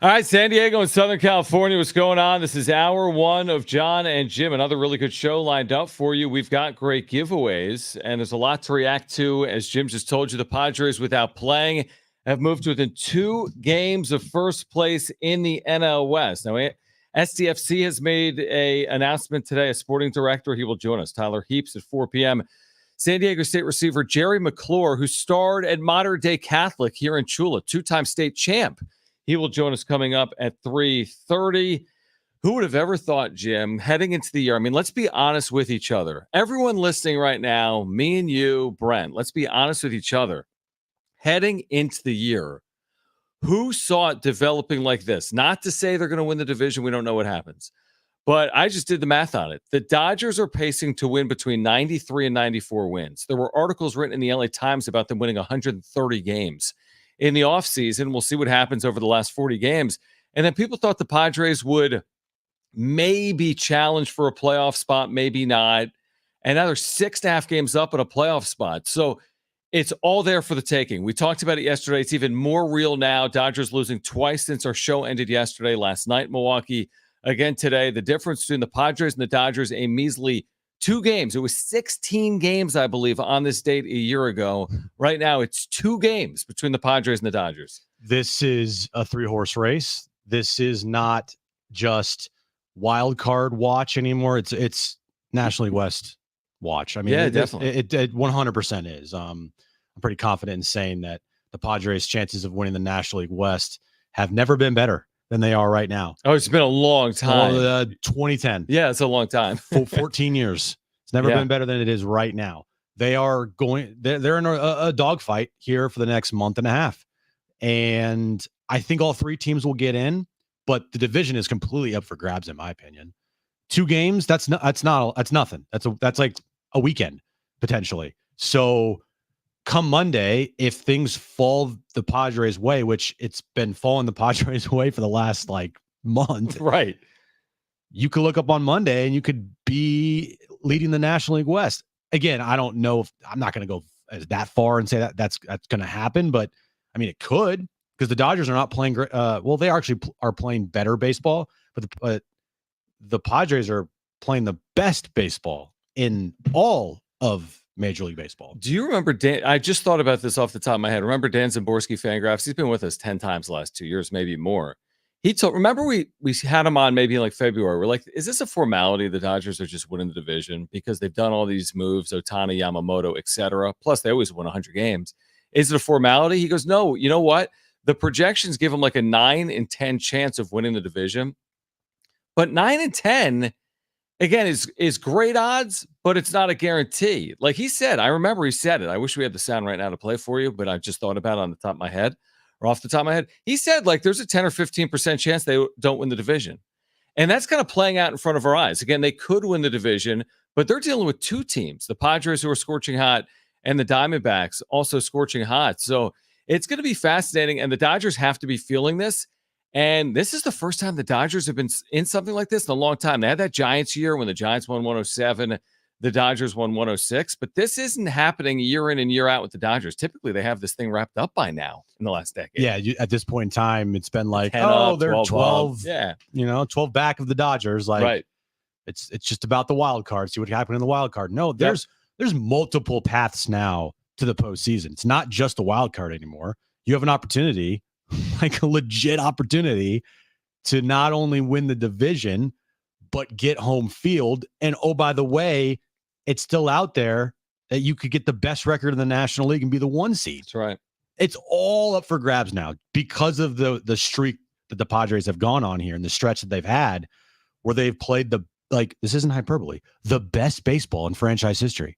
All right, San Diego and Southern California, what's going on? This is hour one of Jon and Jim. Another really good show lined up for you. We've got great giveaways, and there's a lot to react to. As Jim just told you, the Padres, without playing, have moved to within 2 games of first place in the NL West. Now, SDFC has made an announcement today. A sporting director, he will join us, Tyler Heaps, at 4 p.m. San Diego State receiver Jerry McClure, who starred at Modern Day Catholic here in Chula, 2-time state champ. He will join us coming up at 3:30. Who would have ever thought, Jim, heading into the year? I mean, let's be honest with each other. Everyone listening right now, me and you, Brent, let's be honest with each other. Heading into the year, who saw it developing like this? Not to say they're going to win the division. We don't know what happens. But I just did the math on it. The Dodgers are pacing to win between 93 and 94 wins. There were articles written in the LA Times about them winning 130 games. In the offseason, we'll see what happens over the last 40 games. And then people thought the Padres would maybe challenge for a playoff spot, maybe not. And now they're 6.5 games up in a playoff spot. So it's all there for the taking. We talked about it yesterday. It's even more real now. Dodgers losing twice since our show ended yesterday. Last night in Milwaukee, again today. The difference between the Padres and the Dodgers, a measly 2 games. It was 16 games, I believe, on this date a year ago. Right now, it's 2 games between the Padres and the Dodgers. This is a 3-horse race. This is not just wild card watch anymore. It's National League West watch. I mean, yeah, definitely. It 100% is. I'm pretty confident in saying that the Padres' chances of winning the National League West have never been better than they are right now. Oh, it's been a long time. 2010. Yeah, it's a long time. 14 years. It's never been better than it is right now. They are going. They're in a dogfight here for the next month and a half, and I think all 3 teams will get in. But the division is completely up for grabs, in my opinion. 2 games. That's nothing. That's like a weekend potentially. So come Monday, if things fall the Padres' way, which it's been falling the Padres' way for the last month, right? You could look up on Monday and you could be leading the National League West. Again, I don't know if I'm not going to go that far and say that's going to happen, but I mean, it could, because the Dodgers are not playing great. Well, they actually are playing better baseball, but the Padres are playing the best baseball in all of Major League Baseball. Do you remember Dan? I just thought about this off the top of my head. Remember Dan Zimborski Fangraphs? He's been with us 10 times the last 2 years, maybe more. Remember we had him on maybe in February. We're like, is this a formality? The Dodgers are just winning the division because they've done all these moves, Ohtani, Yamamoto, etc. Plus, they always win 100 games. Is it a formality? He goes, no. You know what? The projections give him a 9 in 10 chance of winning the division. But 9 in 10, again, is great odds, but it's not a guarantee. Like he said, I remember he said it. I wish we had the sound right now to play for you, but I just thought about it on the top of my head. Or off the top of my head, he said there's a 10 or 15% chance they don't win the division. And that's kind of playing out in front of our eyes. Again, they could win the division, but they're dealing with 2 teams, the Padres, who are scorching hot, and the Diamondbacks also scorching hot. So it's going to be fascinating, and the Dodgers have to be feeling this. And this is the first time the Dodgers have been in something like this in a long time. They had that Giants year when the Giants won 107. The Dodgers won 106, but this isn't happening year in and year out with the Dodgers. Typically, they have this thing wrapped up by now in the last decade. Yeah, at this point in time, it's been like, they're 12, yeah, 12 back of the Dodgers. Right. It's just about the wild card. See what happened in the wild card. No, there's multiple paths now to the postseason. It's not just the wild card anymore. You have an opportunity, a legit opportunity, to not only win the division, but get home field. And oh, by the way, it's still out there that you could get the best record in the National League and be the 1 seed. That's right. It's all up for grabs now because of the streak that the Padres have gone on here and the stretch that they've had where they've played this isn't hyperbole, the best baseball in franchise history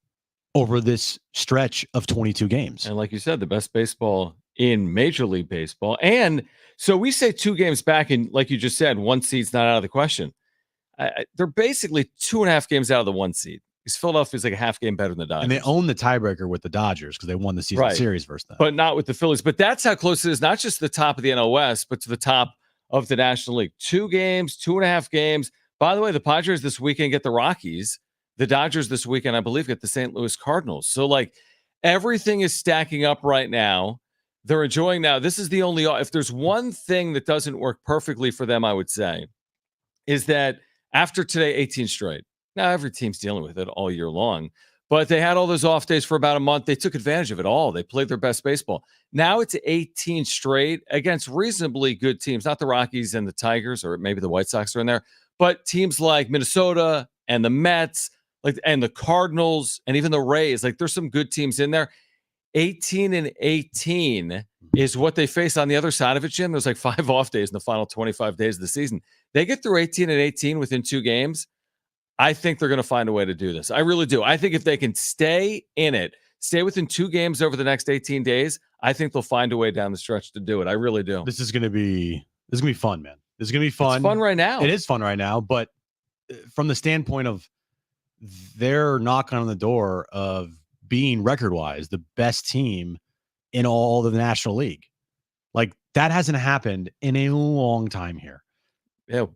over this stretch of 22 games. And like you said, the best baseball in Major League Baseball. And so we say 2 games back, and like you just said, 1 seed's not out of the question. They're basically 2.5 games out of the 1 seed. Because Philadelphia's a half game better than the Dodgers. And they own the tiebreaker with the Dodgers because they won the season series versus them. But not with the Phillies. But that's how close it is, not just the top of the NL West, but to the top of the National League. 2 games, 2.5 games. By the way, the Padres this weekend get the Rockies. The Dodgers this weekend, I believe, get the St. Louis Cardinals. So, everything is stacking up right now. They're enjoying now. This is the only, if there's one thing that doesn't work perfectly for them, I would say, is that after today, 18 straight. Now, every team's dealing with it all year long, but they had all those off days for about a month. They took advantage of it all. They played their best baseball. Now it's 18 straight against reasonably good teams, not the Rockies and the Tigers, or maybe the White Sox are in there, but teams like Minnesota and the Mets, and the Cardinals and even the Rays. Like, there's some good teams in there. 18-18 is what they face on the other side of it, Jim. There's like 5 off days in the final 25 days of the season. They get through 18-18 within 2 games. I think they're going to find a way to do this. I really do. I think if they can stay in it, stay within 2 games over the next 18 days, I think they'll find a way down the stretch to do it. I really do. This is going to be fun, man. This is going to be fun. It's fun right now. It is fun right now, but from the standpoint of they're knocking on the door of being record-wise the best team in all of the National League. Like, that hasn't happened in a long time here. Yeah.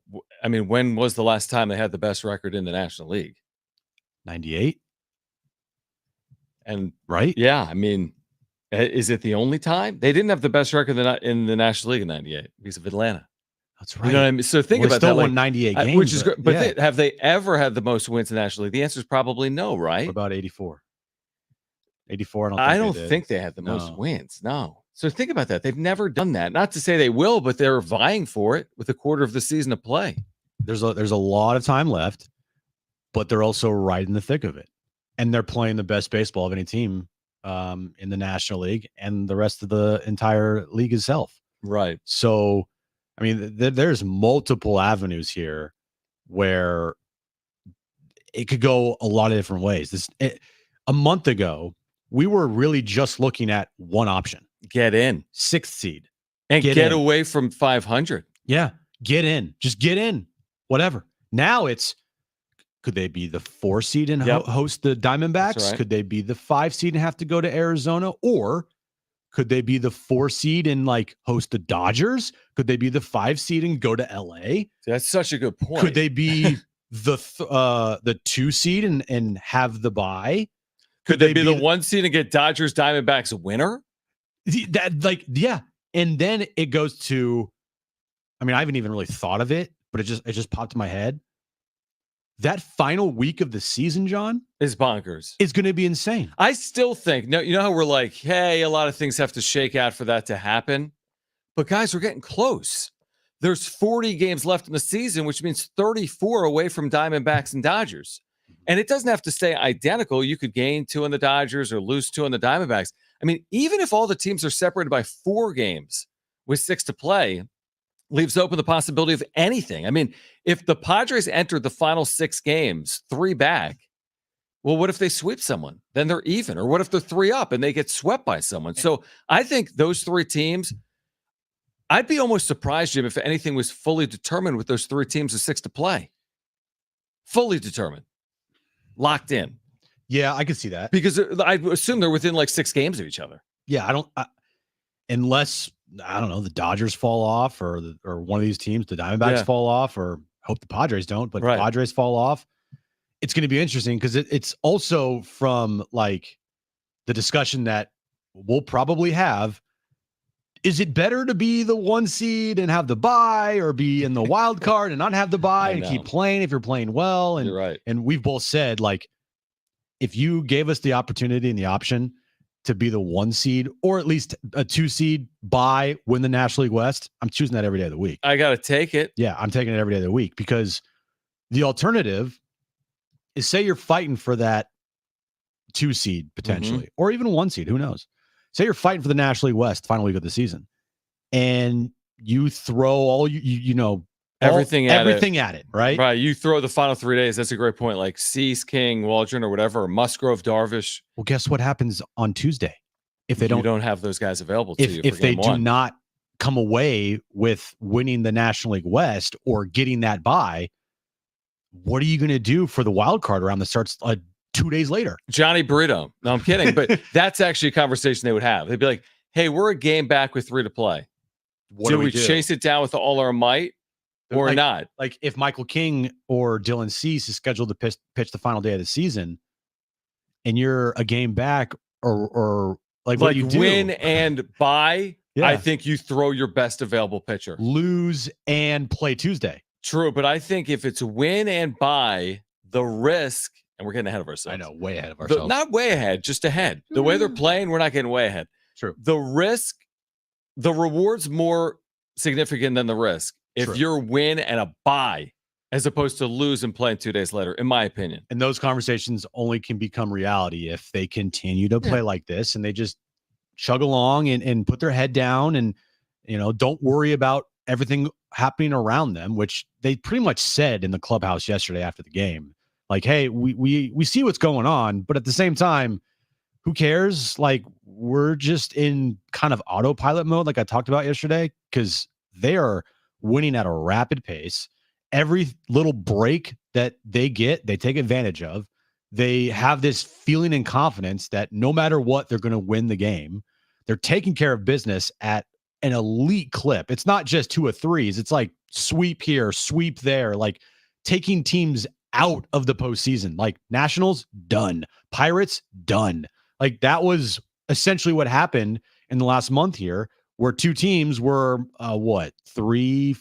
I mean, when was the last time they had the best record in the National League? 98. And right? Yeah. I mean, is it the only time? They didn't have the best record in the National League in 98 because of Atlanta. That's right. You know what I mean? So think about still that. Won 98 games. Which is great. But have they ever had the most wins in the National League? The answer is probably no, right? What about 84? 84, I don't think they had the most wins. No. So think about that. They've never done that. Not to say they will, but they're vying for it with a quarter of the season to play. There's a lot of time left, but they're also right in the thick of it. And they're playing the best baseball of any team in the National League and the rest of the entire league itself. Right. So, I mean, there's multiple avenues here where it could go a lot of different ways. A month ago, we were really just looking at one option. Get in. 6th seed. And get away from 500. Yeah. Get in. Just get in. Whatever. Now it's, could they be the 4 seed and host the Diamondbacks? Right. Could they be the 5 seed and have to go to Arizona? Or could they be the 4 seed and host the Dodgers? Could they be the 5 seed and go to LA? That's such a good point. Could they be the 2 seed and have the bye? Could they be the 1 seed and get Dodgers Diamondbacks winner? Yeah. And then it goes to, I mean, I haven't even really thought of it, but it just popped in my head. That final week of the season, John, is bonkers. It's going to be insane. I still think, you know how we're like, hey, a lot of things have to shake out for that to happen. But guys, we're getting close. There's 40 games left in the season, which means 34 away from Diamondbacks and Dodgers. And it doesn't have to stay identical. You could gain 2 on the Dodgers or lose 2 on the Diamondbacks. I mean, even if all the teams are separated by 4 games with 6 to play, leaves open the possibility of anything. I mean, if the Padres entered the final 6 games, 3 back, well, what if they sweep someone? Then they're even. Or what if they're 3 up and they get swept by someone? So I think those 3 teams, I'd be almost surprised, Jim, if anything was fully determined with those 3 teams with 6 to play. Fully determined. Locked in. Yeah, I could see that. Because I assume they're within 6 games of each other. Yeah, unless, I don't know, the Dodgers fall off or one of these teams, the Diamondbacks fall off, or hope the Padres don't, but the Padres fall off. It's going to be interesting because it's also from the discussion that we'll probably have. Is it better to be the 1 seed and have the bye, or be in the wild card and not have the bye and keep playing if you're playing well? And, you're right. And we've both said, if you gave us the opportunity and the option to be the 1 seed or at least a 2 seed, bye, win the National League West, I'm choosing that every day of the week. I got to take it. Yeah, I'm taking it every day of the week, because the alternative is, say you're fighting for that 2 seed potentially, or even 1 seed, who knows? Say you're fighting for the National League West final week of the season, and you throw all everything at it, right? Right. You throw the final 3 days. That's a great point. Like Cease, King, Waldron, or whatever, or Musgrove, Darvish. Well, guess what happens on Tuesday if they you don't have those guys available to you? If they do not come away with winning the National League West or getting that bye, what are you going to do for the wild card round that starts 2 days later? Johnny Burrito. No, I'm kidding. But that's actually a conversation they would have. They'd be like, hey, we're a game back with 3 to play. Do we chase it down with all our might or not? Like, if Michael King or Dylan Cease is scheduled to pitch the final day of the season, and you're a game back or Like what you do. Win and buy. Yeah. I think you throw your best available pitcher. Lose and play Tuesday. True, but I think if it's win and buy, the risk, and we're getting ahead of ourselves. I know, way ahead of ourselves. Not way ahead, just ahead. The way they're playing, we're not getting way ahead. True. The risk, the reward's more significant than the risk if you're win and a buy, as opposed to lose and play 2 days later, in my opinion. And those conversations only can become reality if they continue to play like this and they just chug along and put their head down and, don't worry about everything happening around them, which they pretty much said in the clubhouse yesterday after the game. Like, hey, we see what's going on, but at the same time, who cares? Like, we're just in kind of autopilot mode, like I talked about yesterday, because they are winning at a rapid pace. Every little break that they get, they take advantage of. They have this feeling and confidence that no matter what, they're going to win the game. They're taking care of business at an elite clip. It's not just 2 or 3s. It's like sweep here, sweep there, like taking teams out of the postseason. Like Nationals, done. Pirates, done. Like that was essentially what happened in the last month here, where 2 teams were 3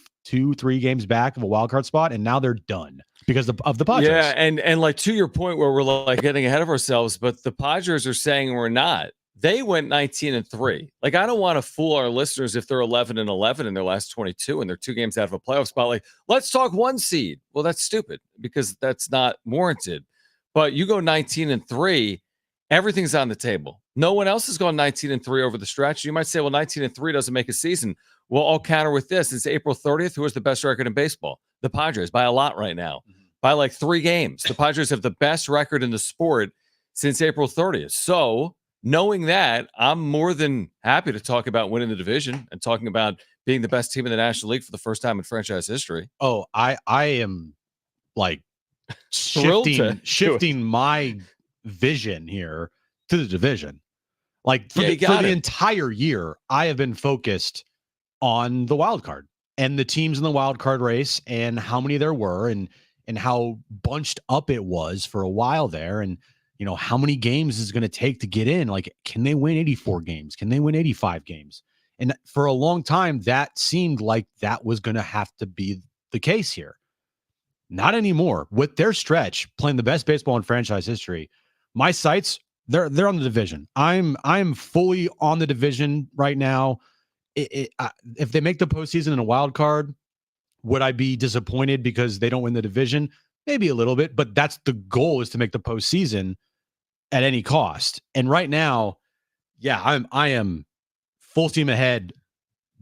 games back of a wild card spot, and now they're done because of the Padres. Yeah, and like to your point where we're like getting ahead of ourselves, but the Padres are saying we're not. They went 19-3. Like, I don't want to fool our listeners if they're 11-11 in their last 22 and they're 2 games out of a playoff spot. Like, let's talk 1 seed. Well, that's stupid because that's not warranted. But you go 19-3, everything's on the table. No one else has gone 19-3 over the stretch. You might say, well, 19-3 doesn't make a season. Well, I'll counter with this. It's April 30th. Who has the best record in baseball? The Padres, by a lot right now. By like 3 games. The Padres have the best record in the sport since April 30th. So, knowing that, I'm more than happy to talk about winning the division and talking about being the best team in the National League for the first time in franchise history. Oh, I am like shifting my vision here to the division. Like for the entire year, I have been focused on the wild card and the teams in the wild card race and how many there were and how bunched up it was for a while there. And how many games is it going to take to get in? Like, can they win 84 games? Can they win 85 games? And for a long time, that seemed like that was going to have to be the case here. Not anymore. With their stretch, playing the best baseball in franchise history, my sights, they're on the division. I'm fully on the division right now. If they make the postseason in a wild card, would I be disappointed because they don't win the division? Maybe a little bit, but that's the goal, is to make the postseason at any cost. And right now, I am full steam ahead.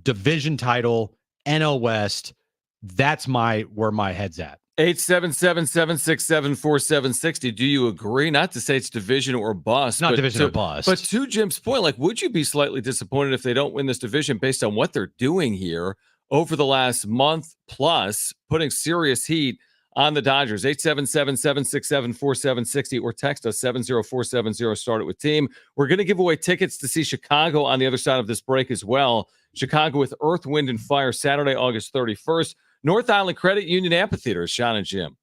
Division title, NL West. That's where my head's at. 877-767-4760. Do you agree? Not to say it's division or bust. Not division or bust. But to Jim's point, like, would you be slightly disappointed if they don't win this division based on what they're doing here over the last month plus, putting serious heat on the Dodgers? 877-767-4760 or text us 70470. Start it with team. We're going to give away tickets to see Chicago on the other side of this break as well. Chicago with Earth, Wind, and Fire Saturday, August 31st. North Island Credit Union Amphitheater, Jon and Jim.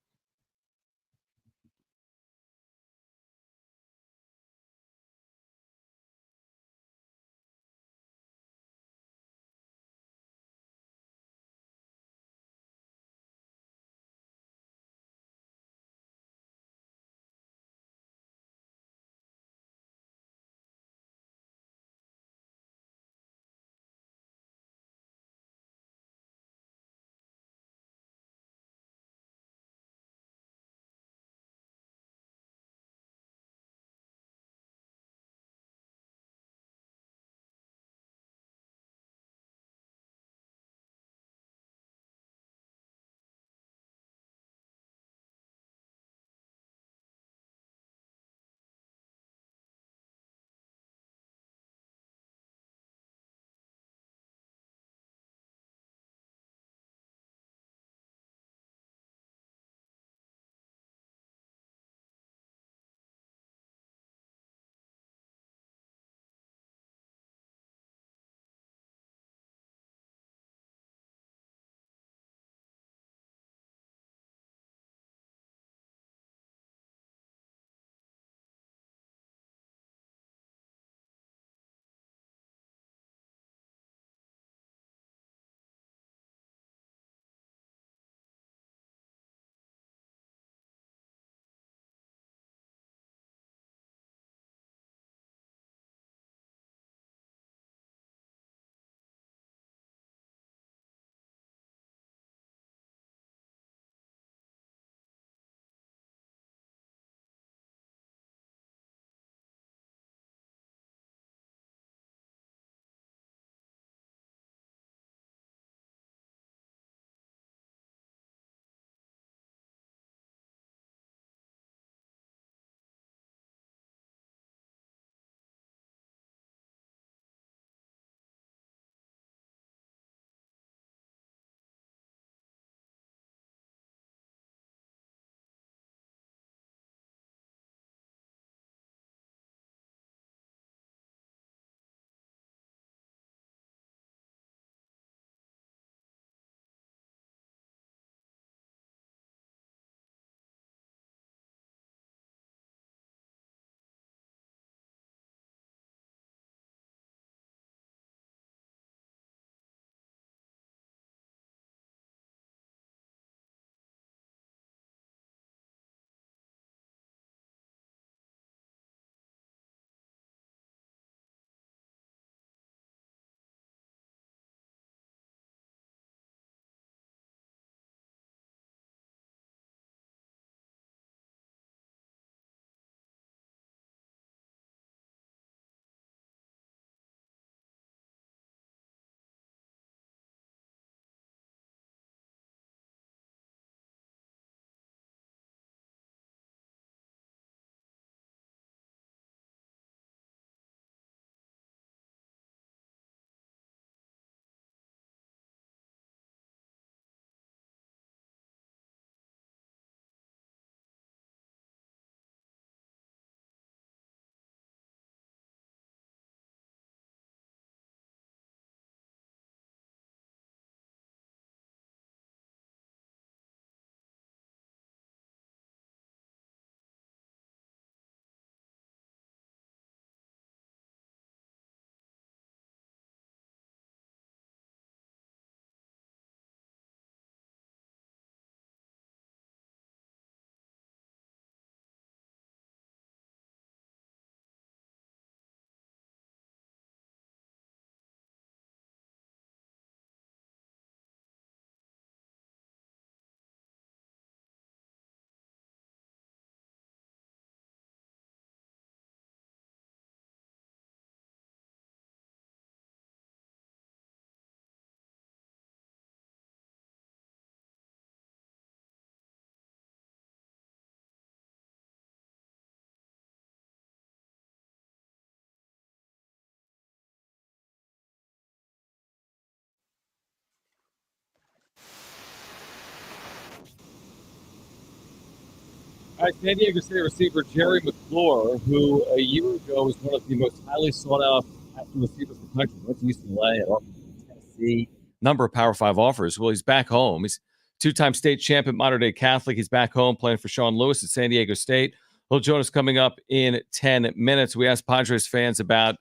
All right, San Diego State receiver Jerry McClure, who a year ago was one of the most highly sought after receivers in the country, went to UCLA, Tennessee, number of Power 5 offers. Well, he's back home. He's two-time state champ at Modern Day Catholic. He's back home playing for Sean Lewis at San Diego State. He'll join us coming up in 10 minutes. We asked Padres fans about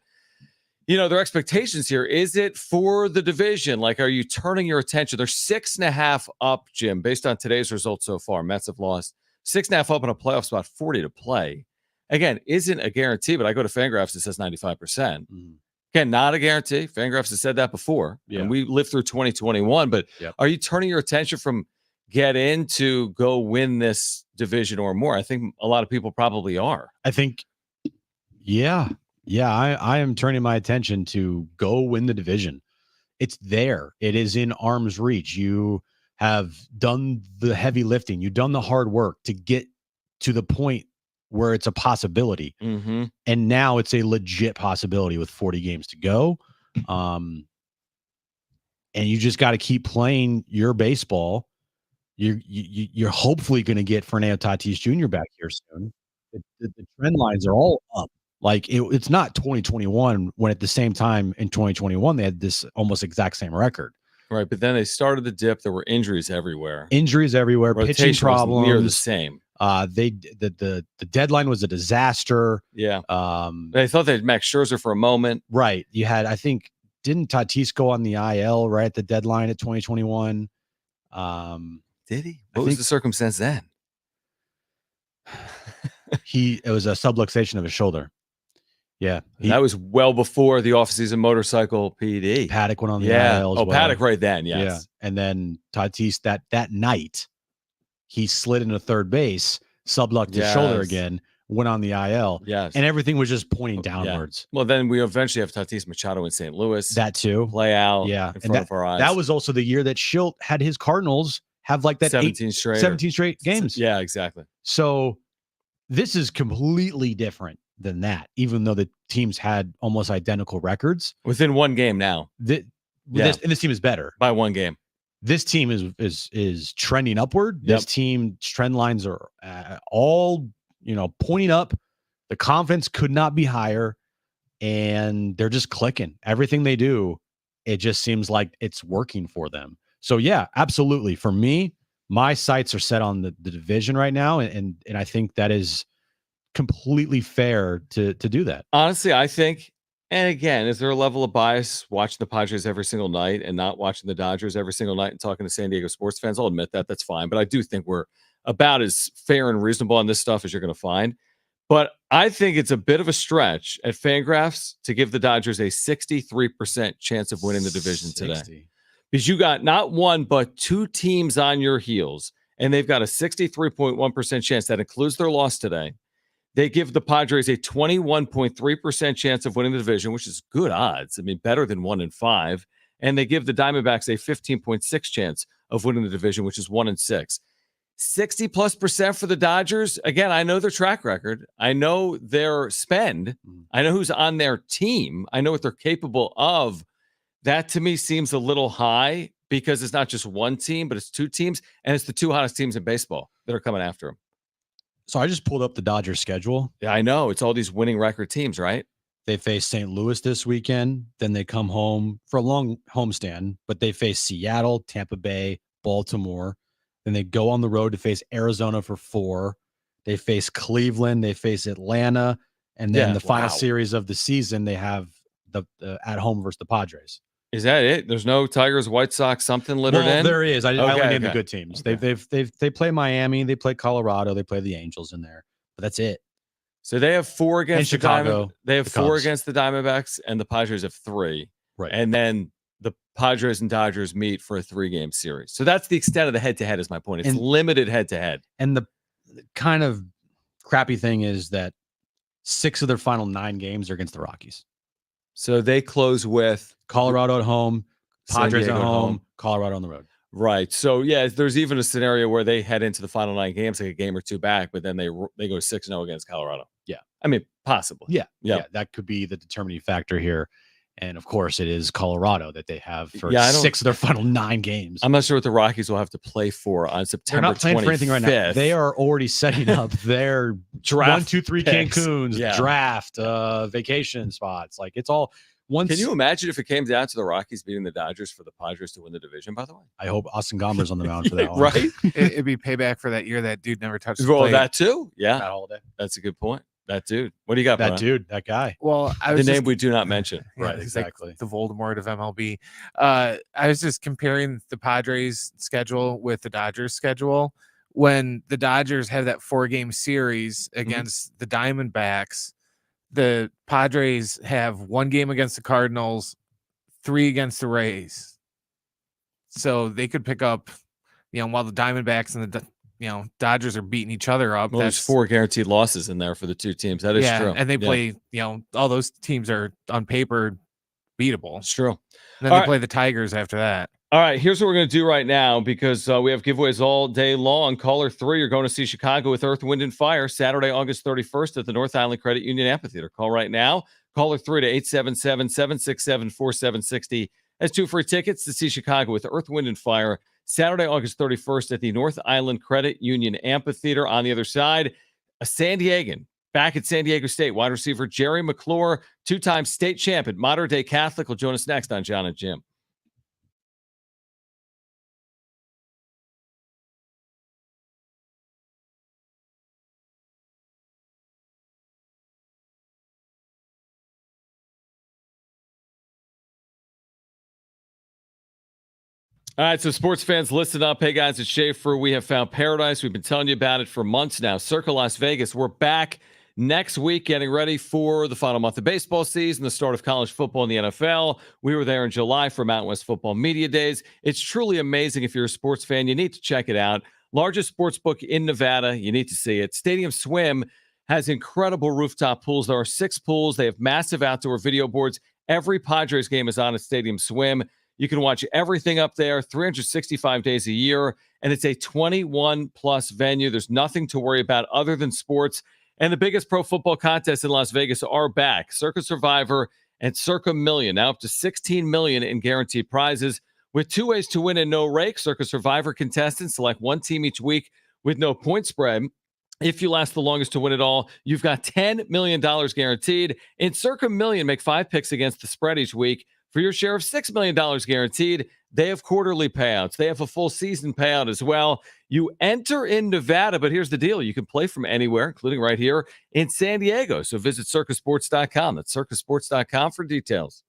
their expectations here. Is it for the division? Like, are you turning your attention? They're 6.5 up, Jim, based on today's results so far. Mets have lost 6.5 up in a playoff spot, 40 to play. Again, isn't a guarantee, but I go to Fangraphs, it says 95%. Again, not a guarantee. Fangraphs has said that before, and we lived through 2021. But are you turning your attention from get in to go win this division or more? I think a lot of people probably are. I think, I am turning my attention to go win the division. It's there. It is in arm's reach. You have done the heavy lifting. You've done the hard work to get to the point where it's a possibility. And now it's a legit possibility with 40 games to go. And you just got to keep playing your baseball. You're hopefully going to get Fernando Tatis Jr. back here soon. The trend lines are all up. Like it's not 2021 when at the same time in 2021 they had this almost exact same record. Right, but then they started the dip. There were injuries everywhere. Pitching problems. Near the same. The deadline was a disaster. Yeah. They thought they'd Max Scherzer for a moment. Right. You had, I think, didn't Tatis go on the IL right at the deadline at 2021? Did he? What was the circumstance then? It was a subluxation of his shoulder. Yeah. That was well before the offseason motorcycle PD. Paddock went on the IL as well. Paddock right then, yes. Yeah. And then Tatis that night, he slid into third base, subluxed his shoulder again, went on the IL. Yes. And everything was just pointing downwards. Well, then we eventually have Tatis Machado in St. Louis. That too. Play out in front of our eyes. That was also the year that Schilt had his Cardinals have like that 17 straight games. Yeah, exactly. So this is completely different than that, even though the teams had almost identical records. Within one game now. This team is better. By one game. This team is trending upward. This team trend lines are all, pointing up. The confidence could not be higher, and they're just clicking. Everything they do, it just seems like it's working for them. So yeah, absolutely. For me, my sights are set on the division right now, and I think that is completely fair to do that. Honestly, I think, and again, is there a level of bias watching the Padres every single night and not watching the Dodgers every single night and talking to San Diego sports fans? I'll admit that. That's fine. But I do think we're about as fair and reasonable on this stuff as you're going to find. But I think it's a bit of a stretch at Fangraphs to give the Dodgers a 63% chance of winning the division today. Because you got not one, but two teams on your heels, and they've got a 63.1% chance. That includes their loss today. They give the Padres a 21.3% chance of winning the division, which is good odds. I mean, better than 1 in 5. And they give the Diamondbacks a 15.6 chance of winning the division, which is 1 in 6. 60+% for the Dodgers. Again, I know their track record. I know their spend. I know who's on their team. I know what they're capable of. That to me seems a little high because it's not just one team, but it's two teams, and it's the two hottest teams in baseball that are coming after them. So I just pulled up the Dodgers schedule. Yeah, I know. It's all these winning record teams, right? They face St. Louis this weekend. Then they come home for a long homestand, but they face Seattle, Tampa Bay, Baltimore. Then they go on the road to face Arizona for 4. They face Cleveland. They face Atlanta. And then the final series of the season, they have the at home versus the Padres. Is that it? There's no Tigers, White Sox, something littered in? There is. I only named the good teams. Okay. They play Miami, they play Colorado, they play the Angels in there, but that's it. So they have 4 against Chicago. They have 4 against the Diamondbacks, and the Padres have 3. Right. And then the Padres and Dodgers meet for a 3-game series. So that's the extent of the head-to-head is my point. It's limited head-to-head. And the kind of crappy thing is that 6 of their final 9 games are against the Rockies. So they close with Colorado at home, Padres at home, Colorado on the road. Right. So, yeah, there's even a scenario where they head into the final 9 games, like a game or 2 back, but then they go 6-0 against Colorado. Yeah. I mean, possibly. Yeah. That could be the determining factor here. And of course, it is Colorado that they have for Yeah, 6 of their final 9 games. I'm not sure what the Rockies will have to play for on September 25th. They're not playing for anything right now. They are already setting up their draft 1, 2, 3 picks. Cancuns, draft, vacation spots. Like, it's all once. Can you imagine if it came down to the Rockies beating the Dodgers for the Padres to win the division, by the way? I hope Austin Gomber's on the mound for that one. Right? It'd be payback for that year that dude never touched the Well, plate. that too. Yeah. That holiday. That's a good point. That dude. What do you got, That Brian? dude, that guy. Well, I The was name we do not mention. Yeah, Right, he's like exactly. the Voldemort of MLB. I was just comparing the Padres schedule with the Dodgers schedule. When the Dodgers have that 4-game series against the Diamondbacks, the Padres have 1 game against the Cardinals, 3 against the Rays. So they could pick up, while the Diamondbacks and the Dodgers are beating each other up. Well, there's 4 guaranteed losses in there for the 2 teams. That is true. And they play, all those teams are on paper beatable. It's true. And then they play the Tigers after that. All right, here's what we're going to do right now because we have giveaways all day long. Caller 3, you're going to see Chicago with Earth, Wind, and Fire Saturday, August 31st at the North Island Credit Union Amphitheater. Call right now. Caller 3 to 877-767-4760. That's 2 free tickets to see Chicago with Earth, Wind, and Fire Saturday, August 31st at the North Island Credit Union Amphitheater. On the other side, a San Diegan back at San Diego State, wide receiver Jerry McClure, 2-time state champ at Modern Day Catholic, will join us next on Jon and Jim. All right, so sports fans, listen up. Hey, guys, it's Schaefer. We have found paradise. We've been telling you about it for months now. Circa Las Vegas. We're back next week getting ready for the final month of baseball season, the start of college football in the NFL. We were there in July for Mountain West Football Media Days. It's truly amazing. If you're a sports fan, you need to check it out. Largest sports book in Nevada. You need to see it. Stadium Swim has incredible rooftop pools. There are 6 pools. They have massive outdoor video boards. Every Padres game is on at Stadium Swim. You can watch everything up there 365 days a year, and it's a 21-plus venue. There's nothing to worry about other than sports. And the biggest pro football contests in Las Vegas are back. Circa Survivor and Circa Million, now up to $16 million in guaranteed prizes. With 2 ways to win and no rake, Circa Survivor contestants select 1 team each week with no point spread. If you last the longest to win it all, you've got $10 million guaranteed. In Circa Million, make 5 picks against the spread each week for your share of $6 million guaranteed. They have quarterly payouts. They have a full season payout as well. You enter in Nevada, but here's the deal. You can play from anywhere, including right here in San Diego. So visit circasports.com. That's circasports.com for details.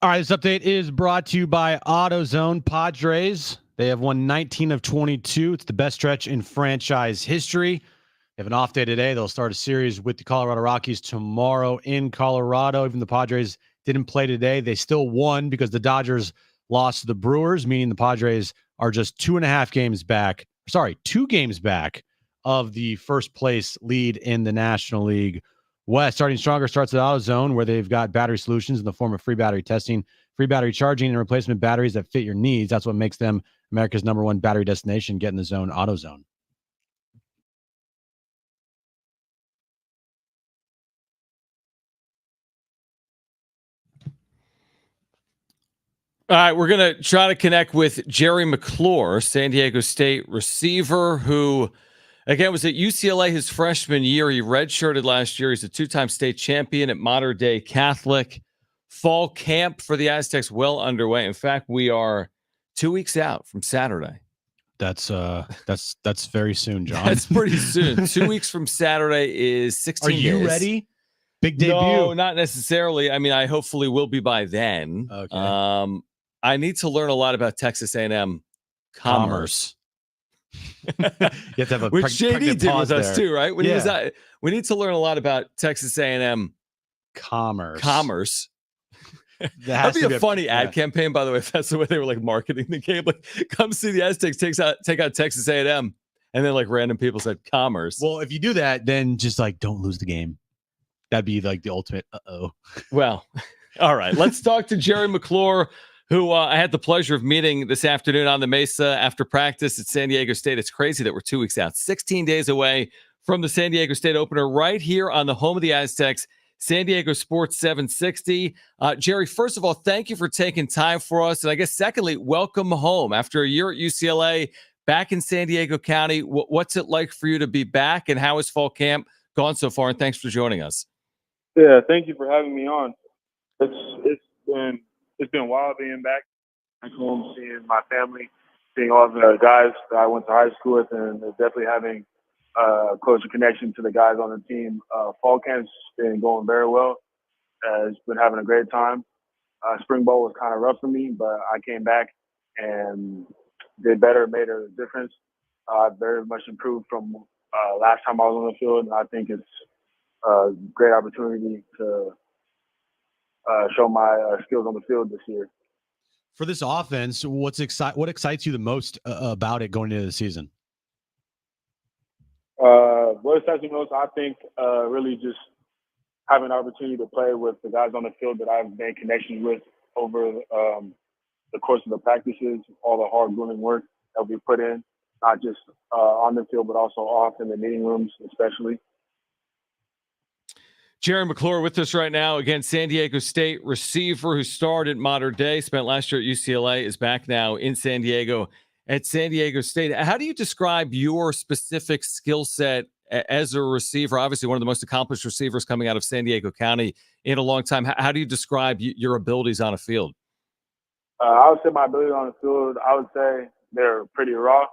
All right, this update is brought to you by AutoZone. Padres, they have won 19 of 22. It's the best stretch in franchise history. They have an off day today. They'll start a series with the Colorado Rockies tomorrow in Colorado. Even the Padres didn't play today. They still won because the Dodgers lost to the Brewers, meaning the Padres are just 2.5 games back. Sorry, 2 games back of the first place lead in the National League West. Starting stronger starts at AutoZone, where they've got battery solutions in the form of free battery testing, free battery charging, and replacement batteries that fit your needs. That's what makes them America's #1 battery destination. Get in the zone, AutoZone. All right, we're going to try to connect with Jerry McClure, San Diego State receiver, who, again, was at UCLA his freshman year. He redshirted last year. He's a 2-time state champion at Mater Dei Catholic. Fall camp for the Aztecs well underway. In fact, we are 2 weeks out from Saturday. That's very soon, John. That's pretty soon. 2 weeks from Saturday is 16 days. Are you ready? Big debut. No, not necessarily. I mean, I hopefully will be by then. Okay. I need to learn a lot about Texas A&M commerce. You have to have a which JD did with us too, right? When he was Yeah. we need to learn a lot about Texas A&M commerce. That'd be a funny ad campaign, by the way, if that's the way they were like marketing the game. Like, come see the Aztecs take out Texas A&M, and then like random people said commerce. Well, if you do that, then just like don't lose the game. That'd be like the ultimate. Well, all right. Let's talk to Jerry McClure, who I had the pleasure of meeting this afternoon on the Mesa after practice at San Diego State. It's crazy that we're 2 weeks out, 16 days away from the San Diego State opener, right here on the home of the Aztecs, San Diego Sports 760. Jerry, first of all, thank you for taking time for us. And I guess secondly, welcome home. After a year at UCLA, back in San Diego County, what's it like for you to be back, and how has fall camp gone so far? And thanks for joining us. Yeah, thank you for having me on. It's been wild being back home, seeing my family, seeing all the guys that I went to high school with, and definitely having a closer connection to the guys on the team. Fall camp's been going very well. It's been having a great time. Spring ball was kind of rough for me, but I came back and did better, made a difference. I very much improved from last time I was on the field, and I think it's a great opportunity to show my skills on the field this year. For this offense, what excites you the most about it going into the season? What excites me most, I think, really just having an opportunity to play with the guys on the field that I've made connections with over the course of the practices, all the hard grooming work that we put in, not just on the field, but also off in the meeting rooms, especially. Jerry McClure with us right now. Again, San Diego State receiver who started Mater Dei, spent last year at UCLA, is back now in San Diego at San Diego State. How do you describe your specific skill set as a receiver? Obviously, one of the most accomplished receivers coming out of San Diego County in a long time. How do you describe your abilities on a field? I would say my ability on the field, I would say they're pretty raw.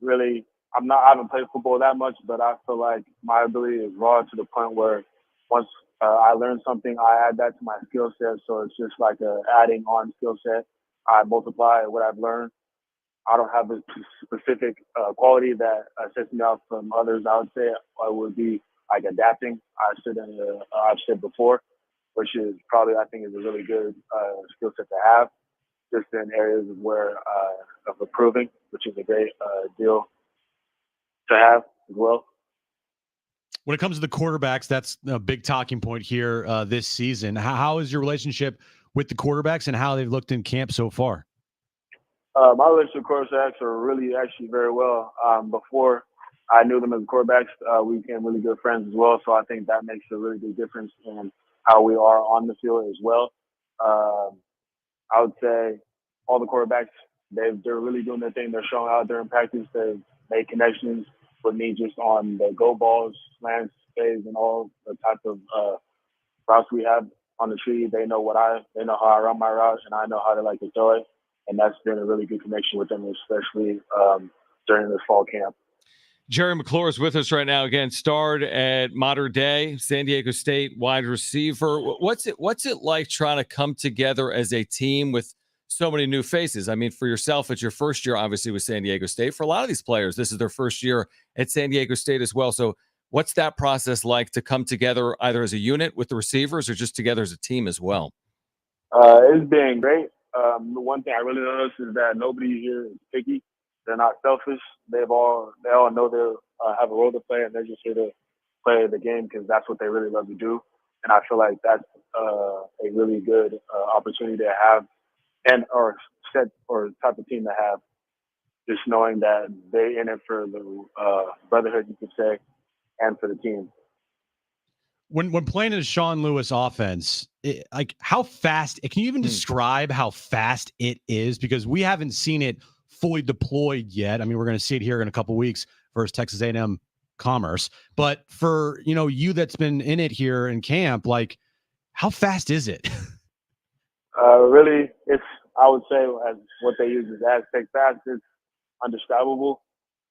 Really, I haven't played football that much, but I feel like my ability is raw to the point where once I learn something, I add that to my skill set. So it's just like a adding on skill set. I multiply what I've learned. I don't have a specific quality that sets me out from others. I would say I would be like adapting. I've said before, which is probably, I think, is a really good skill set to have, just in areas of improving, which is a great deal to have as well. When it comes to the quarterbacks, that's a big talking point here this season. How is your relationship with the quarterbacks and how they've looked in camp so far? My relationship with quarterbacks are really actually very well. Before I knew them as quarterbacks, we became really good friends as well. So I think that makes a really big difference in how we are on the field as well. I would say all the quarterbacks, they're really doing their thing. They're showing out during practice. They've made connections with me just on the go balls, slants, fades, and all the type of routes we have on the tree. They know how I run my routes, and I know how to like to throw it. And that's been a really good connection with them, especially during this fall camp. Jerry McClure is with us right now. Again, starred at Modern Day, San Diego State wide receiver. What's it like trying to come together as a team with so many new faces? I mean, for yourself, it's your first year, obviously, with San Diego State. For a lot of these players, this is their first year at San Diego State as well. So what's that process like to come together either as a unit with the receivers or just together as a team as well? It's been great. The one thing I really noticed is that nobody here is picky. They're not selfish. They all know they have a role to play, and they're just here to play the game because that's what they really love to do. And I feel like that's a really good opportunity to have, or type of team to have. Just knowing that they in it for the brotherhood, you could say, and for the team. When playing in a Sean Lewis offense, like how fast? Can you even describe how fast it is? Because we haven't seen it fully deployed yet. I mean, we're going to see it here in a couple of weeks versus Texas A&M Commerce. But for you that's been in it here in camp, like how fast is it? Really, I would say as what they use is Aztec fast. It's undescribable.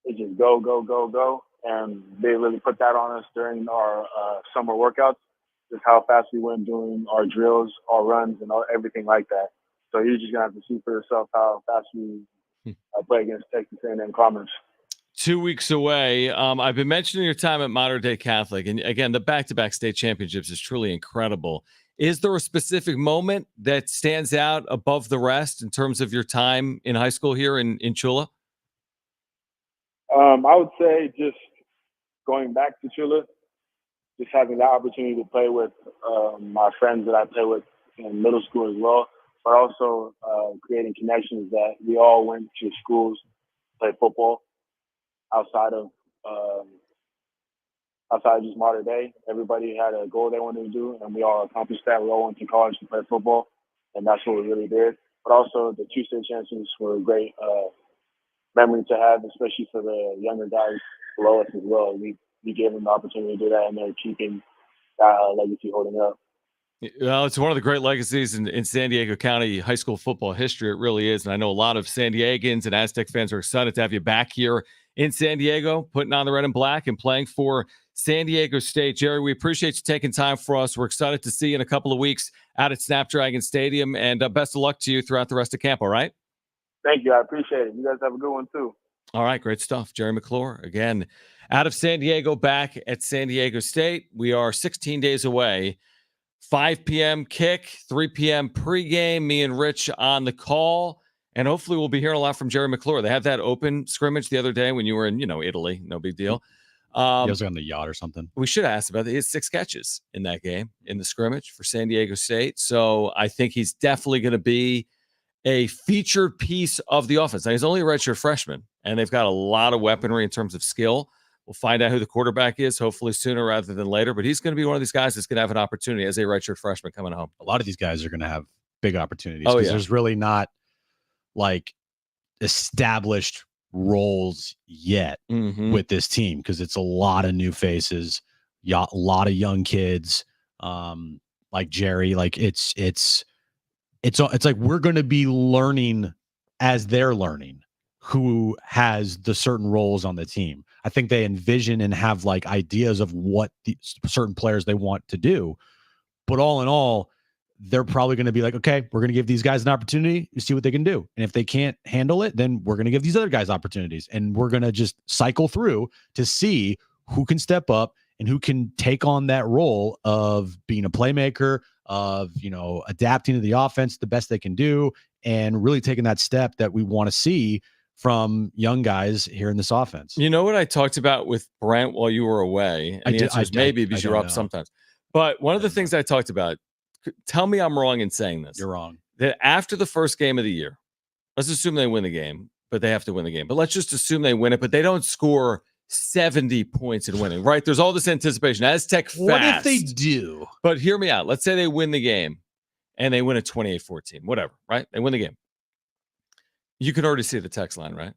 It's just go, go, go, go. And they really put that on us during our summer workouts, just how fast we went doing our drills, our runs, and everything like that. So you're just going to have to see for yourself how fast we play against Texas A&M Commerce. 2 weeks away. I've been mentioning your time at Modern Day Catholic. And again, the back-to-back state championships is truly incredible. Is there a specific moment that stands out above the rest in terms of your time in high school here in Chula? I would say just going back to Chula, just having that opportunity to play with my friends that I play with in middle school as well, but also creating connections that we all went to schools to play football outside of just Modern Day. Everybody had a goal they wanted to do, and we all accomplished that. We all went to college to play football, and that's what we really did. But also the two state championships were a great memory to have, especially for the younger guys below us as well. We gave them the opportunity to do that, and they're keeping that legacy holding up. Well, it's one of the great legacies in San Diego County high school football history. It really is. And I know a lot of San Diegans and Aztec fans are excited to have you back here in San Diego, putting on the red and black and playing for San Diego State. Jerry, we appreciate you taking time for us. We're excited to see you in a couple of weeks out at Snapdragon Stadium, and best of luck to you throughout the rest of camp, all right? Thank you. I appreciate it. You guys have a good one, too. All right, great stuff. Jerry McClure, again, out of San Diego, back at San Diego State. We are 16 days away. 5 p.m. kick, 3 p.m. pregame. Me and Rich on the call. And hopefully we'll be hearing a lot from Jerry McClure. They had that open scrimmage the other day when you were in, Italy. No big deal. He was on the yacht or something. We should ask about it. He had 6 catches in that game, in the scrimmage for San Diego State. So I think he's definitely going to be a featured piece of the offense. Now, he's only a redshirt freshman, and they've got a lot of weaponry in terms of skill. We'll find out who the quarterback is, hopefully sooner rather than later. But he's going to be one of these guys that's going to have an opportunity as a redshirt freshman coming home. A lot of these guys are going to have big opportunities because there's really not like established roles yet with this team because it's a lot of new faces, a lot of young kids, like Jerry. Like it's like we're going to be learning as they're learning who has the certain roles on the team. I think they envision and have like ideas of what the certain players they want to do. But all in all, they're probably going to be like, okay, we're going to give these guys an opportunity to see what they can do. And if they can't handle it, then we're going to give these other guys opportunities. And we're going to just cycle through to see who can step up and who can take on that role of being a playmaker, of, adapting to the offense the best they can do, and really taking that step that we want to see from young guys here in this offense. You know what I talked about with Brent while you were away? And the answer is maybe because you're up sometimes. But one of the things I talked about, tell me I'm wrong in saying this. You're wrong. That after the first game of the year, let's assume they win the game, but they have to win the game. But let's just assume they win it, but they don't score 70 points in winning, right? There's all this anticipation. Aztec fast. What if they do? But hear me out. Let's say they win the game and they win at 28-14, whatever, right? They win the game. You can already see the text line, right?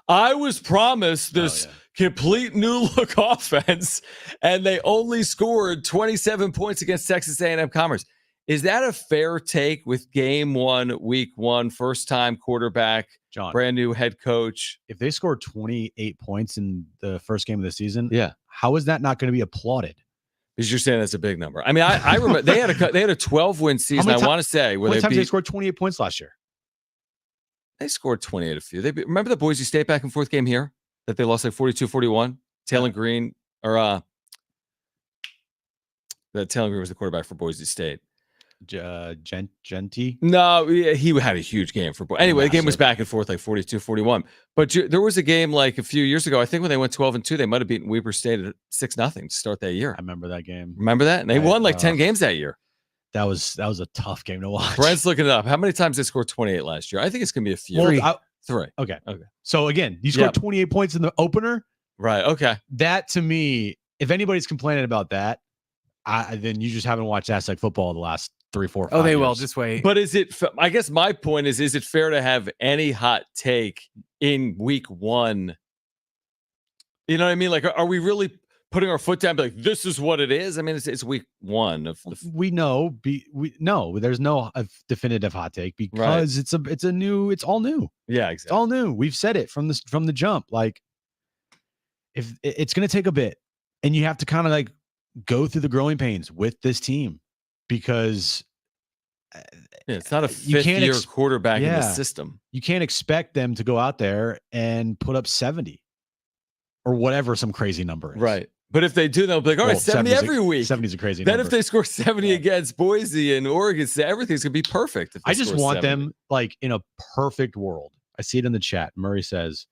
I was promised this complete new look offense, and they only scored 27 points against Texas A&M Commerce. Is that a fair take with game 1, week 1, first-time quarterback John, brand new head coach. if they scored 28 points in the first game of the season, Yeah. how is that not going to be applauded? Because you're saying that's a big number. I mean, I remember they had a 12-win season. I want to say where how many times they they scored 28 points last year? They scored 28 a few. Remember the Boise State back and forth game here that they lost like 42-41? Taylor Green or that Taylor Green was the quarterback for Boise State. Genty? No, he had a huge game for Boise. Anyway, the game was back and forth like 42-41. But there was a game like a few years ago. I think when they went 12-2, they might have beaten Weber State at 6-0 to start that year. I remember that game. Remember that? And they won like 10 games that year. That was a tough game to watch. Brent's looking it up. How many times they scored 28 last year? I think it's going to be a few. Well, Three. Okay. So again, you scored 28 points in the opener. Right. Okay. That to me, if anybody's complaining about that, then you just haven't watched Aztec football the last 3, 4, 5 Oh, they years. will. Just wait. But I guess my point is it fair to have any hot take in week one? You know what I mean? Like, are we really putting our foot down and be like, this is what it is? I mean, it's week one of the we know there's no definitive hot take because it's all new. Yeah, exactly. It's all new. We've said it from the jump. Like, if it's going to take a bit, and you have to kind of like go through the growing pains with this team because it's not a fifth-year quarterback in the system. You can't expect them to go out there and put up 70 or whatever some crazy number is. Right. But if they do, they'll be like, all right, 70 every week. 70 is a crazy number. Then if they score 70 against Boise and Oregon, everything's going to be perfect. I just want them, like, in a perfect world. I see it in the chat. Murray says,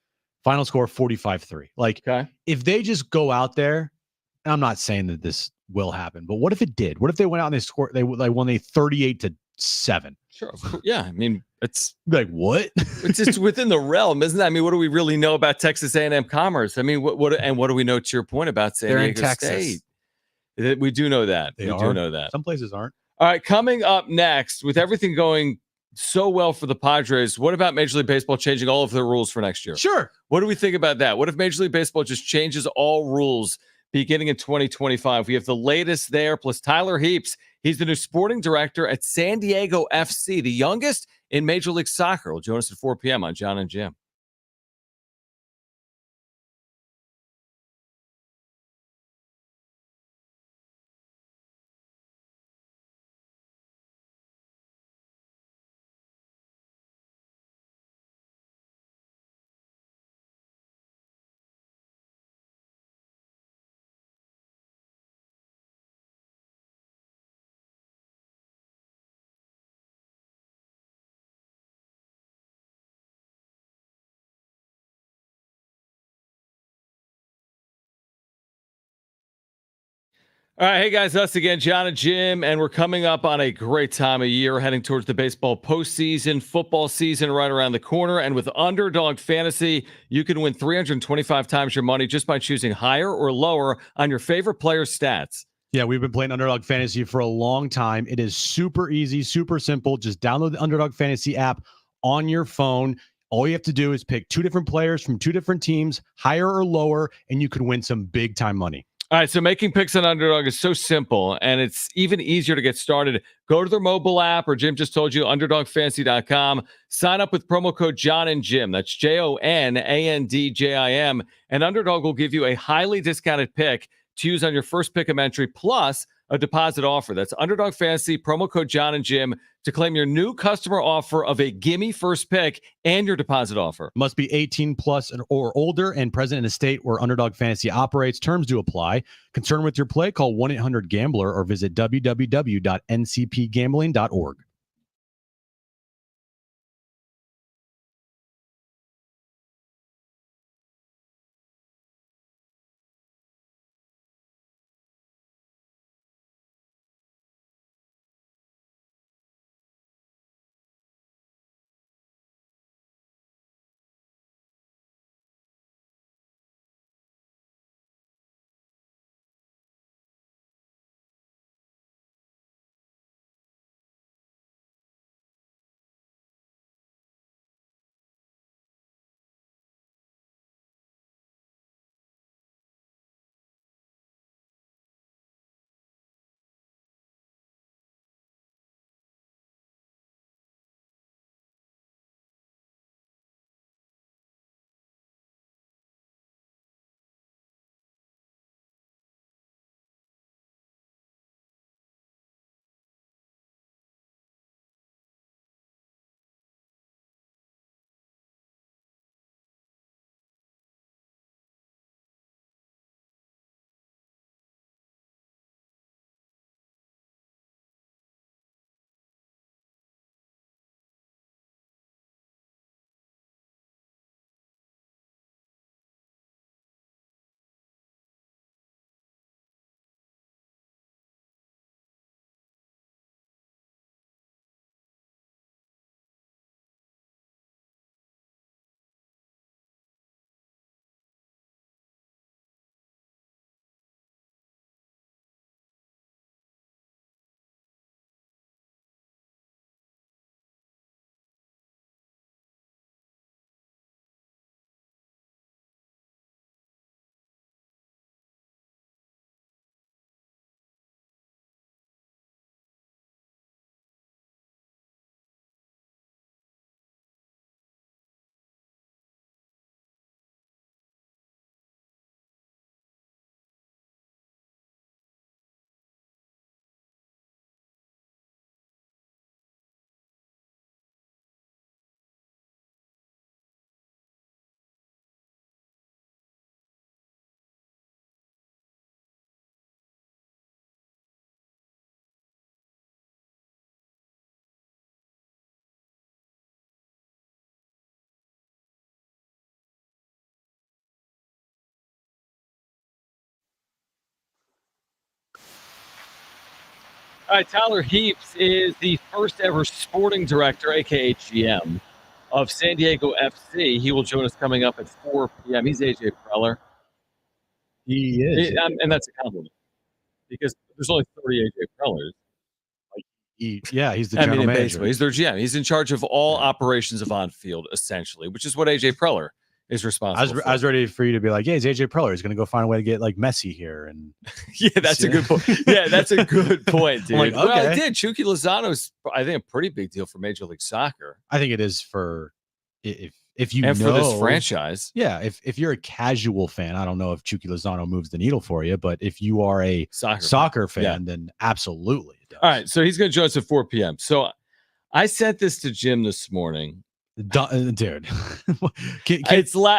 final score 45-3. Like, if they just go out there, and I'm not saying that this will happen, but what if it did? What if they went out and they won 38-7? Sure. Yeah. I mean, it's like, what? It's just within the realm, isn't it? I mean, what do we really know about Texas A&M Commerce? I mean, what do we know, to your point, about San Diego State? We do know that. We do know that. Some places aren't. All right. Coming up next, with everything going so well for the Padres, what about Major League Baseball changing all of their rules for next year? Sure. What do we think about that? What if Major League Baseball just changes all rules beginning in 2025? We have the latest there, plus Tyler Heaps. He's the new sporting director at San Diego FC, the youngest in Major League Soccer. Will join us at 4 p.m. on Jon and Jim. All right, hey guys, us again, Jon and Jim, and we're coming up on a great time of year, heading towards the baseball postseason, football season right around the corner. And with Underdog Fantasy, you can win 325 times your money just by choosing higher or lower on your favorite player's stats. Yeah, we've been playing Underdog Fantasy for a long time. It is super easy, super simple. Just download the Underdog Fantasy app on your phone. All you have to do is pick 2 different players from 2 different teams, higher or lower, and you could win some big time money. All right, so making picks on Underdog is so simple, and it's even easier to get started. Go to their mobile app, or Jim just told you, underdogfantasy.com. Sign up with promo code Jon and Jim. That's JONANDJIM. And Underdog will give you a highly discounted pick to use on your first pick of entry, plus a deposit offer. That's Underdog Fantasy, promo code Jon and Jim, to claim your new customer offer of a gimme first pick and your deposit offer. Must be 18 plus or older and present in a state where Underdog Fantasy operates. Terms do apply. Concerned with your play? Call 1-800-GAMBLER or visit www.ncpgambling.org. All right, Tyler Heaps is the first ever sporting director, aka GM, of San Diego FC. He will join us coming up at 4 p.m. He's AJ Preller. He is. And that's a compliment because there's only 30 AJ Prellers. He's the in general manager. baseball, he's their GM. He's in charge of all operations of on field, essentially, which is what AJ Preller is responsible for. I was ready for you to be like, yeah, it's AJ Preller. He's going to go find a way to get like Messi here. And yeah, that's a good point. Yeah, that's a good point, dude. Like, okay. Well, I did. Chucky Lozano's, I think, a pretty big deal for Major League Soccer. I think it is for if you and know, for this franchise. Yeah, if you're a casual fan, I don't know if Chucky Lozano moves the needle for you, but if you are a soccer fan, then absolutely it does. All right, so he's going to join us at 4 p.m. So I sent this to Jim this morning. Dude,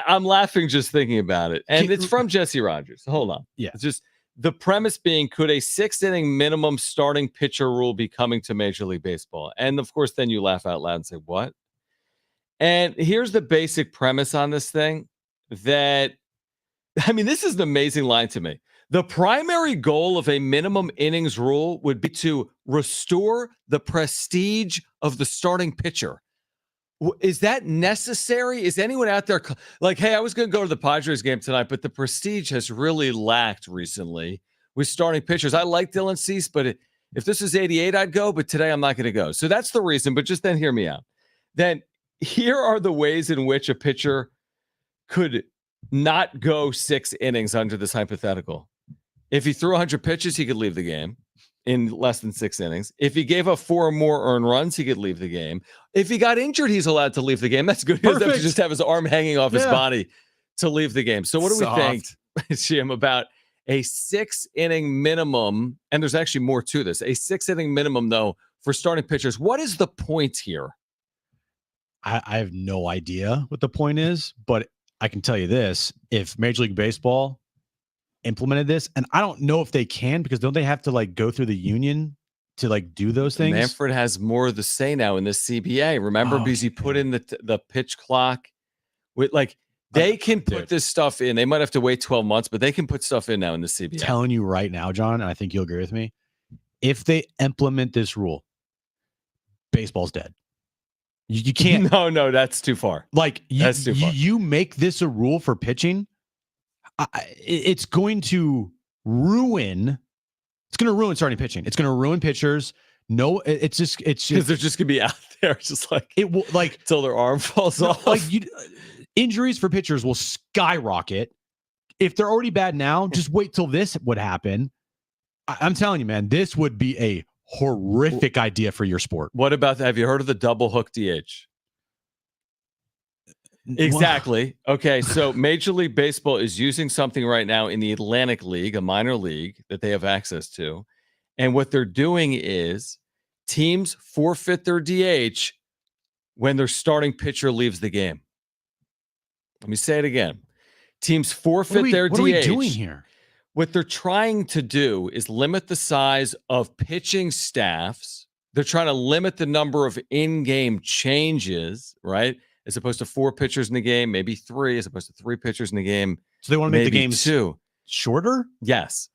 I'm laughing just thinking about it, and it's from Jesse Rogers. Hold on, it's just the premise being: could a 6-inning minimum starting pitcher rule be coming to Major League Baseball? And of course, then you laugh out loud and say, "What?" And here's the basic premise on this thing: that this is an amazing line to me. The primary goal of a minimum innings rule would be to restore the prestige of the starting pitcher. Is that necessary? Is anyone out there like, hey, I was going to go to the Padres game tonight, but the prestige has really lacked recently with starting pitchers. I like Dylan Cease, but if this is 88, I'd go, but today I'm not going to go. So that's the reason, but just then hear me out. Then here are the ways in which a pitcher could not go 6 innings under this hypothetical. If he threw 100 pitches, he could leave the game in less than 6 innings. If he gave up 4 or more earned runs, he could leave the game. If he got injured, he's allowed to leave the game. That's good. He doesn't have to just have his arm hanging off his body to leave the game. So what do we think, Jim, about a 6-inning minimum? And there's actually more to this. A 6-inning minimum, though, for starting pitchers. What is the point here? I have no idea what the point is, but I can tell you this. If Major League Baseball implemented this, and I don't know if they can, because don't they have to like go through the union to like do those things? Manfred has more of the say now in the CBA. Remember, because he put in the pitch clock with like they can put this stuff in. They might have to wait 12 months, but they can put stuff in now in the CBA. I'm telling you right now, John, and I think you'll agree with me. If they implement this rule, baseball's dead. You can't. No, that's too far. Like that's too far. You make this a rule for pitching. It's going to ruin. It's going to ruin starting pitching. It's going to ruin pitchers. No, it's just because they're just going to be out there, just like it will, like till their arm falls off. Like injuries for pitchers will skyrocket. If they're already bad now, just wait till this would happen. I'm telling you, man, this would be a horrific idea for your sport. What about that? Have you heard of the double hook DH? Exactly. Okay, so Major League Baseball is using something right now in the Atlantic League, a minor league that they have access to. And what they're doing is teams forfeit their DH when their starting pitcher leaves the game. Let me say it again. Teams forfeit their DH. What are we doing here? What they're trying to do is limit the size of pitching staffs. They're trying to limit the number of in-game changes, right? As opposed to 4 pitchers in the game, maybe 3, as opposed to 3 pitchers in the game. So they want to make the game 2 shorter? Yes.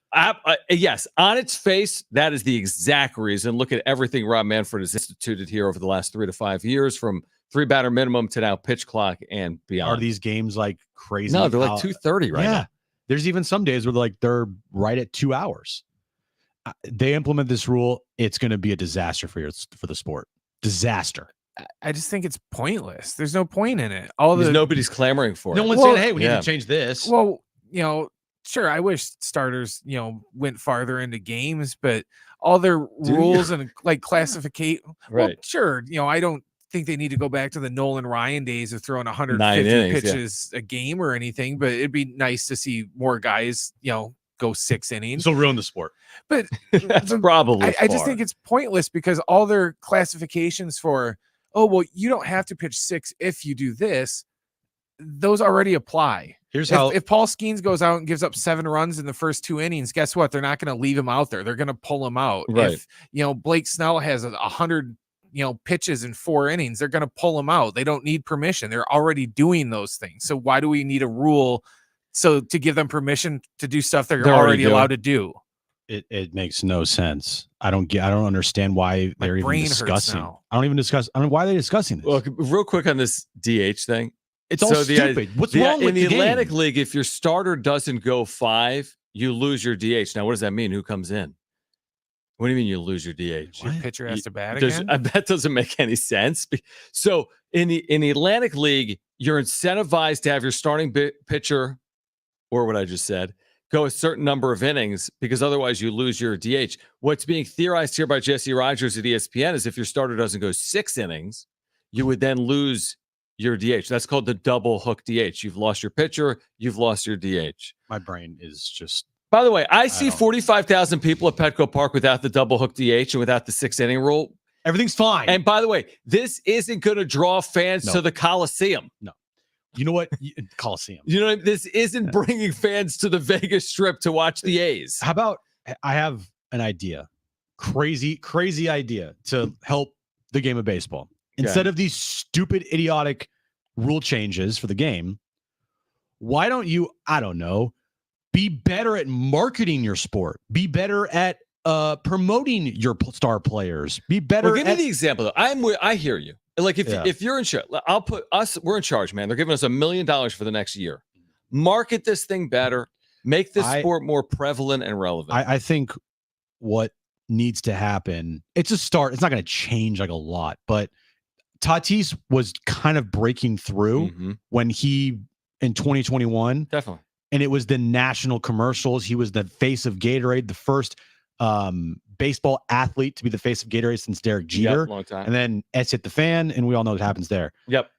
Yes. On its face, that is the exact reason. Look at everything Rob Manfred has instituted here over the last 3 to 5 years, from 3-batter minimum to now pitch clock and beyond. Are these games like crazy? No, they're like 2:30 right now. There's even some days where they're right at 2 hours. They implement this rule, it's going to be a disaster for the sport. Disaster. I just think it's pointless. There's no point in it. Nobody's clamoring for it. No one's saying, hey, we need to change this. Well, sure, I wish starters, went farther into games, but all their rules and like classification. Right. Well, sure, I don't think they need to go back to the Nolan Ryan days of throwing 150 pitches a game or anything, but it'd be nice to see more guys, go 6 innings. This will ruin the sport. But that's probably I just think it's pointless because all their classifications for, oh, well, you don't have to pitch 6 if you do this, those already apply. Here's how if Paul Skeens goes out and gives up 7 runs in the first 2 innings, guess what? They're not going to leave him out there. They're going to pull him out. Right. If Blake Snell has 100 pitches in 4 innings, they're going to pull him out. They don't need permission. They're already doing those things. So why do we need a rule to give them permission to do stuff they're already allowed to do? It makes no sense. I don't understand why My they're even brain hurts discussing. now. I don't know why they're discussing this. Well, real quick on this DH thing. It's all stupid. What's wrong with the the Atlantic game? League? If your starter doesn't go 5, you lose your DH. Now, what does that mean? Who comes in? What do you mean you lose your DH? Your pitcher has to bat again. That doesn't make any sense. So in the Atlantic League, you're incentivized to have your starting pitcher, or what I just said, go a certain number of innings because otherwise you lose your DH. What's being theorized here by Jesse Rogers at ESPN is if your starter doesn't go 6 innings, you would then lose your DH. That's called the double hook DH. You've lost your pitcher, you've lost your DH. My brain is just. By the way, I see 45,000 people at Petco Park without the double hook DH and without the 6-inning rule. Everything's fine. And by the way, this isn't going to draw fans to the Coliseum. No. You know what? Coliseum. You know, this isn't bringing fans to the Vegas Strip to watch the A's. How about I have an idea, crazy idea to help the game of baseball. Instead of these stupid, idiotic rule changes for the game, why don't you, I don't know, be better at marketing your sport, be better at promoting your star players, be better. Well, give me the example though. I hear you. Like if you're in charge, I'll put us. We're in charge, man. They're giving us $1 million for the next year. Market this thing better. Make this sport more prevalent and relevant. I think what needs to happen. It's a start. It's not going to change like a lot, but Tatis was kind of breaking through when he in 2021. Definitely. And it was the national commercials. He was the face of Gatorade, the first baseball athlete to be the face of Gatorade since Derek Jeter. Long time. And then S hit the fan, and we all know what happens there. Yep.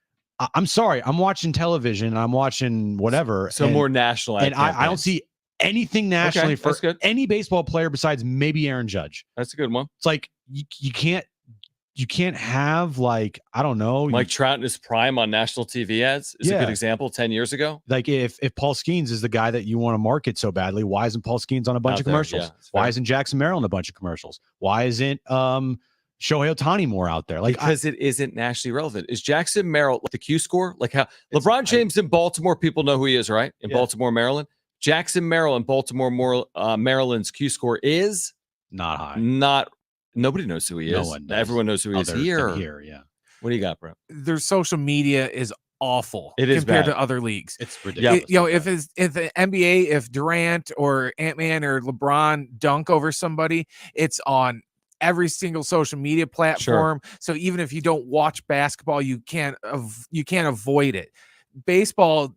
I'm sorry. I'm watching television. I'm watching whatever. So more national. And I don't see anything nationally for any baseball player besides maybe Aaron Judge. That's a good one. It's like you can't have, like, I don't know, Mike Trout in his prime on national TV ads is a good example 10 years ago. Like if Paul Skeens is the guy that you want to market so badly, why isn't Paul Skeens on a bunch of commercials? Why isn't Jackson Merrill in a bunch of commercials? Why isn't Shohei Ohtani more out there? Like, because it isn't nationally relevant. Is Jackson Merrill the Q score? Like how LeBron James in Baltimore, people know who he is, right? In Baltimore, Maryland. Jackson Merrill in Baltimore, Maryland's Q score is not high. Nobody knows who he is. One does. Everyone knows who he is here. Yeah. What do you got, bro? Their social media is awful. It is compared bad to other leagues. It's ridiculous. If the NBA, if Durant or Ant-Man or LeBron dunk over somebody, it's on every single social media platform. Sure. So even if you don't watch basketball, you can't avoid it. Baseball,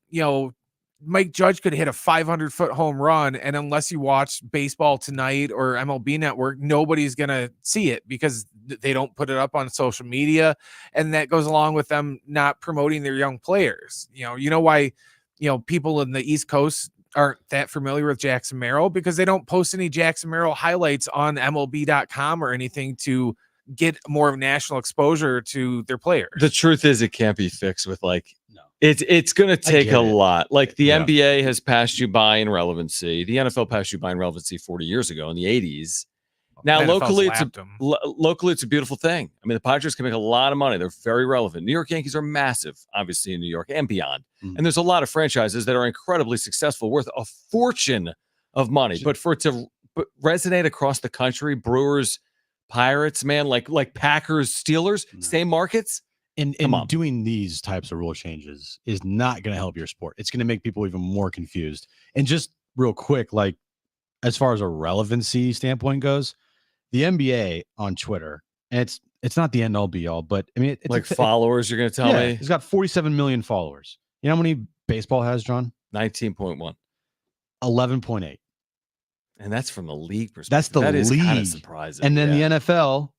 Mike Judge could hit a 500-foot home run, and unless you watch Baseball Tonight or MLB Network, nobody's going to see it because they don't put it up on social media, and that goes along with them not promoting their young players. You know why, people in the East Coast aren't that familiar with Jackson Merrill, because they don't post any Jackson Merrill highlights on MLB.com or anything to get more of national exposure to their players. The truth is, it can't be fixed with It's going to take a lot. Like the NBA has passed you by in relevancy. The NFL passed you by in relevancy 40 years ago in the 80s. Now, locally, it's a beautiful thing. I mean, the Padres can make a lot of money. They're very relevant. New York Yankees are massive, obviously, in New York and beyond. And there's a lot of franchises that are incredibly successful, worth a fortune of money. But for it to resonate across the country, Brewers, Pirates, man, like Packers, Steelers, same markets. And doing these types of rule changes is not going to help your sport. It's going to make people even more confused. And just real quick, like as far as a relevancy standpoint goes, the NBA on Twitter, and it's not the end all be all, but I mean, it's followers. You're going to tell me it's got 47 million followers. You know how many baseball has, John? 19.1, 11.8, and that's from the league perspective. That's the league. Is kind of surprising. And then the NFL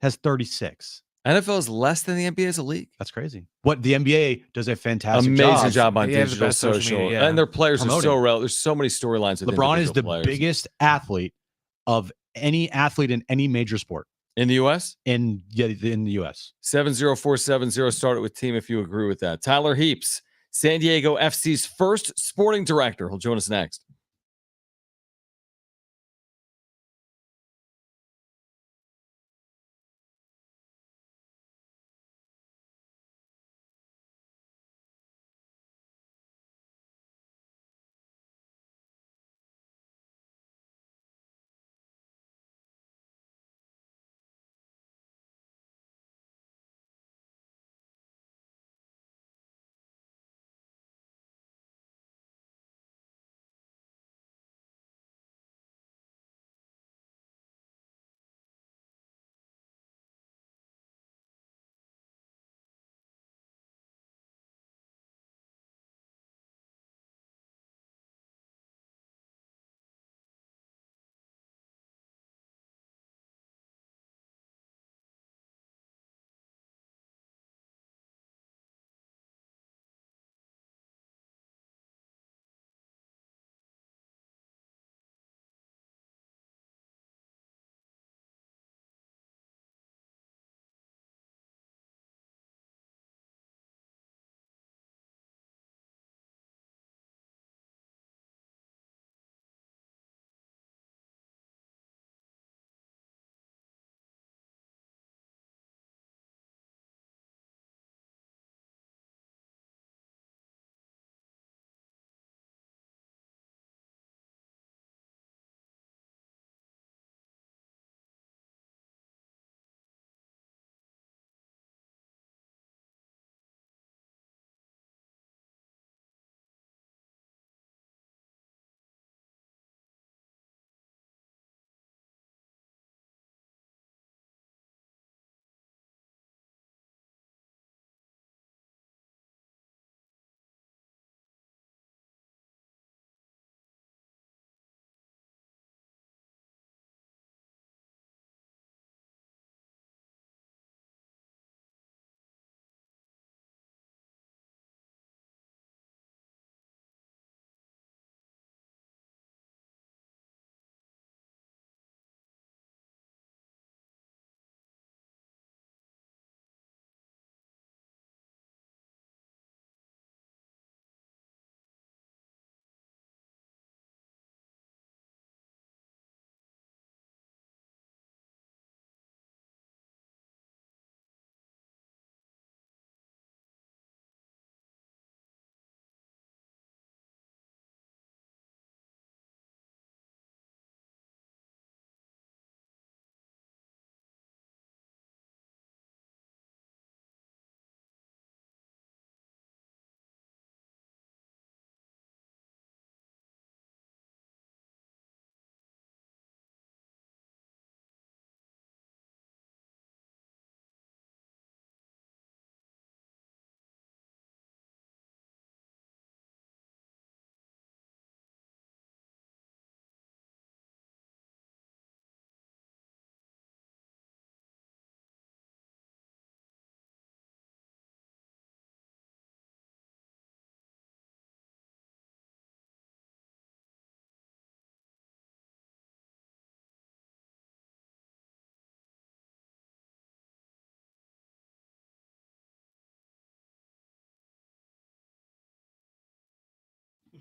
has 36. NFL is less than the NBA as a league. That's crazy. What the NBA does a fantastic amazing job on they digital social media, and their players are so relevant. There's so many storylines. LeBron is the biggest athlete of any athlete in any major sport in the U.S. In the U.S. 70470. Start it with team if you agree with that. Tyler Heaps, San Diego FC's first sporting director. He'll join us next.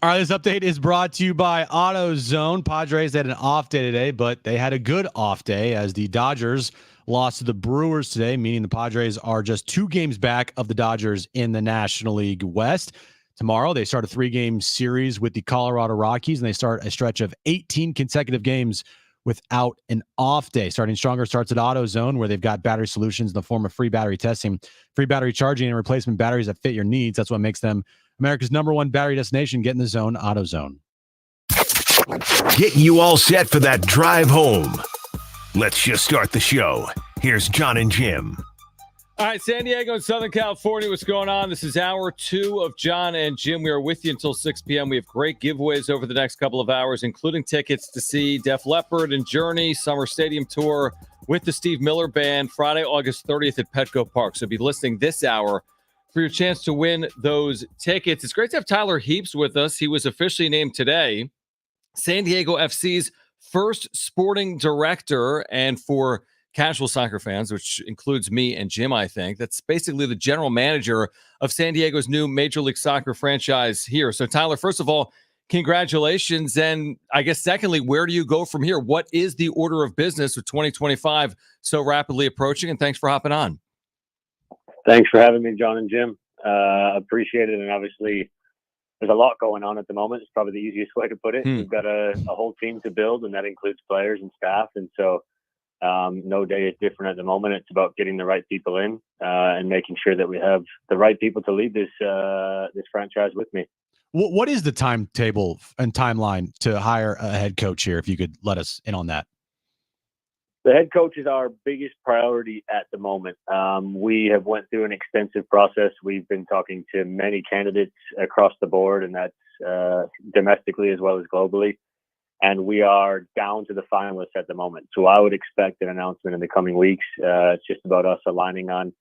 All right, this update is brought to you by AutoZone. Padres had an off day today, but they had a good off day as the Dodgers lost to the Brewers today, meaning the Padres are just 2 games back of the Dodgers in the National League West. Tomorrow, they start a 3-game series with the Colorado Rockies, and they start a stretch of 18 consecutive games without an off day. Starting stronger starts at AutoZone, where they've got battery solutions in the form of free battery testing, free battery charging, and replacement batteries that fit your needs. That's what makes them America's #1 battery destination. Get in the zone, AutoZone. Getting you all set for that drive home. Let's just start the show. Here's Jon and Jim. All right, San Diego and Southern California, what's going on? This is hour 2 of Jon and Jim. We are with you until 6 p.m. We have great giveaways over the next couple of hours, including tickets to see Def Leppard and Journey Summer Stadium Tour with the Steve Miller Band Friday, August 30th at Petco Park. So be listening this hour for your chance to win those tickets. It's great to have Tyler Heaps with us. He was officially named today San Diego FC's first sporting director, and for casual soccer fans, which includes me and Jim, I think, that's basically the general manager of San Diego's new Major League Soccer franchise here. So, Tyler, first of all, congratulations. And I guess, secondly, where do you go from here? What is the order of business with 2025 so rapidly approaching? And thanks for hopping on. Thanks for having me, Jon and Jim. Appreciate it. And obviously, there's a lot going on at the moment. It's probably the easiest way to put it. We've got a whole team to build, and that includes players and staff. And so no day is different at the moment. It's about getting the right people in and making sure that we have the right people to lead this franchise with me. What is the timetable and timeline to hire a head coach here, if you could let us in on that? The head coach is our biggest priority at the moment. We have went through an extensive process. We've been talking to many candidates across the board, and that's domestically as well as globally. And we are down to the finalists at the moment. So I would expect an announcement in the coming weeks. It's just about us aligning on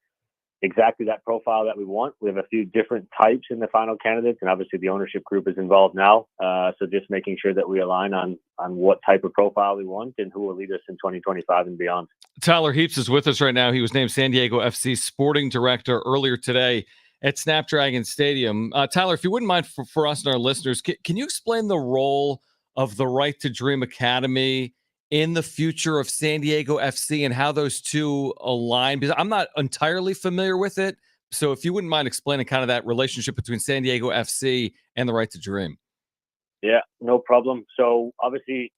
exactly that profile that we want. We have a few different types in the final candidates, and obviously the ownership group is involved now. So just making sure that we align on what type of profile we want and who will lead us in 2025 and beyond. Tyler Heaps is with us right now. He was named San Diego FC sporting director earlier today at Snapdragon Stadium. Tyler, if you wouldn't mind for us and our listeners, can you explain the role of the Right to Dream Academy in the future of San Diego FC and how those two align? Because I'm not entirely familiar with it. So if you wouldn't mind explaining kind of that relationship between San Diego FC and the Right to Dream. Yeah, no problem. So obviously,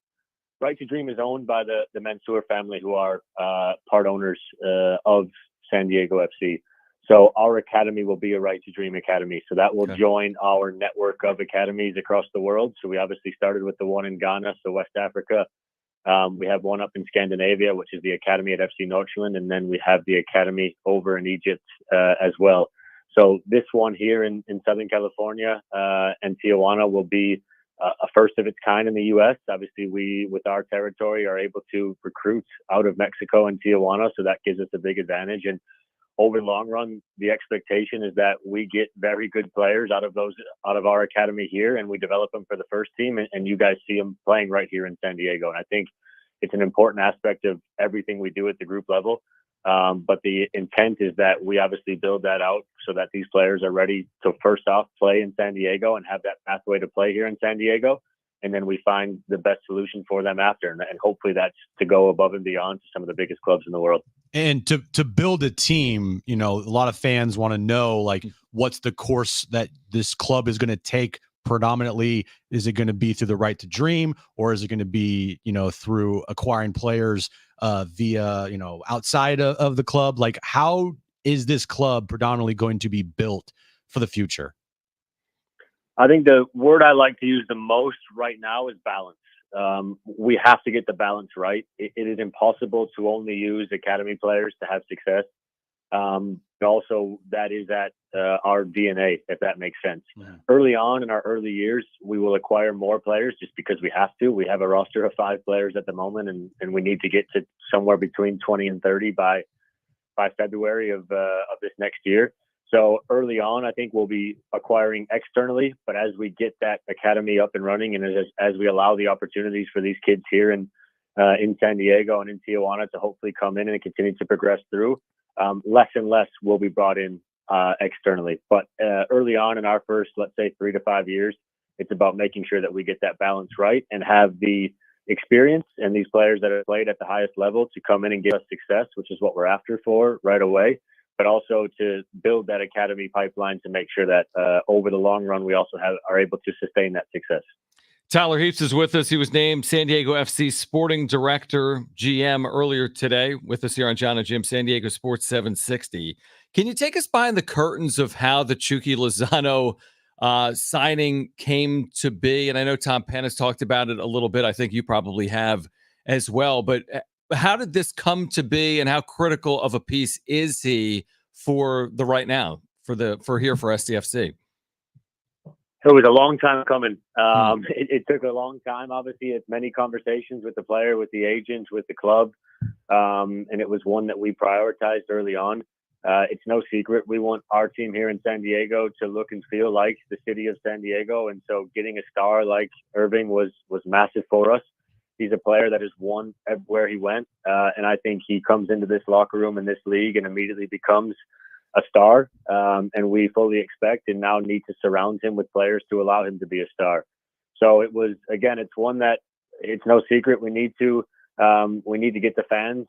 Right to Dream is owned by the Mansour family, who are part owners of San Diego FC. So our academy will be a Right to Dream academy. So that will join our network of academies across the world. So we obviously started with the one in Ghana, so West Africa. We have one up in Scandinavia, which is the academy at FC Nordsjælland. And then we have the academy over in Egypt as well. So this one here in Southern California and Tijuana will be a first of its kind in the U.S. Obviously, we, with our territory, are able to recruit out of Mexico and Tijuana. So that gives us a big advantage. And over the long run, the expectation is that we get very good players out of our academy here, and we develop them for the first team, and you guys see them playing right here in San Diego. And I think it's an important aspect of everything we do at the group level. But the intent is that we obviously build that out so that these players are ready to first off play in San Diego and have that pathway to play here in San Diego. And then we find the best solution for them after. And hopefully that's to go above and beyond to some of the biggest clubs in the world. And to build a team, a lot of fans want to know, like, what's the course that this club is going to take predominantly? Is it going to be through the Right to Dream, or is it going to be, through acquiring players via, outside of the club? Like, how is this club predominantly going to be built for the future? I think the word I like to use the most right now is balance. We have to get the balance right. It is impossible to only use academy players to have success. Also, that is at our DNA, if that makes sense. Yeah. Early on in our early years, we will acquire more players just because we have to. We have a roster of 5 players at the moment, and we need to get to somewhere between 20 and 30 by February of this next year. So early on, I think we'll be acquiring externally, but as we get that academy up and running, and as we allow the opportunities for these kids here in San Diego and in Tijuana to hopefully come in and continue to progress through, less and less will be brought in externally. But early on in our first, let's say, 3 to 5 years, It's about making sure that we get that balance right and have the experience and these players that have played at the highest level to come in and give us success, which is what we're after for right away, but also to build that academy pipeline to make sure that over the long run, we also are able to sustain that success. Tyler Heaps is with us. He was named San Diego FC Sporting Director, GM earlier today with us here on Jon and Jim, San Diego Sports 760. Can you take us behind the curtains of how the Chucky Lozano signing came to be? And I know Tom Penn has talked about it a little bit. I think you probably have as well. But how did this come to be, and how critical of a piece is he for the right now, for SDFC? It was a long time coming. It took a long time. Obviously, it's many conversations with the player, with the agent, with the club. And it was one that we prioritized early on. It's no secret. We want our team here in San Diego to look and feel like the city of San Diego. And so getting a star like Irving was massive for us. He's a player that has won everywhere he went. And I think he comes into this locker room in this league and immediately becomes a star. And we fully expect and now need to surround him with players to allow him to be a star. So it was, again, it's one that it's no secret. We need to get the fans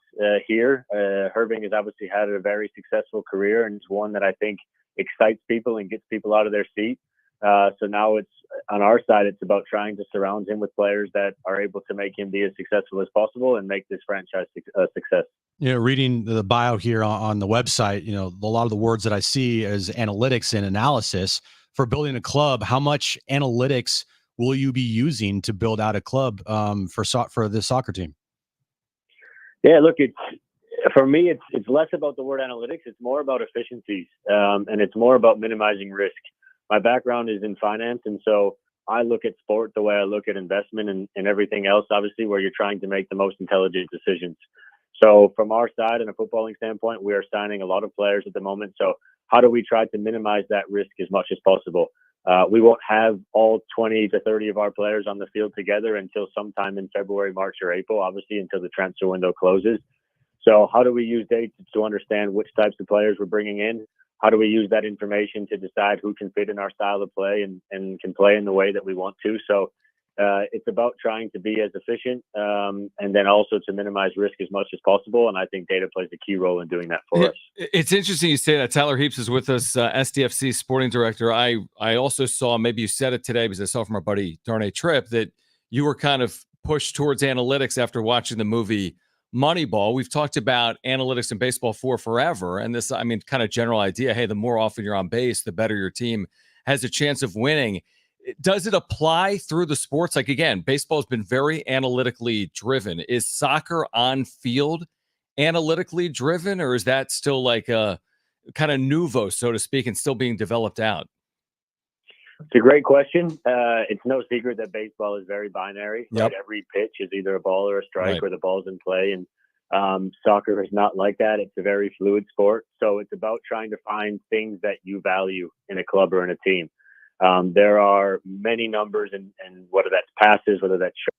here. Irving has obviously had a very successful career, and it's one that I think excites people and gets people out of their seat. So now it's on our side. It's about trying to surround him with players that are able to make him be as successful as possible and make this franchise a success. Reading the bio here on the website, a lot of the words that I see is analytics and analysis for building a club. How much analytics will you be using to build out a club for the soccer team? Yeah, look, for me, it's less about the word analytics. It's more about efficiencies, and it's more about minimizing risk. My background is in finance, and so I look at sport the way I look at investment and everything else, obviously, where you're trying to make the most intelligent decisions. So from our side, in a footballing standpoint, we are signing a lot of players at the moment. So how do we try to minimize that risk as much as possible? We won't have all 20 to 30 of our players on the field together until sometime in February, March, or April, obviously, until the transfer window closes. So how do we use data to understand which types of players we're bringing in? How do we use that information to decide who can fit in our style of play and can play in the way that we want to? So it's about trying to be as efficient and then also to minimize risk as much as possible. And I think data plays a key role in doing that for us. It's interesting you say that. Tyler Heaps is with us, SDFC Sporting Director. I also saw, maybe you said it today because I saw from our buddy Darnay Tripp, that you were kind of pushed towards analytics after watching the movie Moneyball. We've talked about analytics in baseball for forever. And this, kind of general idea, hey, the more often you're on base, the better your team has a chance of winning. Does it apply through the sports? Like, again, baseball has been very analytically driven. Is soccer on field analytically driven, or is that still like a kind of nouveau, so to speak, and still being developed out? It's a great question. It's no secret that baseball is very binary. Yep. Right? Every pitch is either a ball or a strike, right, or the ball's in play. And soccer is not like that. It's a very fluid sport. So it's about trying to find things that you value in a club or in a team. There are many numbers, and whether that's passes, whether that's shots,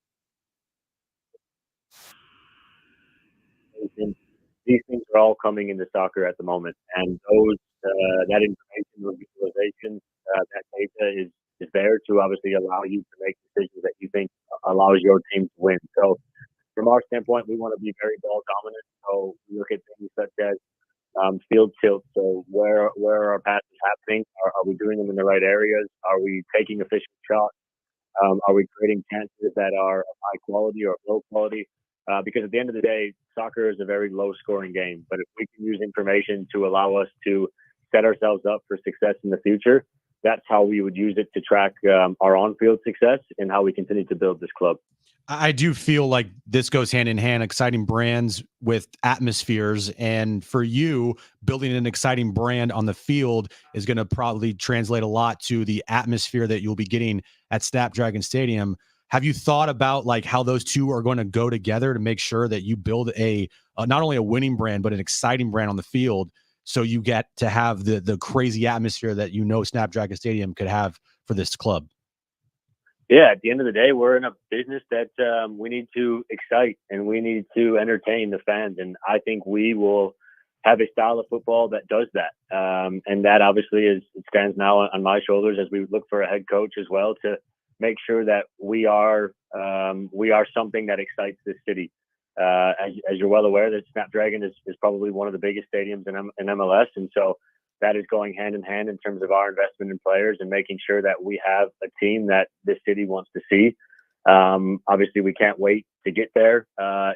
these things are all coming into soccer at the moment. And those that information, visualization, that data is there to obviously allow you to make decisions that you think allows your team to win. So from our standpoint, we want to be very ball dominant. So we look at things such as field tilt. So where are our passes happening? Are we doing them in the right areas? Are we taking efficient shots? Are we creating chances that are of high quality or low quality? Because at the end of the day, soccer is a very low scoring game. But if we can use information to allow us to set ourselves up for success in the future, that's how we would use it to track our on-field success and how we continue to build this club. I do feel like this goes hand in hand, exciting brands with atmospheres. And for you, building an exciting brand on the field is going to probably translate a lot to the atmosphere that you'll be getting at Snapdragon Stadium. Have you thought about like how those two are going to go together to make sure that you build a not only a winning brand, but an exciting brand on the field, so you get to have the crazy atmosphere that Snapdragon Stadium could have for this club? Yeah, at the end of the day, we're in a business that we need to excite and we need to entertain the fans. And I think we will have a style of football that does that. And that obviously it stands now on my shoulders as we look for a head coach as well to make sure that we are something that excites this city. As you're well aware, that Snapdragon is probably one of the biggest stadiums in MLS, and so that is going hand in hand in terms of our investment in players and making sure that we have a team that this city wants to see. Obviously, we can't wait to get there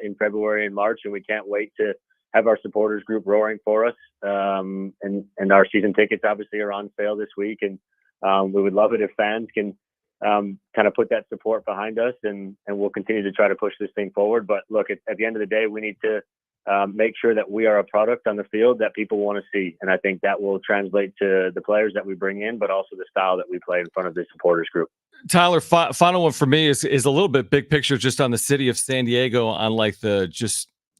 in February and March, and we can't wait to have our supporters group roaring for us. And our season tickets obviously are on sale this week, and we would love it if fans can kind of put that support behind us, and we'll continue to try to push this thing forward. But look, at the end of the day, we need to make sure that we are a product on the field that people want to see. And I think that will translate to the players that we bring in, but also the style that we play in front of the supporters group. Tyler, final one for me is a little bit big picture just on the city of San Diego, on like the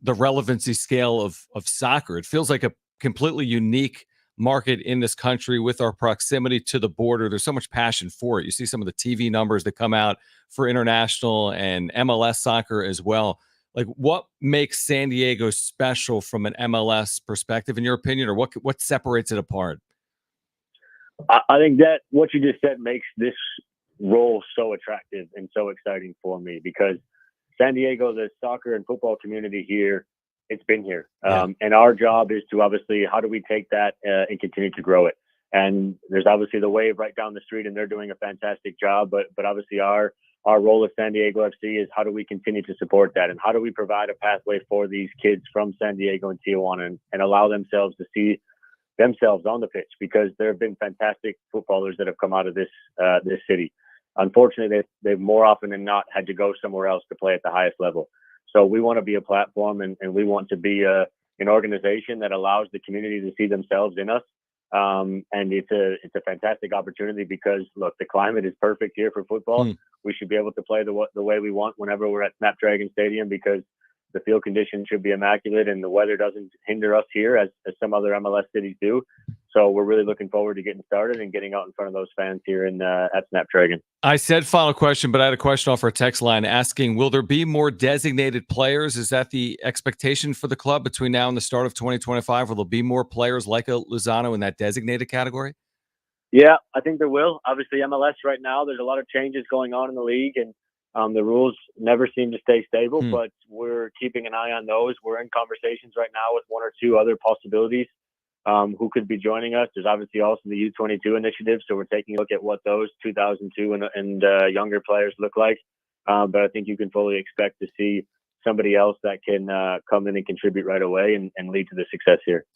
relevancy scale of soccer. It feels like a completely unique market in this country with our proximity to the border. There's so much passion for it. You see some of the TV numbers that come out for international and MLS soccer as well. Like, what makes San Diego special from an MLS perspective, in your opinion, or what separates it apart? I think that what you just said makes this role so attractive and so exciting for me, because San Diego, the soccer and football community here, it's been here. And our job is to obviously, how do we take that and continue to grow it? And there's obviously the Wave right down the street, and they're doing a fantastic job. But obviously our role as San Diego FC is how do we continue to support that? And how do we provide a pathway for these kids from San Diego and Tijuana and allow themselves to see themselves on the pitch? Because there have been fantastic footballers that have come out of this city. Unfortunately, they've more often than not had to go somewhere else to play at the highest level. So we want to be a platform, and we want to be an organization that allows the community to see themselves in us. And it's a fantastic opportunity because, look, the climate is perfect here for football. We should be able to play the way we want whenever we're at Snapdragon Stadium, because the field conditions should be immaculate and the weather doesn't hinder us here as some other MLS cities do. So we're really looking forward to getting started and getting out in front of those fans here at Snapdragon. I said final question, but I had a question off our text line asking, will there be more designated players? Is that the expectation for the club between now and the start of 2025? Will there be more players like a Lozano in that designated category? Yeah, I think there will. Obviously, MLS right now, there's a lot of changes going on in the league, and the rules never seem to stay stable, but we're keeping an eye on those. We're in conversations right now with one or two other possibilities who could be joining us. There's obviously also the U22 initiative, so we're taking a look at what those 2002 and younger players look like. But I think you can fully expect to see somebody else that can come in and contribute right away and lead to the success here.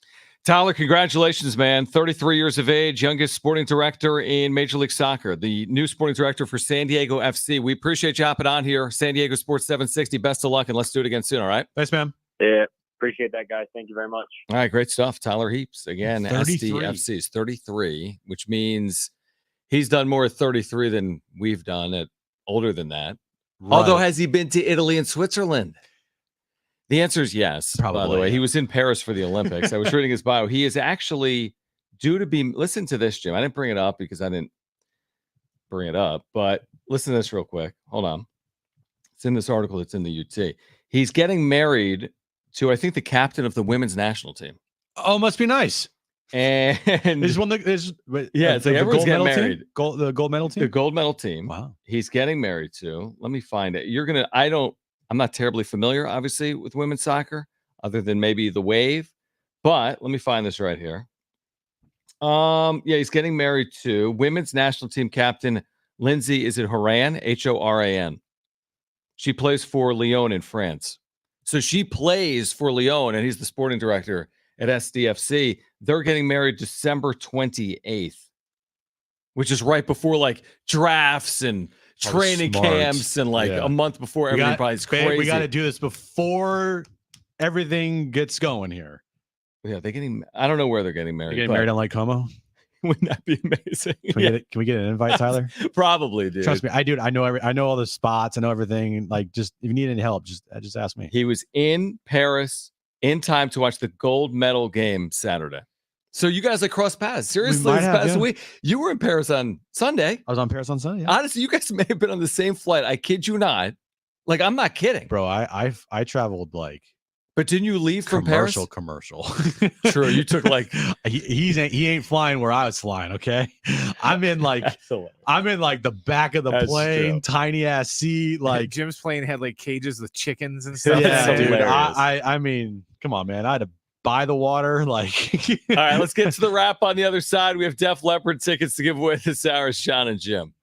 Tyler, congratulations, man. 33 years of age, youngest sporting director in Major League Soccer, the new sporting director for San Diego FC. We appreciate you hopping on here. San Diego Sports 760. Best of luck, and let's do it again soon, all right? Thanks, man. Yeah, appreciate that, guys. Thank you very much. All right, great stuff. Tyler Heaps, again, 33. SDFC is 33, which means he's done more at 33 than we've done at older than that. Right. Although, has he been to Italy and Switzerland? The answer is yes. Probably. By the way, he was in Paris for the Olympics. I was reading his bio. He is actually due to be. Listen to this, Jim. I didn't bring it up because I didn't bring it up, but listen to this real quick. Hold on. It's in this article. It's in the UT. He's getting married to, I think, the captain of the women's national team. Oh, must be nice. And it's one. It's like everyone's getting married. The gold medal team. The gold medal team. Wow. He's getting married to. Let me find it. I'm not terribly familiar, obviously, with women's soccer, other than maybe the Wave. But let me find this right here. He's getting married to women's national team captain Lindsay. Is it Horan? Horan. She plays for Lyon in France. So she plays for Lyon, and he's the sporting director at SDFC. They're getting married December 28th, which is right before like drafts and training camps and a month before everybody's crazy. We got to do this before everything gets going here. Yeah, I don't know where they're getting married. Getting married on Lake Como? Wouldn't that be amazing? Can we get an invite, Tyler? Probably, dude. Trust me, I do. I know all the spots. I know everything. Like, just if you need any help, just ask me. He was in Paris in time to watch the gold medal game Saturday. So you guys crossed paths. Seriously, this past week. You were in Paris on Sunday. I was on Paris on Sunday. Yeah. Honestly, you guys may have been on the same flight. I kid you not. Like, I'm not kidding. Bro, I traveled like But didn't you leave from Paris? Commercial. True. You took like he ain't flying where I was flying. Okay, I'm in like the back of the plane, tiny ass seat. Like Jim's plane had like cages with chickens and stuff. yeah, dude. hilarious. I mean, come on, man. I had to buy the water. Like, all right, let's get to the wrap on the other side. We have Def Leppard tickets to give away this hour. It's Jon and Jim.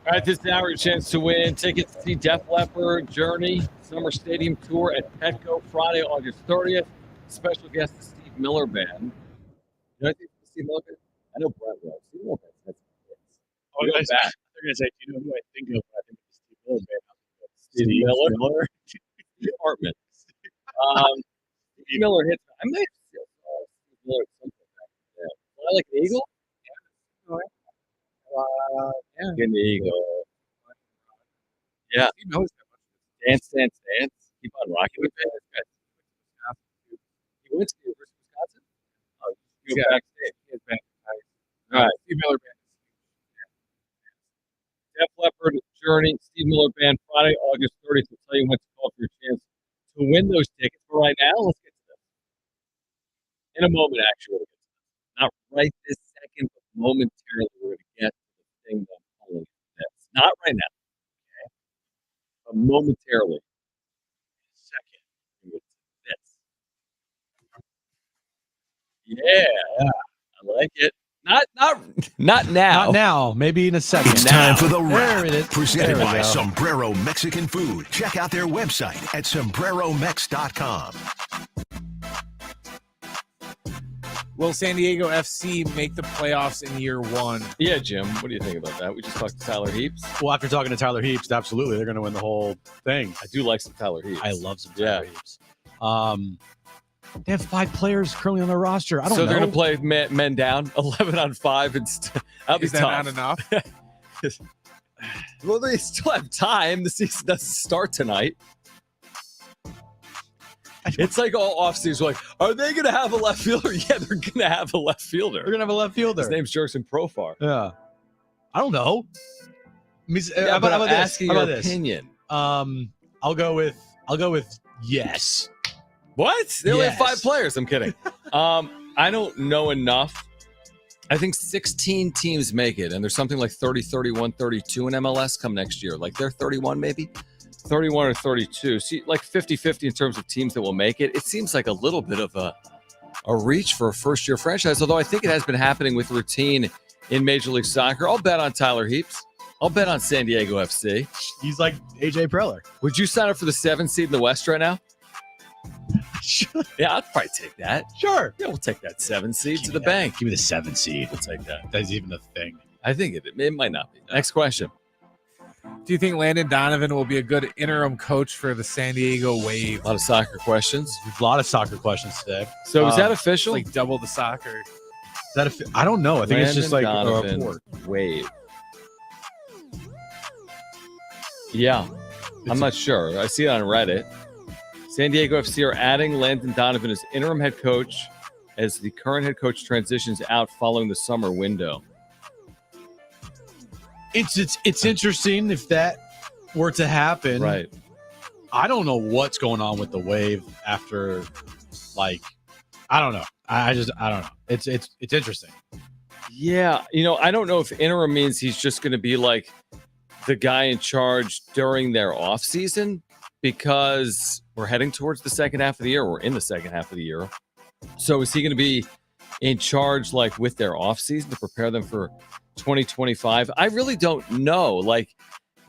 All right, this hour, your chance to win tickets to see Def Leppard Journey Summer Stadium Tour at Petco Friday, August 30th. Special guest, the Steve Miller Band. You know anything about Steve Miller Band? I know Brett will. Steve Miller Band. That's Oh, real guys, bad. they're going to say, do you know who I think of? I think it's Steve Miller Band. Steve Miller. apartment. Steve Miller hits. I might have seen Steve Miller at some point back in the day. I like an eagle. Get an eagle. Yeah. He knows that much. Dance, dance, dance. Keep on rocking with it. He went to the University of Wisconsin. Oh, you go backstage. He is back. All right. Steve Miller band. Def Leppard, Journey, Steve Miller Band, Friday, August 30th. We'll tell you when to call for your chance to win those tickets. But right now, let's get to this. In a moment, actually. Not right this second, but momentarily, we're going to get to the thing that I'm calling this. Not right now, okay? But momentarily. Second, we're going to get to this. Yeah, I like it. Not now. Not now. Maybe in a second. It's time for the There wrap. it is. Presented There we by go. Sombrero Mexican Food. Check out their website at sombreromex.com. Will San Diego FC make the playoffs in year one? Yeah, Jim, what do you think about that? We just talked to Tyler Heaps. Well, after talking to Tyler Heaps, absolutely, they're going to win the whole thing. I do like some Tyler Heaps. I love some Tyler Heaps. They have 5 players currently on their roster. I don't know. So they're going to play men down 11 on 5 and that'll be Is that tough. not enough? Well, they still have time. The season doesn't start tonight. It's like all offseason. Like, are they going to have a left fielder? Yeah, they're going to have a left fielder. They're going to have a left fielder. His name's Jerson Profar. Yeah. I don't know. Yeah, but I'm asking your opinion. I'll go with yes. What? They only have Yes. 5 players. I'm kidding. I don't know enough. I think 16 teams make it, and there's something like 30, 31, 32 in MLS come next year. Like they're 31 maybe? 31 or 32. See, like 50-50 in terms of teams that will make it. It seems like a little bit of a reach for a first-year franchise, although I think it has been happening with routine in Major League Soccer. I'll bet on Tyler Heaps. I'll bet on San Diego FC. He's like AJ Preller. Would you sign up for the 7th seed in the West right now? Yeah, I'd probably take that. Sure. Yeah, we'll take that 7th seed Give to me the that. bank. Give me the 7 seed. We'll take that. That's even a thing. I think it might not be. Next question. Do you think Landon Donovan will be a good interim coach for the San Diego Wave? A lot of soccer questions. A lot of soccer questions today. So is that official? Like double the soccer. Is that I don't know. I think it's just like Landon a Donovan report. Wave. Yeah, I'm not sure. I see it on Reddit. San Diego FC are adding Landon Donovan as interim head coach as the current head coach transitions out following the summer window. It's interesting if that were to happen. Right. I don't know what's going on with the Wave after, like, I don't know. I don't know. It's interesting. Yeah, I don't know if interim means he's just going to be like the guy in charge during their off season, because we're heading towards the second half of the year. We're in the second half of the year. So is he going to be in charge like with their off season to prepare them for 2025? I really don't know. Like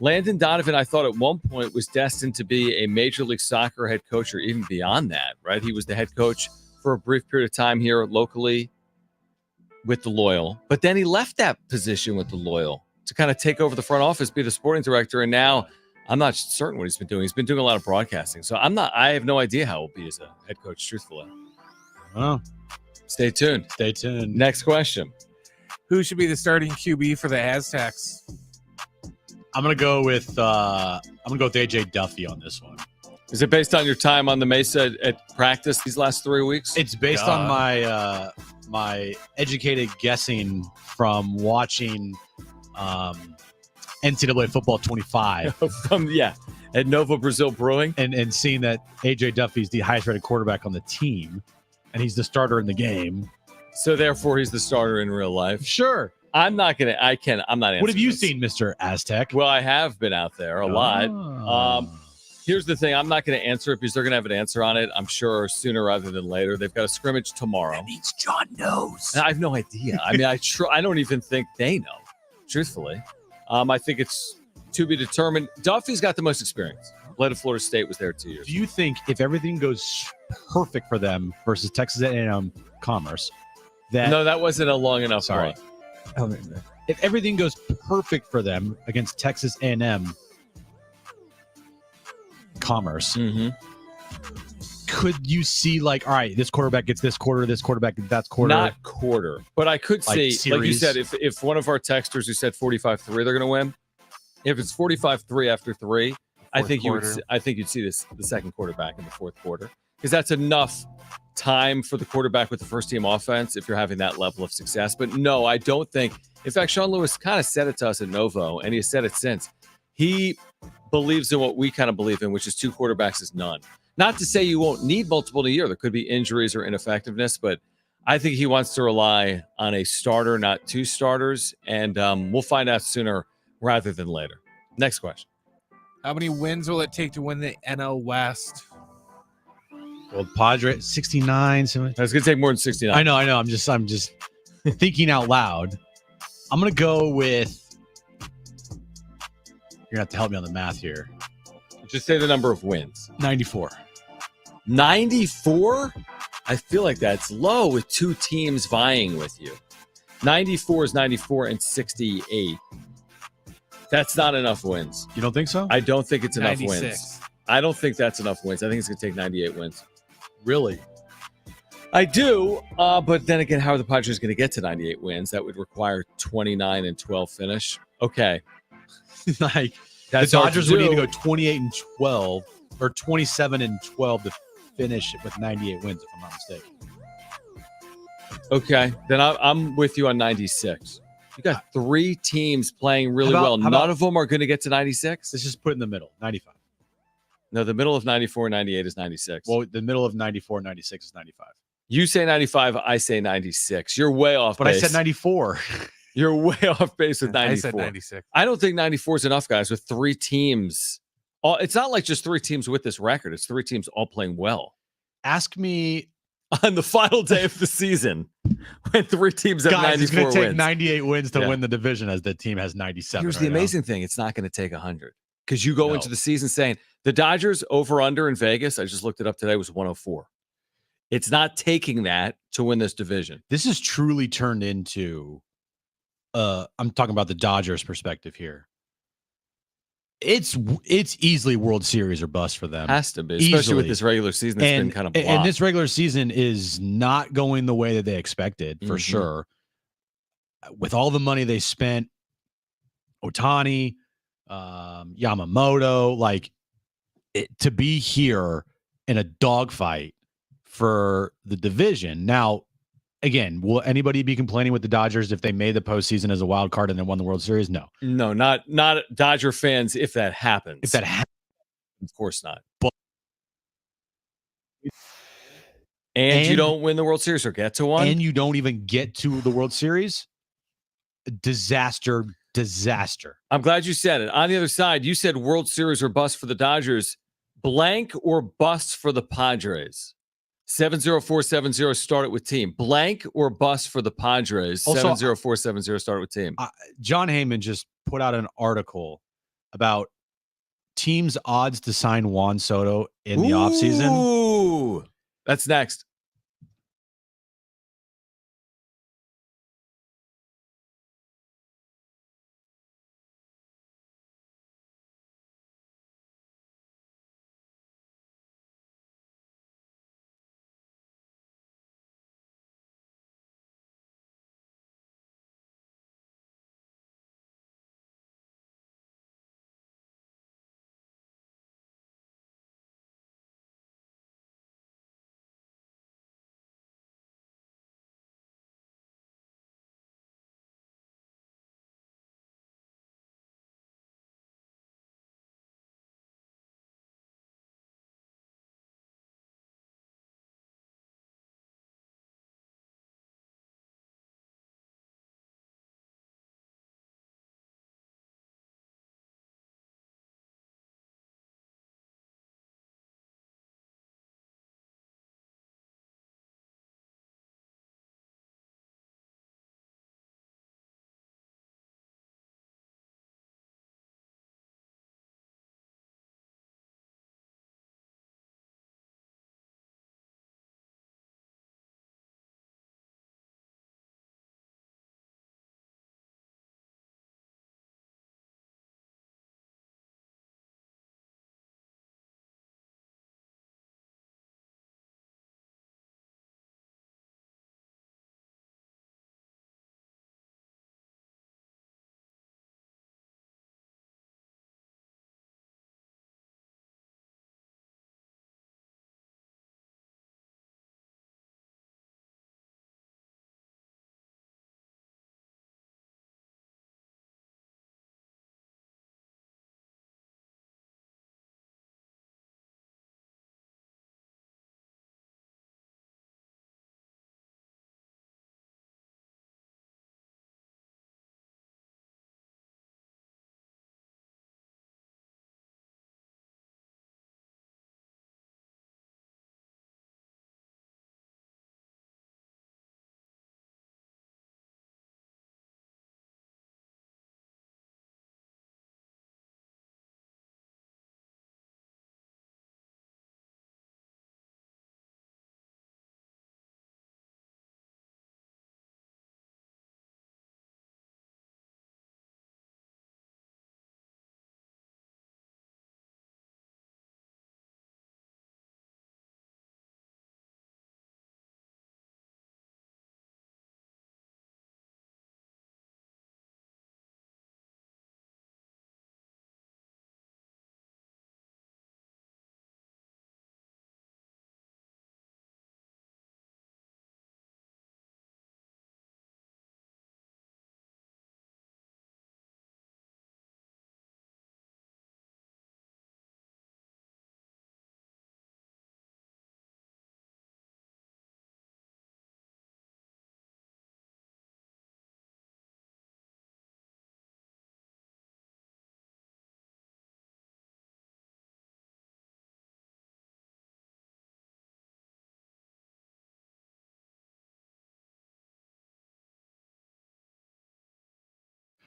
Landon Donovan, I thought at one point was destined to be a Major League Soccer head coach or even beyond that, right? He was the head coach for a brief period of time here locally with the Loyal, but then he left that position with the Loyal to kind of take over the front office, be the sporting director. And now I'm not certain what he's been doing. He's been doing a lot of broadcasting. So I have no idea how he'll be as a head coach, truthfully. Oh, Stay tuned. stay tuned. Next question. Who should be the starting QB for the Aztecs? I'm gonna go with AJ Duffy on this one. Is it based on your time on the Mesa at practice these last 3 weeks? It's based on my my educated guessing from watching NCAA Football 25 at Nova Brazil Brewing. and seeing that AJ Duffy's the highest rated quarterback on the team and he's the starter in the game. So therefore he's the starter in real life. Sure. I'm not answering What have you this. seen, Mr. Aztec? Well, I have been out there a lot. Here's the thing. I'm not going to answer it because they're going to have an answer on it, I'm sure, sooner rather than later. They've got a scrimmage tomorrow. That means John knows. And I have no idea. I mean, I don't even think they know, truthfully. I think it's to be determined. Duffy's got the most experience. Led at Florida State, was there 2 years. Do you think if everything goes perfect for them versus Texas A&M Commerce, that No, that wasn't a long enough Sorry. run. if everything goes perfect for them against Texas A&M, commerce. Mm-hmm. Could you see like, all right, this quarterback gets this quarter, this quarterback gets that quarter? Not quarter, but I could Like see, like you series? said, if one of our texters who said 45-3, they're going to win. If it's 45-3 after 3, I think you'd see this the second quarterback in the fourth quarter, because that's enough time for the quarterback with the first team offense if you're having that level of success. But no, I don't think. In fact, Sean Lewis kind of said it to us at Novo, and he has said it since. He believes in what we kind of believe in, which is 2 quarterbacks is none. Not to say you won't need multiple in a year. There could be injuries or ineffectiveness, but I think he wants to rely on a starter, not 2 starters, and we'll find out sooner rather than later. Next question. How many wins will it take to win the NL West? Well, Padres 69. It's going to take more than 69. I know. I'm just thinking out loud. I'm going to go with. You're going to have to help me on the math here. Just say the number of wins. 94. 94? I feel like that's low with 2 teams vying with you. 94 is 94 and 68. That's not enough wins. You don't think so? I don't think it's enough 96. wins. I don't think that's enough wins. I think it's going to take 98 wins. Really? I do, but then again, how are the Padres going to get to 98 wins? That would require 29 and 12 finish. Okay. Like That's the hard to Dodgers would need to do. go 28 and 12 or 27 and 12 to finish it with 98 wins, if I'm not mistaken. Okay, then I'm with you on 96. You got 3 teams playing really well. how None about- of them are going to get to 96. Let's just put it in the middle, 95. No, the middle of 94 and 98 is 96. Well, the middle of 94 and 96 is 95. You say 95, I say 96. You're way off But base. I said 94. You're way off base with 94. I said 96. I don't think 94 is enough, guys, with 3 teams. It's not like just 3 teams with this record. It's 3 teams all playing well. Ask me. On the final day of the season, when 3 teams have Guys, it's 94 going to take wins. 98 wins to Yeah. win the division as the team has 97. Here's the right now. amazing thing. It's not going to take 100. Because you go No. into the season saying the Dodgers over-under in Vegas, I just looked it up today, was 104. It's not taking that to win this division. This has truly turned into, I'm talking about the Dodgers perspective here. It's easily World Series or bust for them. Has to be, especially Easily. with this regular season that's been kind of blah. And this regular season is not going the way that they expected, for Mhm. sure. With all the money they spent, Ohtani, Yamamoto, like to be here in a dogfight for the division. Now, again, will anybody be complaining with the Dodgers if they made the postseason as a wild card and then won the World Series? No. No, not Dodger fans if that happens. If that happens, Of course not. But- And you And- don't win the World Series or get to one? and you don't even get to the World Series, disaster. I'm glad you said it. On the other side, you said World Series or bust for the Dodgers. Blank or bust for the Padres? 70470, start it with team. Blank or bust for the Padres? Also, 70470, start it with team. John Heyman just put out an article about teams' odds to sign Juan Soto in the offseason. Ooh, that's next.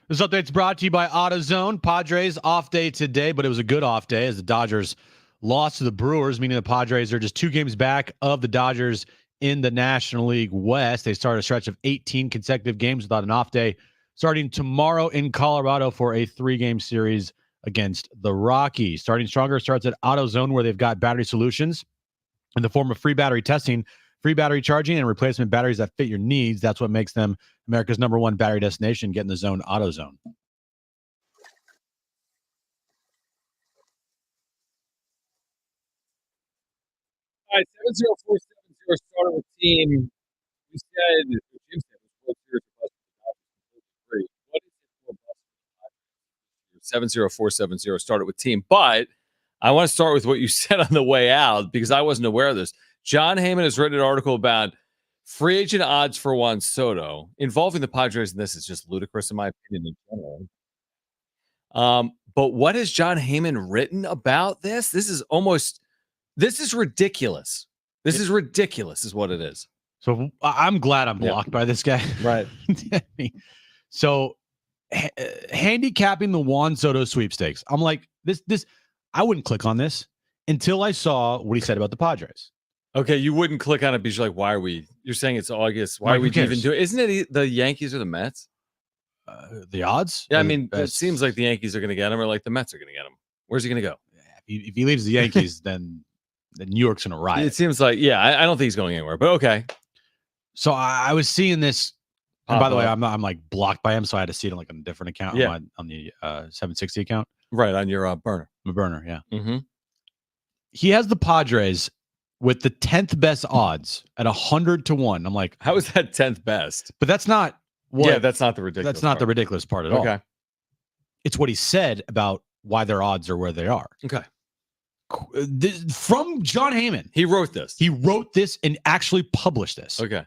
This update's brought to you by AutoZone. Padres off day today, but it was a good off day as the Dodgers lost to the Brewers, meaning the Padres are just 2 games back of the Dodgers in the National League West. They start a stretch of 18 consecutive games without an off day, starting tomorrow in Colorado for a 3-game series against the Rockies. Starting stronger starts at AutoZone, where they've got battery solutions in the form of free battery testing, free battery charging, and replacement batteries that fit your needs. That's what makes them America's #1 battery destination. Get in the zone, AutoZone. All right, 70470 started with team. We said, Jim said, World Series for free. What is it for bus? 70470 started with team. But I want to start with what you said on the way out because I wasn't aware of this. Jon Heyman has written an article about free agent odds for Juan Soto involving the Padres, and this is just ludicrous in my opinion in general. But what has Jon Heyman written about this? This is ridiculous. This is ridiculous, is what it is. So I'm glad I'm blocked by this guy. Right. So handicapping the Juan Soto sweepstakes. I'm like, this, I wouldn't click on this until I saw what he said about the Padres. Okay, you wouldn't click on it because you're like, you're saying it's August. Why Like, are we who cares? even doing it? Isn't it the Yankees or the Mets? The odds? Yeah, I Or the mean, it best? seems like the Yankees are going to get him or like the Mets are going to get him. Where's he going to go? If he leaves the Yankees, then New York's going to riot. It seems like, I don't think he's going anywhere, but okay. So I was seeing this. And by the way, Pop up. I'm like blocked by him, so I had to see it on like a different account on the 760 account. Right, on your burner. My burner, yeah. Mm-hmm. He has the Padres with the 10th best odds at 100-1. I'm like, How is that 10th best? but that's not what. Yeah, that's not the ridiculous That's not the part. ridiculous part at all. Okay. It's what he said about why their odds are where they are. Okay. From Jon Heyman. He wrote this. He wrote this and actually published this. Okay.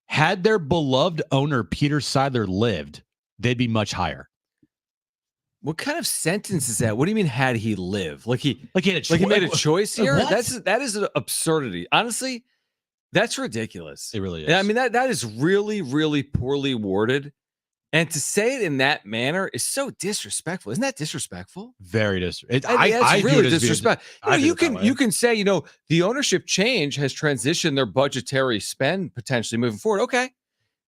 Had their beloved owner, Peter Seidler, lived, they'd be much higher. What kind of sentence is that? What do you mean had he lived? Like he He had Like he made a choice here? what? That is an absurdity. Honestly, that's ridiculous. It really is. Yeah, I mean that is really, really poorly worded. And to say it in that manner is so disrespectful. Isn't that disrespectful? Very disrespectful. That's view really it as being- disrespectful. I view You it that way. you can say, the ownership change has transitioned their budgetary spend potentially moving forward. Okay.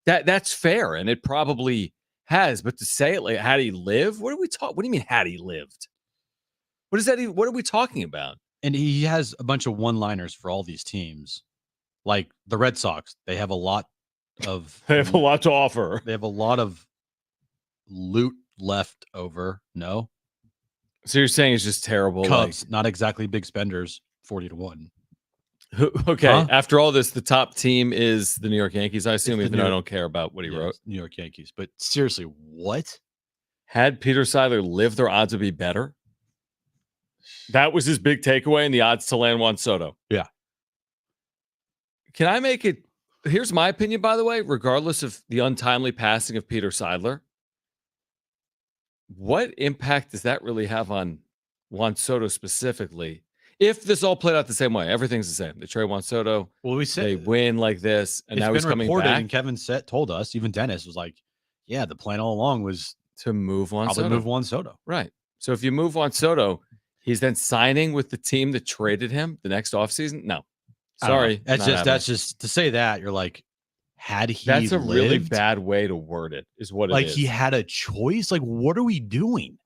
That's fair. And it probably has, but to say it like had he lived, what do you mean had he lived? What are we talking about? And he has a bunch of one-liners for all these teams. Like the Red Sox, they have a lot of lot to offer. they have a lot of loot left over. No. So you're saying it's just terrible. Cubs, not exactly big spenders, 40-1. Okay. Huh? After all this, the top team is the New York Yankees, I assume, the even New though I York- don't care about what he Yeah, wrote. it's New York Yankees. But seriously, what? Had Peter Seidler lived, their odds would be better. That was his big takeaway in the odds to land Juan Soto. Yeah. Can I make it? Here's my opinion, by the way, regardless of the untimely passing of Peter Seidler. What impact does that really have on Juan Soto specifically? If this all played out the same way, everything's the same. They trade Juan Soto, Well, we they said win like this, and it's now he's been coming reported, back and Kevin told us, even Dennis was like, yeah, the plan all along was to move Juan probably Soto. move Juan Soto. Right. So if you move Juan Soto, he's then signing with the team that traded him the next offseason? No. I don't know. Sorry. That's just to say that you're like, had he That's a really lived, bad way to word it, is what it like is. he had a choice. Like, what are we doing?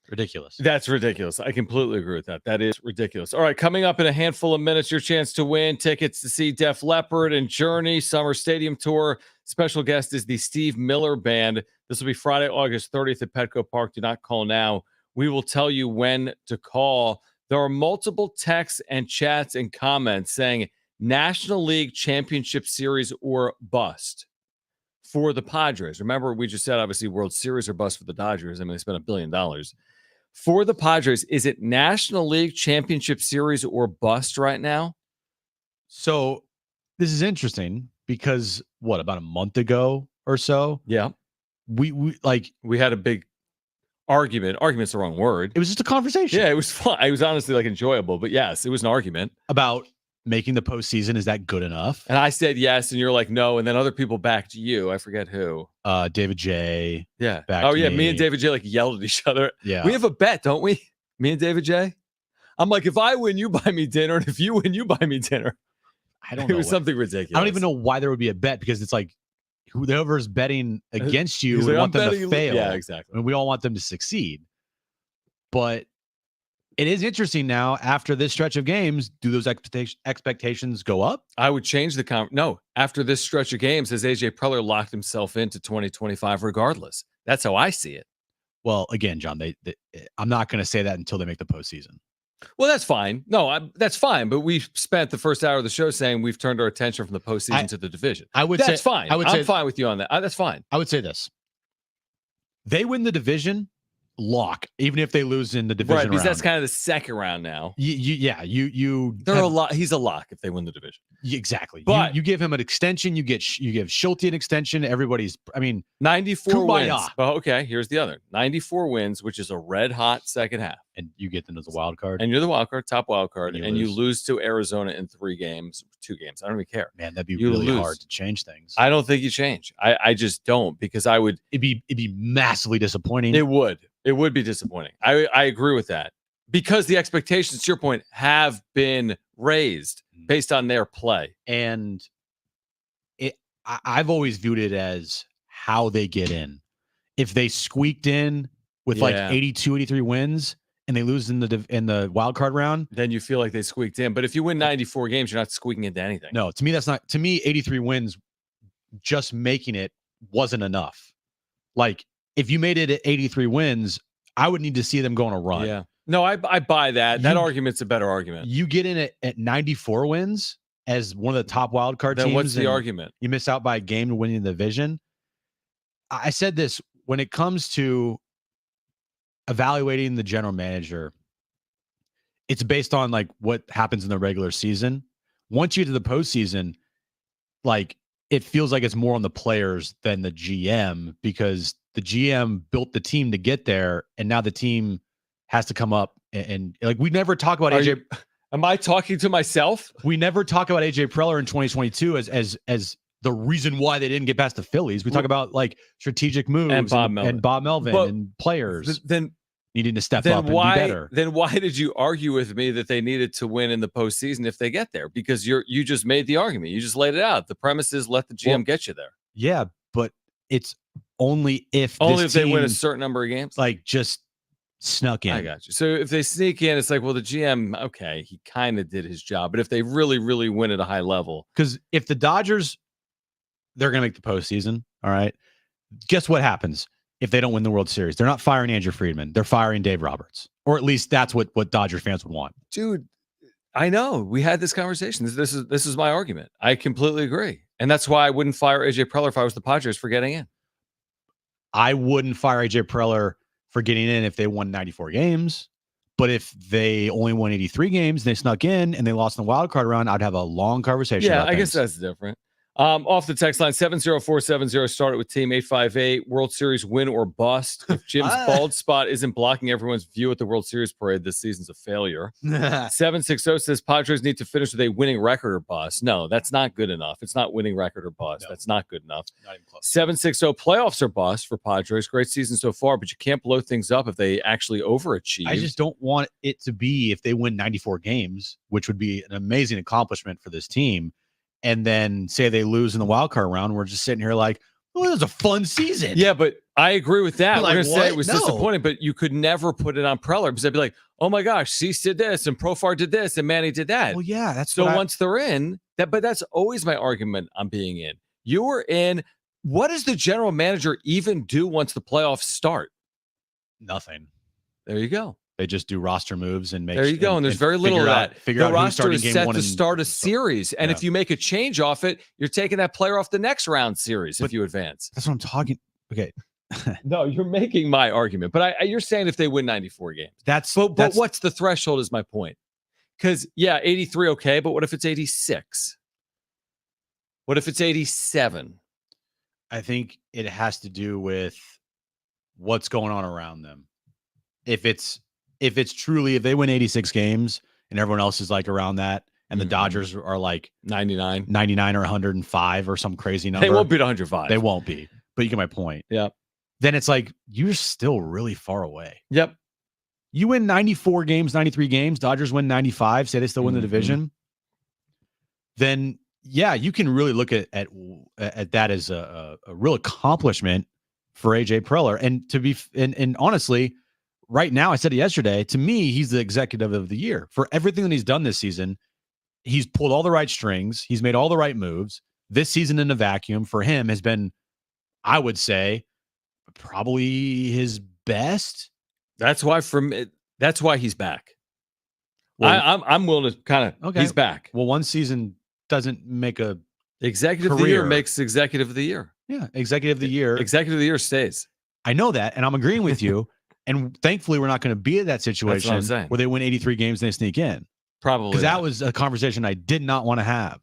Ridiculous. That's ridiculous. I completely agree with that. That is ridiculous. All right, coming up in a handful of minutes, your chance to win tickets to see Def Leppard and Journey Summer Stadium Tour. Special guest is the Steve Miller Band. This will be Friday, August 30th at Petco Park. Do not call now. We will tell you when to call. There are multiple texts and chats and comments saying National League Championship Series or bust for the Padres. Remember, we just said, obviously, World Series or bust for the Dodgers. I mean, they spent $1 billion. For the Padres, is it National League Championship Series or bust right now? So this is interesting because about a month ago or so, Yeah. we We had a big argument. Argument's the wrong word. it was just a conversation Yeah, it was fun. It was honestly enjoyable, but yes, it was an argument. about making the postseason, is that good enough? And I said yes, and you're like no, and then other people backed you. I forget who. David J. Yeah. backed Oh yeah, me. me and David J like yelled at each other. Yeah. We have a bet, don't we? Me and David J. I'm like, if I win, you buy me dinner, and if you win, you buy me dinner. I don't It know. was something ridiculous. I don't even know why there would be a bet, because it's like whoever's betting against you He's would like, want I'm them to betting- fail. Yeah, exactly. And we all want them to succeed. But it is interesting now, after this stretch of games, do those expectations go up? I would change the no, after this stretch of games, as AJ Preller locked himself into 2025 regardless. That's how I see it. Well, again, John, I'm not going to say that until they make the postseason. Well, that's fine. No, that's fine. But we spent the first hour of the show saying we've turned our attention from the postseason to the division. That's fine. I'm fine with you on that. That's fine. I would say this. They win the division, lock, even if they lose in the division Right, because round. that's kind of the second round now. They're a lot. He's a lock if they win the division. Exactly. But you give him an extension. You give Schulte an extension. Everybody's. I mean, 94 kumbaya. wins. Well, okay, here's the other 94 wins, which is a red hot second half. And you get them as a wild card. And you're the wild card, top wild card, and you lose. lose to Arizona in 2 games. I don't even care. Man, that'd be You really lose. hard to change things. I don't think you change. I just don't, because I would. It'd be massively disappointing. It would be disappointing. I agree with that, because the expectations, to your point, have been raised based on their play. And I've always viewed it as how they get in. If they squeaked in with like 82, 83 wins and they lose in the wild card round, then you feel like they squeaked in. But if you win 94 games, you're not squeaking into anything. No, to me, that's not. To me, 83 wins, just making it wasn't enough. Like, if you made it at 83 wins, I would need to see them go on a run. Yeah. No, I buy that. That argument's a better argument. You get in at 94 wins as one of the top wild card teams. Then what's the argument? You miss out by a game to winning the division. I said this, when it comes to evaluating the general manager, it's based on like what happens in the regular season. Once you get to the postseason, like, it feels like it's more on the players than the GM, because the GM built the team to get there, and now the team has to come up and like, we never talk about AJ. Am I talking to myself? We never talk about AJ Preller in 2022 as the reason why they didn't get past the Phillies. We talk about like strategic moves and Bob Melvin and players then needing to step up and be better. Then why did you argue with me that they needed to win in the postseason if they get there? Because you just made the argument. You just laid it out. The premise is let the GM get you there. Yeah, but it's only if they win a certain number of games. Like, just snuck in. I got you. So if they sneak in, it's like, well, the GM, okay, he kind of did his job. But if they really, really win at a high level, because if the Dodgers, they're going to make the postseason. All right. Guess what happens if they don't win the World Series? They're not firing Andrew Friedman. They're firing Dave Roberts, or at least that's what Dodger fans would want. Dude, I know we had this conversation. This is my argument. I completely agree. And that's why I wouldn't fire AJ Preller if I was the Padres for getting in. I wouldn't fire AJ Preller for getting in if they won 94 games. But if they only won 83 games and they snuck in and they lost in the wild card round, I'd have a long conversation. Yeah, about I guess things. that's different. Off the text line, 70470, started with team 858, World Series win or bust. If Jim's bald spot isn't blocking everyone's view at the World Series parade, this season's a failure. 760 says Padres need to finish with a winning record or bust. No, that's not good enough. It's not winning record or bust. No. That's not good enough. Not even close. 760 playoffs are bust for Padres. Great season so far, but you can't blow things up if they actually overachieve. I just don't want it to be if they win 94 games, which would be an amazing accomplishment for this team, and then say they lose in the wild card round. We're just sitting here like, oh, it was a fun season. Yeah, but I agree with that. Like, we're going to say it was No. disappointing, but you could never put it on Preller, because I'd be like, oh my gosh, Cease did this and Profar did this and Manny did that. Well, yeah, that's so once they're in, but that's always my argument on being in. You were in. What does the general manager even do once the playoffs start? Nothing. There you go. They just do roster moves and make. There you go. And there's very little of that. The roster is set to start a series. And if you make a change off it, you're taking that player off the next round series if you advance. That's what I'm talking. Okay. No, you're making my argument. But you're saying if they win 94 games. But what's the threshold is my point. Because, yeah, 83, okay. But what if it's 86? What if it's 87? I think it has to do with what's going on around them. If they win 86 games and everyone else is like around that, and the Dodgers are like 99. 99 or 105 or some crazy number. They won't beat 105. They won't be. But you get my point. Yep. Then it's like you're still really far away. Yep. You win 94 games, 93 games, Dodgers win 95, say they still win the division. Then yeah, you can really look at that as a real accomplishment for AJ Preller. And to be and honestly, right now, I said it yesterday, to me, he's the executive of the year for everything that he's done this season. He's pulled all the right strings. He's made all the right moves. This season in a vacuum for him has been, I would say, probably his best. That's why he's back. Well, I'm willing to kind of, he's back. Well, one season doesn't make a executive of the year makes executive of the year. Yeah, executive of the year. Executive of the year stays. I know that, and I'm agreeing with you. And thankfully, we're not going to be at that situation where they win 83 games and they sneak in. Probably. Because that was a conversation I did not want to have.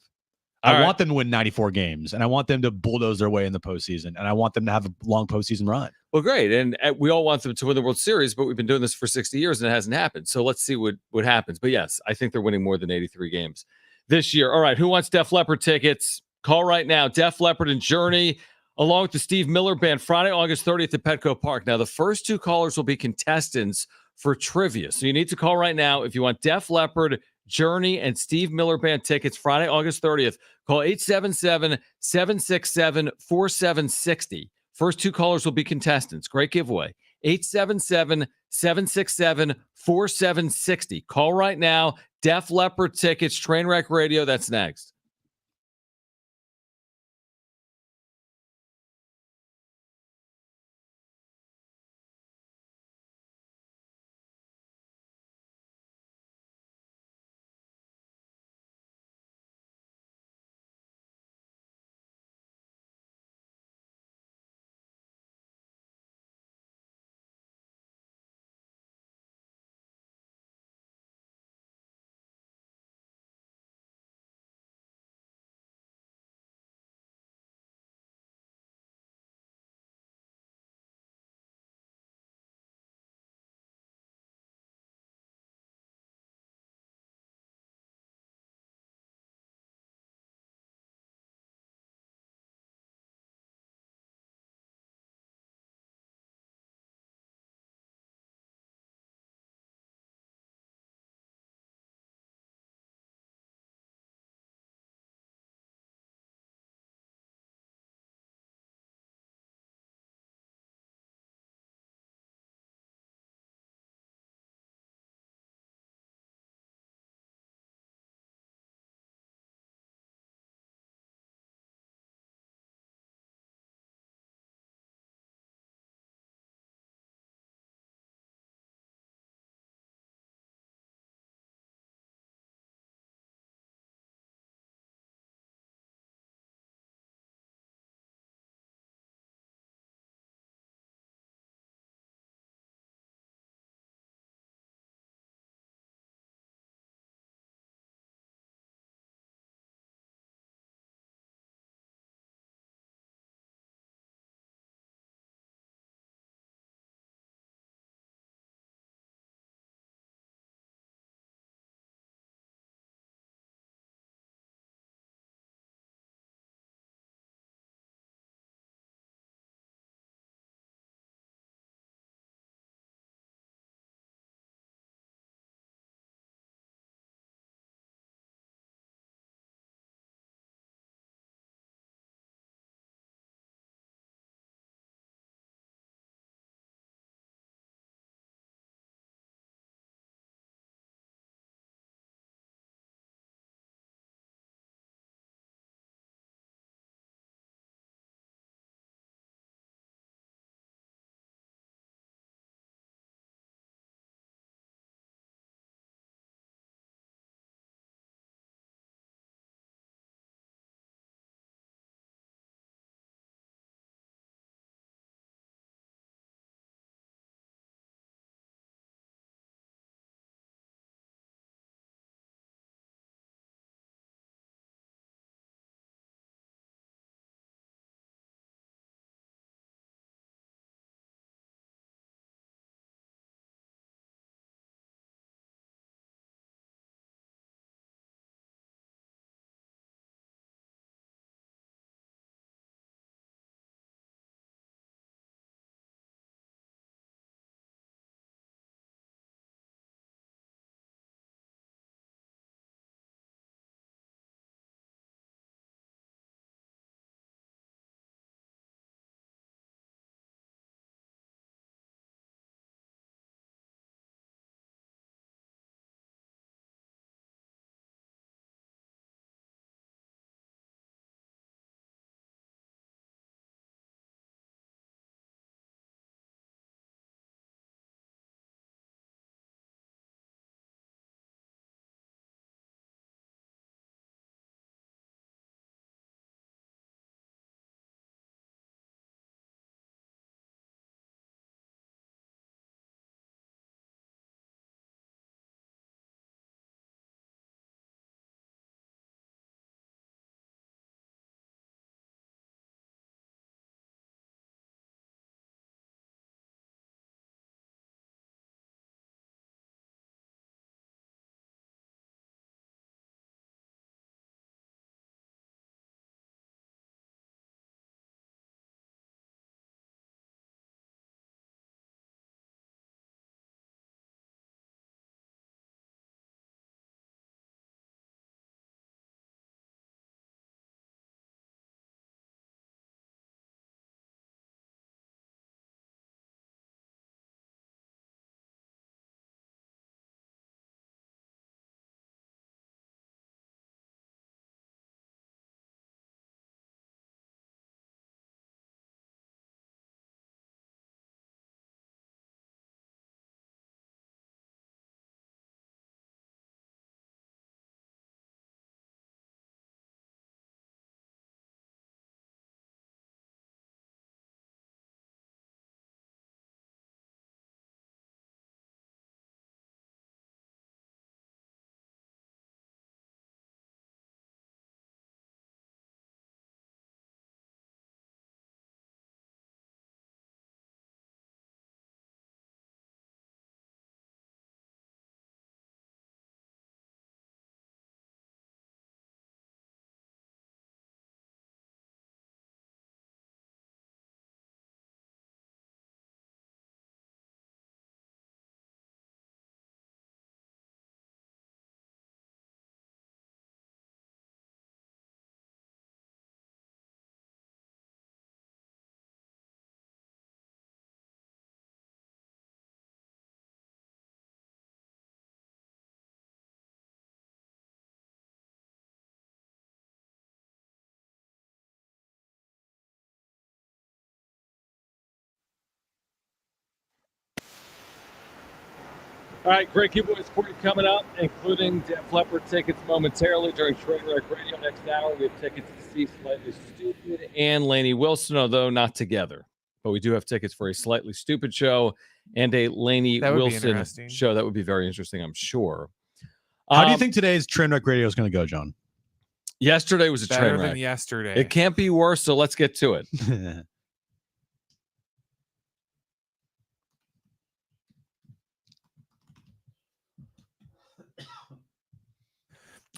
I want them to win 94 games, and I want them to bulldoze their way in the postseason, and I want them to have a long postseason run. Well, great. And we all want them to win the World Series, but we've been doing this for 60 years, and it hasn't happened. So let's see what happens. But yes, I think they're winning more than 83 games this year. All right, who wants Def Leppard tickets? Call right now. Def Leppard and Journey, along with the Steve Miller Band, Friday, August 30th at Petco Park. Now, the first two callers will be contestants for trivia. So you need to call right now if you want Def Leppard, Journey, and Steve Miller Band tickets Friday, August 30th. Call 877-767-4760. First two callers will be contestants. Great giveaway. 877-767-4760. Call right now. Def Leppard tickets, Trainwreck Radio. That's next. All right, great giveaways for you coming up, including Def Leppard tickets momentarily during Trainwreck Radio next hour. We have tickets to see Slightly Stupid and Lainey Wilson, although not together. But we do have tickets for a Slightly Stupid show and a Lainey Wilson show. That would be very interesting, I'm sure. How do you think today's Trainwreck Radio is going to go, John? Yesterday was a better train wreck. than yesterday. It can't be worse, so let's get to it.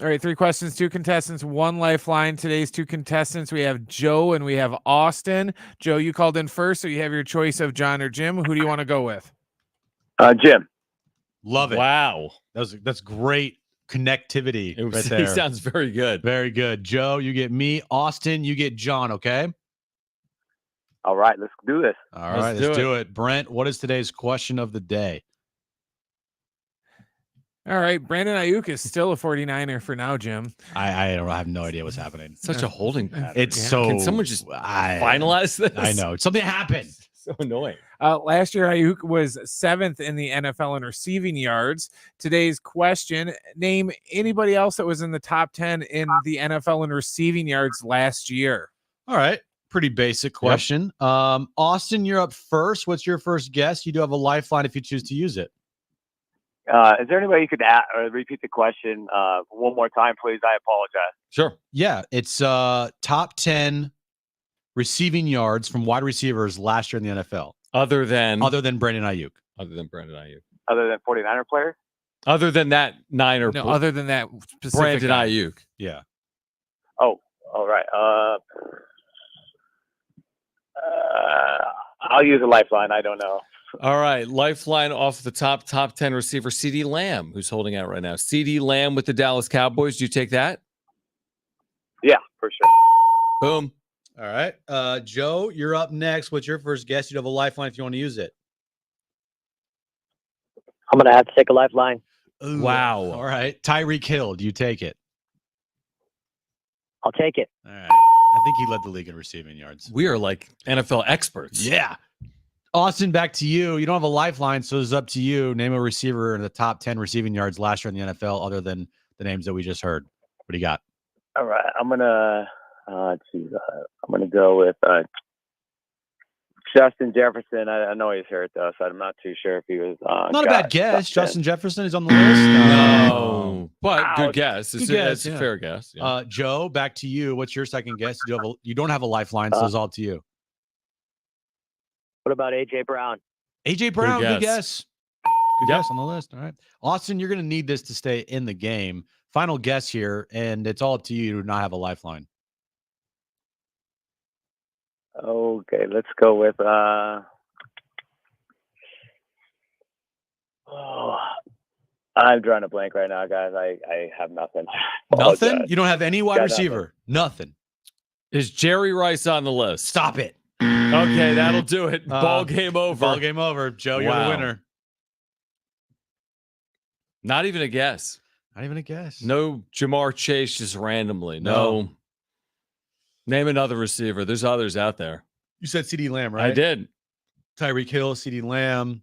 All right, 3 questions, 2 contestants, 1 lifeline. Today's 2 contestants, we have Joe and we have Austin. Joe, you called in first, so you have your choice of John or Jim. Who do you want to go with? Jim. Love it. Wow. That's great connectivity right there. He sounds very good. Very good. Joe, you get me. Austin, you get John, okay? All right, let's do this. All right, let's do it. Brent, what is today's question of the day? All right, Brandon Ayuk is still a 49er for now, Jim. I have no idea what's happening. Such a holding pattern. It's so. Can someone just finalize this? I know. Something happened. So annoying. Last year, Ayuk was 7th in the NFL in receiving yards. Today's question, name anybody else that was in the top 10 in the NFL in receiving yards last year. All right. Pretty basic question. Yep. Austin, you're up first. What's your first guess? You do have a lifeline if you choose to use it. Is there any way you could repeat the question one more time, please? I apologize. Sure. Yeah, it's top 10 receiving yards from wide receivers last year in the NFL. Other than Brandon Ayuk. Other than Brandon Ayuk. Other than 49er player? Other than that Niner. No, other than that specific Brandon guy. Ayuk. Yeah. Oh, all right. I'll use a lifeline. I don't know. All right, lifeline off the top 10 receiver, CeeDee Lamb, who's holding out right now. CeeDee Lamb with the Dallas Cowboys. Do you take that? Yeah, for sure. Boom. All right. Joe, you're up next. What's your first guess? You have a lifeline if you want to use it. I'm going to have to take a lifeline. Ooh, wow. All right. Tyreek Hill, do you take it? I'll take it. All right. I think he led the league in receiving yards. We are like NFL experts. Yeah. Austin, back to you. You don't have a lifeline, so it's up to you. Name a receiver in the top 10 receiving yards last year in the NFL other than the names that we just heard. What do you got? All right. I'm going to let's see. I'm going to go with Justin Jefferson. I know he's hurt, though, so I'm not too sure if he was not a bad guess. Justin Jefferson is on the list. No. But good guess. It's a fair guess. Yeah. Joe, back to you. What's your second guess? You don't have a lifeline, so it's all to you. What about AJ Brown? AJ Brown, good guess. Good guess on the list. All right. Austin, you're going to need this to stay in the game. Final guess here, and it's all up to you to not have a lifeline. Okay, let's go with I'm drawing a blank right now, guys. I have nothing. Nothing? You don't have any wide receiver? Nothing. Is Jerry Rice on the list? Stop it. Okay, that'll do it. Ball game over. Ball game over. Joe, you're the winner. Not even a guess. Not even a guess. No Jamar Chase just randomly. No. Name another receiver. There's others out there. You said CeeDee Lamb, right? I did. Tyreek Hill, CeeDee Lamb.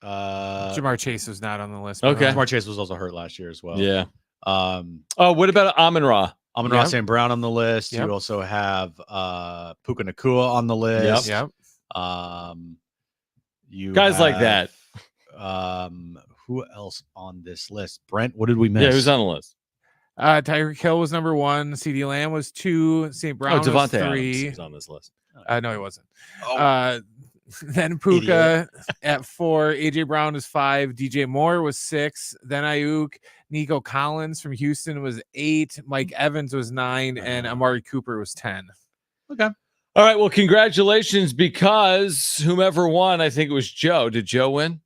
Jamar Chase was not on the list. Okay. Jamar Chase was also hurt last year as well. Yeah. What about Amon-Ra? Amon-Ra St. Brown on the list. Yep. You also have Puka Nacua on the list. Yep. You guys have, like that. Who else on this list? Brent, what did we miss? Yeah, who's on the list? Tyreek Hill was number 1. CeeDee Lamb was 2. St. Brown was 3. Adams was on this list. No, he wasn't. Then Puka at 4. AJ Brown was 5. DJ Moore was 6. Then Ayuk. Nico Collins from Houston was 8. Mike Evans was 9. And Amari Cooper was 10. Okay. All right. Well, congratulations, because whomever won, I think it was Joe. Did Joe win?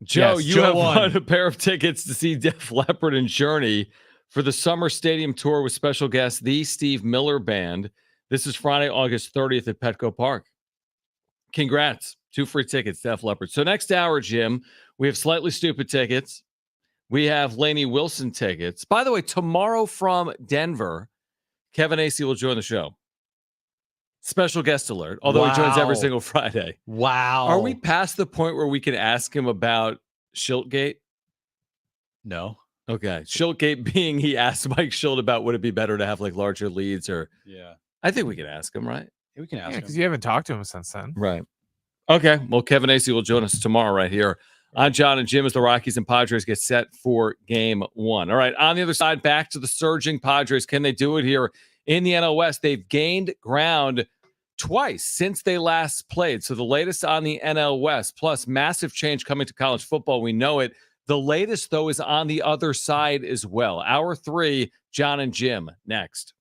Joe, yes, you have won a pair of tickets to see Def Leppard and Journey for the Summer Stadium Tour with special guest, the Steve Miller Band. This is Friday, August 30th at Petco Park. Congrats. 2 free tickets, Def Leppard. So next hour, Jim, we have Slightly Stupid tickets. We have Lainey Wilson tickets. By the way, tomorrow from Denver, Kevin Acey will join the show. Special guest alert. Although he joins every Wow. single Friday. Wow. Are we past the point where we can ask him about Schiltgate? No. Okay. Schiltgate being he asked Mike Schilt about would it be better to have like larger leads or Yeah. I think we can ask him, right? We can ask Yeah, him. because you haven't talked to him since then. Right. Okay. Well, Kevin Acee will join us tomorrow right here on Jon and Jim as the Rockies and Padres get set for game 1. All right. On the other side, back to the surging Padres. Can they do it here in the NL West? They've gained ground twice since they last played. So the latest on the NL West, plus massive change coming to college football. We know it. The latest, though, is on the other side as well. Hour 3, Jon and Jim next.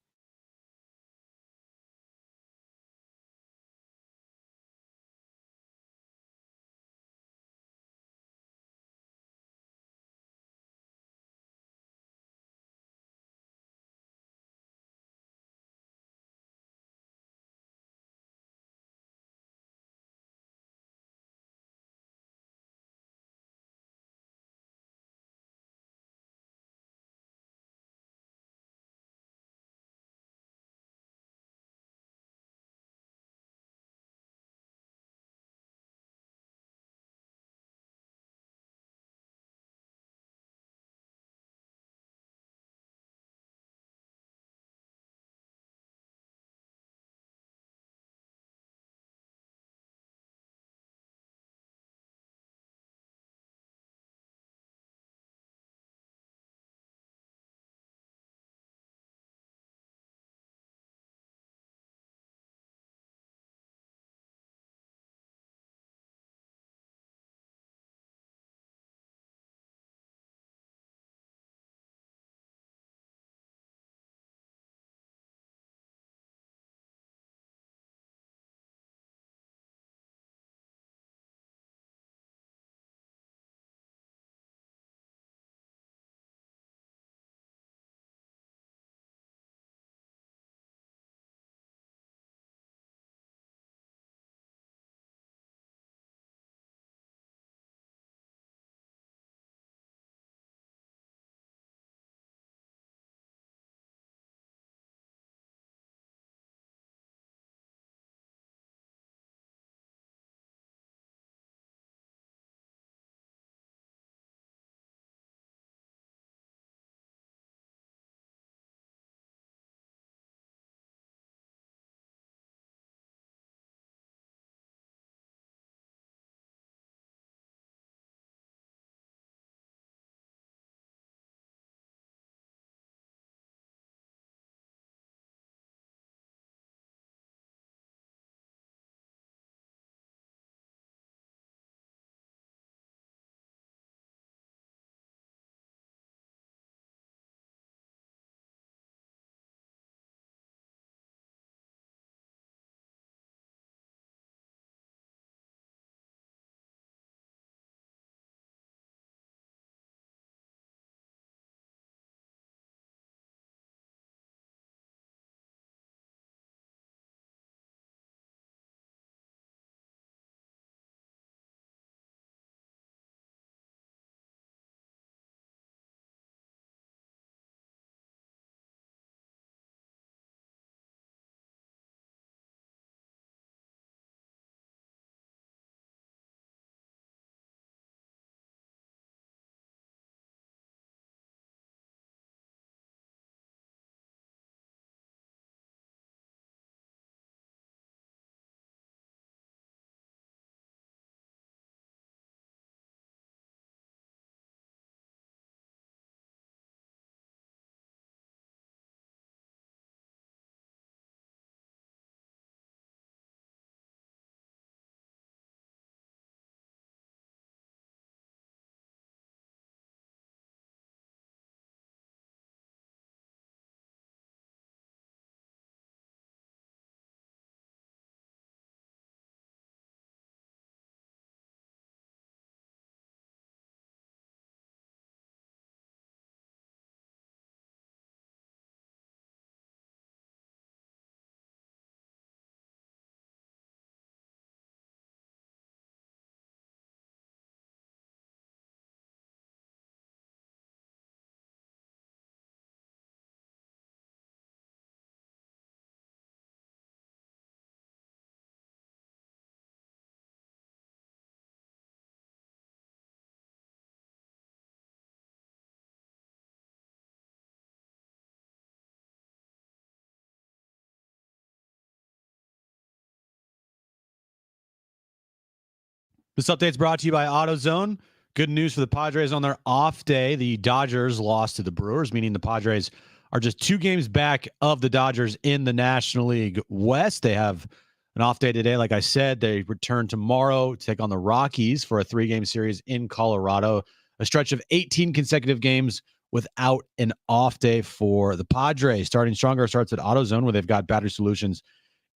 This update's brought to you by AutoZone. Good news for the Padres on their off day. The Dodgers lost to the Brewers, meaning the Padres are just 2 games back of the Dodgers in the National League West. They have an off day today. Like I said, they return tomorrow to take on the Rockies for a 3-game series in Colorado. A stretch of 18 consecutive games without an off day for the Padres. Starting stronger starts at AutoZone, where they've got battery solutions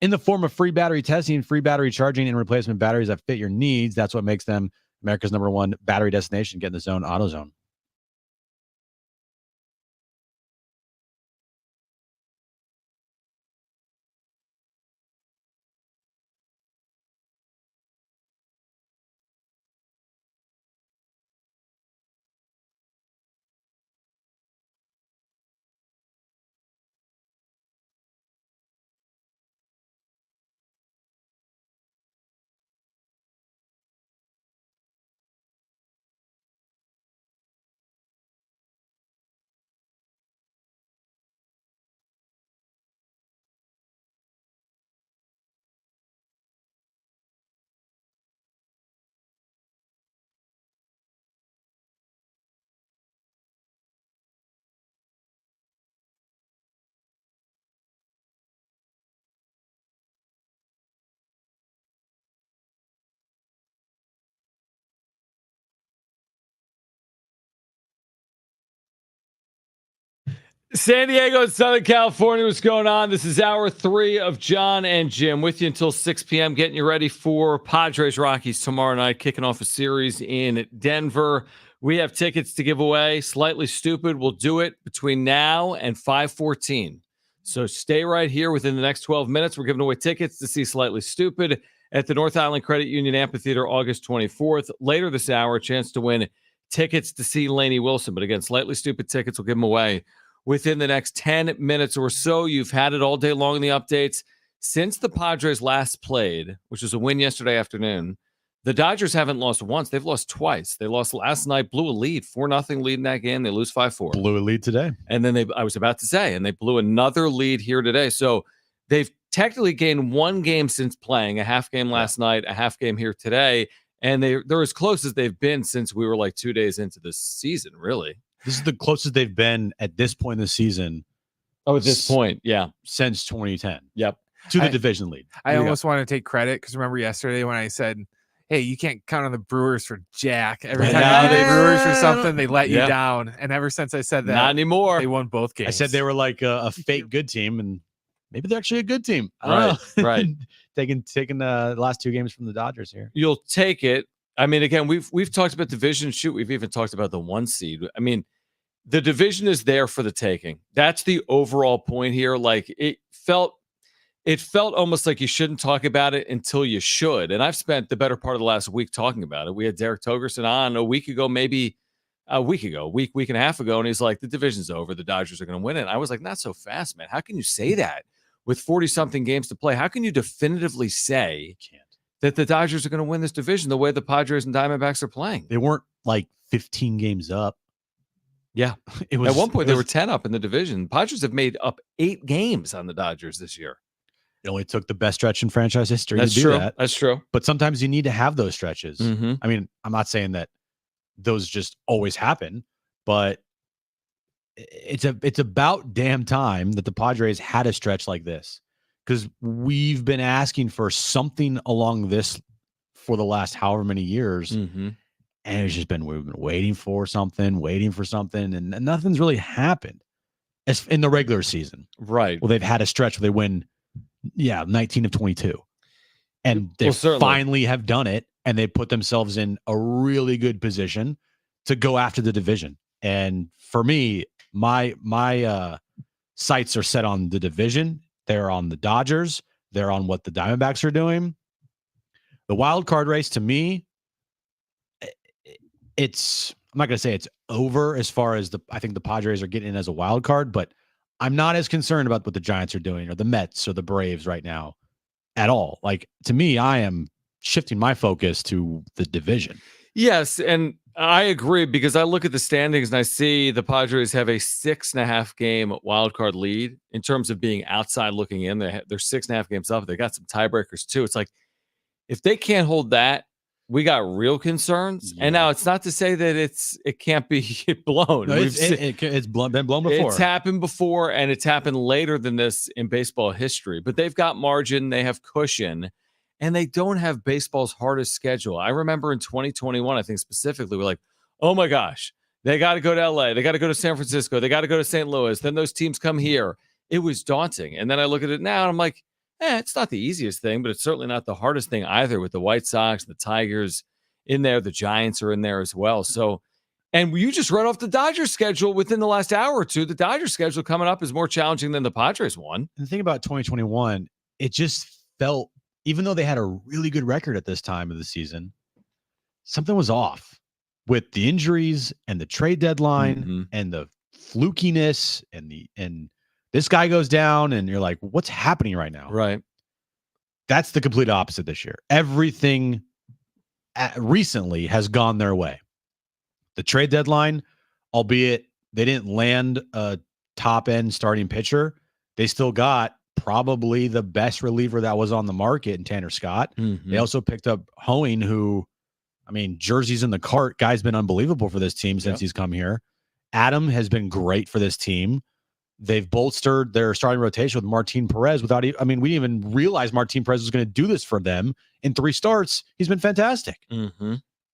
in the form of free battery testing, free battery charging, and replacement batteries that fit your needs. That's what makes them America's #1 battery destination. Get in the zone, AutoZone. San Diego and Southern California, what's going on? This is hour 3 of Jon and Jim with you until 6 p.m. Getting you ready for Padres Rockies tomorrow night, kicking off a series in Denver. We have tickets to give away. Slightly Stupid. We'll do it between now and 5:14. So stay right here within the next 12 minutes. We're giving away tickets to see Slightly Stupid at the North Island Credit Union Amphitheater August 24th. Later this hour, a chance to win tickets to see Lainey Wilson. But again, Slightly Stupid tickets, we'll give them away within the next 10 minutes or so. You've had it all day long in the updates. Since the Padres last played, which was a win yesterday afternoon, the Dodgers haven't lost once. They've lost twice. They lost last night, blew a lead, 4-0 lead in that game. They lose 5-4. Blew a lead today. And then I was about to say, and they blew another lead here today. So they've technically gained 1 game since playing, a half game last night, a half game here today. And they're as close as they've been since we were like 2 days into this season, really. This is the closest they've been at this point in the season. Oh, at this point, yeah. Since 2010. Yep. To the division lead. I almost want to take credit because remember yesterday when I said, hey, you can't count on the Brewers for jack. Every time they Brewers for something, they let you down. And ever since I said that, not anymore. They won both games. I said they were like a fake good team, and maybe they're actually a good team. Right. taking the last 2 games from the Dodgers here. You'll take it. I mean, again, we've talked about division. Shoot, we've even talked about the 1 seed. I mean, the division is there for the taking. That's the overall point here. Like it felt almost like you shouldn't talk about it until you should. And I've spent the better part of the last week talking about it. We had Derek Togerson on a week ago, maybe a week and a half ago. And he's like, the division's over. The Dodgers are going to win it. And I was like, not so fast, man. How can you say that with 40 something games to play? How can you definitively say that the Dodgers are going to win this division the way the Padres and Diamondbacks are playing? They weren't like 15 games up. Yeah. At one point, they were 10 up in the division. Padres have made up 8 games on the Dodgers this year. It only took the best stretch in franchise history That's to do true. that. That's true. But sometimes you need to have those stretches. Mm-hmm. I mean, I'm not saying that those just always happen, but it's about damn time that the Padres had a stretch like this, because we've been asking for something along this for the last however many years. Mm-hmm. And it's just been, we've been waiting for something, and nothing's really happened as in the regular season. Right. Well, they've had a stretch where they win, 19 of 22. And they finally have done it, and they put themselves in a really good position to go after the division. And for me, my sights are set on the division. They're on the Dodgers. They're on what the Diamondbacks are doing. The wild card race, to me, I'm not going to say it's over as far as I think the Padres are getting in as a wild card, but I'm not as concerned about what the Giants are doing or the Mets or the Braves right now at all. Like, to me, I am shifting my focus to the division. Yes, and I agree, because I look at the standings and I see the Padres have a 6.5 game wild card lead in terms of being outside looking in. They're 6.5 games up. They got some tiebreakers too. It's like, if they can't hold that, we got real concerns. Yeah. And now it's not to say that it can't be blown. No, it's been blown before. It's happened before, and it's happened later than this in baseball history. But they've got margin, they have cushion, and they don't have baseball's hardest schedule. I remember in 2021, I think specifically, we're like, oh my gosh, they got to go to LA, they got to go to San Francisco, they got to go to St. Louis. Then those teams come here. It was daunting. And then I look at it now, and I'm like, it's not the easiest thing, but it's certainly not the hardest thing either, with the White Sox, the Tigers in there, the Giants are in there as well. So, and you just read off the Dodgers schedule within the last hour or two. The Dodgers schedule coming up is more challenging than the Padres one. And the thing about 2021, it just felt, even though they had a really good record at this time of the season, something was off with the injuries and the trade deadline and the flukiness and this guy goes down and you're like, what's happening right now? Right. That's the complete opposite this year. Everything recently has gone their way. The trade deadline, albeit they didn't land a top end starting pitcher, they still got probably the best reliever that was on the market in Tanner Scott. They also picked up Hoeing, who, I mean, jerseys in the cart. Guy's been unbelievable for this team since he's come here. Adam has been great for this team. They've bolstered their starting rotation with Martin Perez we didn't even realize Martin Perez was going to do this for them in 3 starts. He's been fantastic.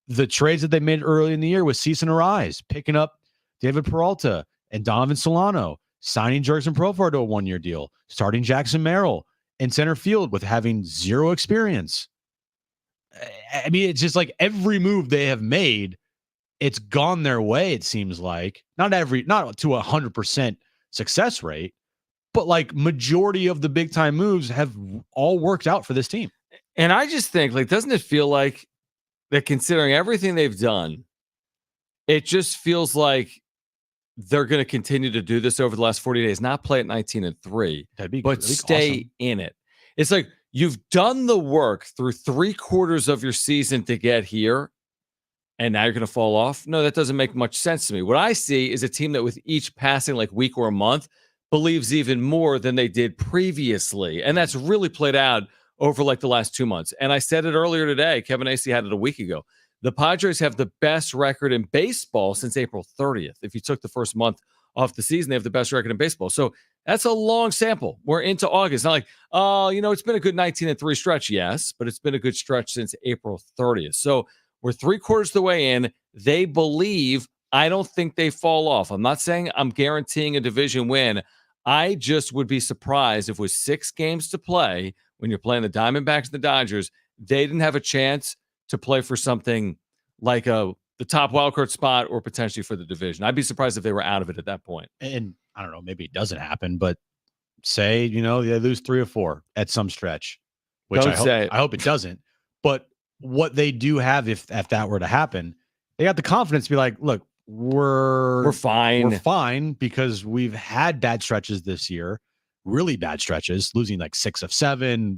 The trades that they made early in the year with Cease and Arise, picking up David Peralta and Donovan Solano, signing Jurickson Profar to a 1-year deal, starting Jackson Merrill in center field with having 0 experience. I mean, it's just like every move they have made, it's gone their way, it seems like. Not to 100% success rate, but like majority of the big time moves have all worked out for this team. And I just think, like, doesn't it feel like that, considering everything they've done, it just feels like they're going to continue to do this over the last 40 days, not play at 19-3, but stay awesome in it. It's like you've done the work through 3/4 of your season to get here, and now you're going to fall off? No, that doesn't make much sense to me. What I see is a team that with each passing like week or a month believes even more than they did previously. And that's really played out over like the last 2 months. And I said it earlier today. Kevin Acee had it a week ago. The Padres have the best record in baseball since April 30th. If you took the first month off the season, they have the best record in baseball. So that's a long sample. We're into August. Not like, it's been a good 19-3 stretch. Yes, but it's been a good stretch since April 30th. So we're 3/4 of the way in. They believe. I don't think they fall off. I'm not saying I'm guaranteeing a division win. I just would be surprised if with 6 games to play, when you're playing the Diamondbacks and the Dodgers, they didn't have a chance to play for something like the top wildcard spot or potentially for the division. I'd be surprised if they were out of it at that point. And I don't know, maybe it doesn't happen, but say, they lose 3 or 4 at some stretch, which I hope it doesn't. But what they do have, if that were to happen, they got the confidence to be like, look, we're fine. We're fine because we've had bad stretches this year, really bad stretches, losing like 6 of 7.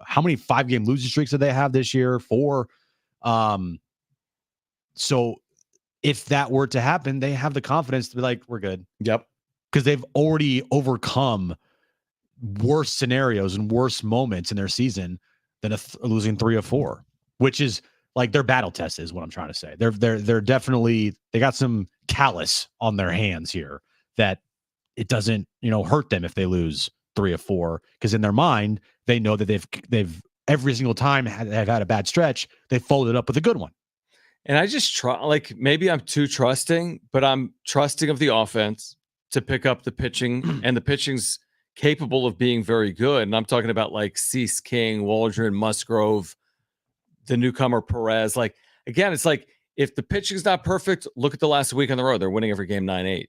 How many 5-game losing streaks did they have this year? 4. So if that were to happen, they have the confidence to be like, we're good. Yep. Because they've already overcome worse scenarios and worse moments in their season than losing 3 or 4, which is like their battle test is what I'm trying to say. They're definitely, they got some callus on their hands here that it doesn't, hurt them if they lose 3 or 4, because in their mind, they know that they've every single time they've had a bad stretch, they followed up with a good one. And I just maybe I'm too trusting, but I'm trusting of the offense to pick up the pitching, and the pitching's capable of being very good. And I'm talking about like Cease, King, Waldron, Musgrove, the newcomer Perez. Like, again, it's like, if the pitching's not perfect, look at the last week on the road. They're winning every game 9-8.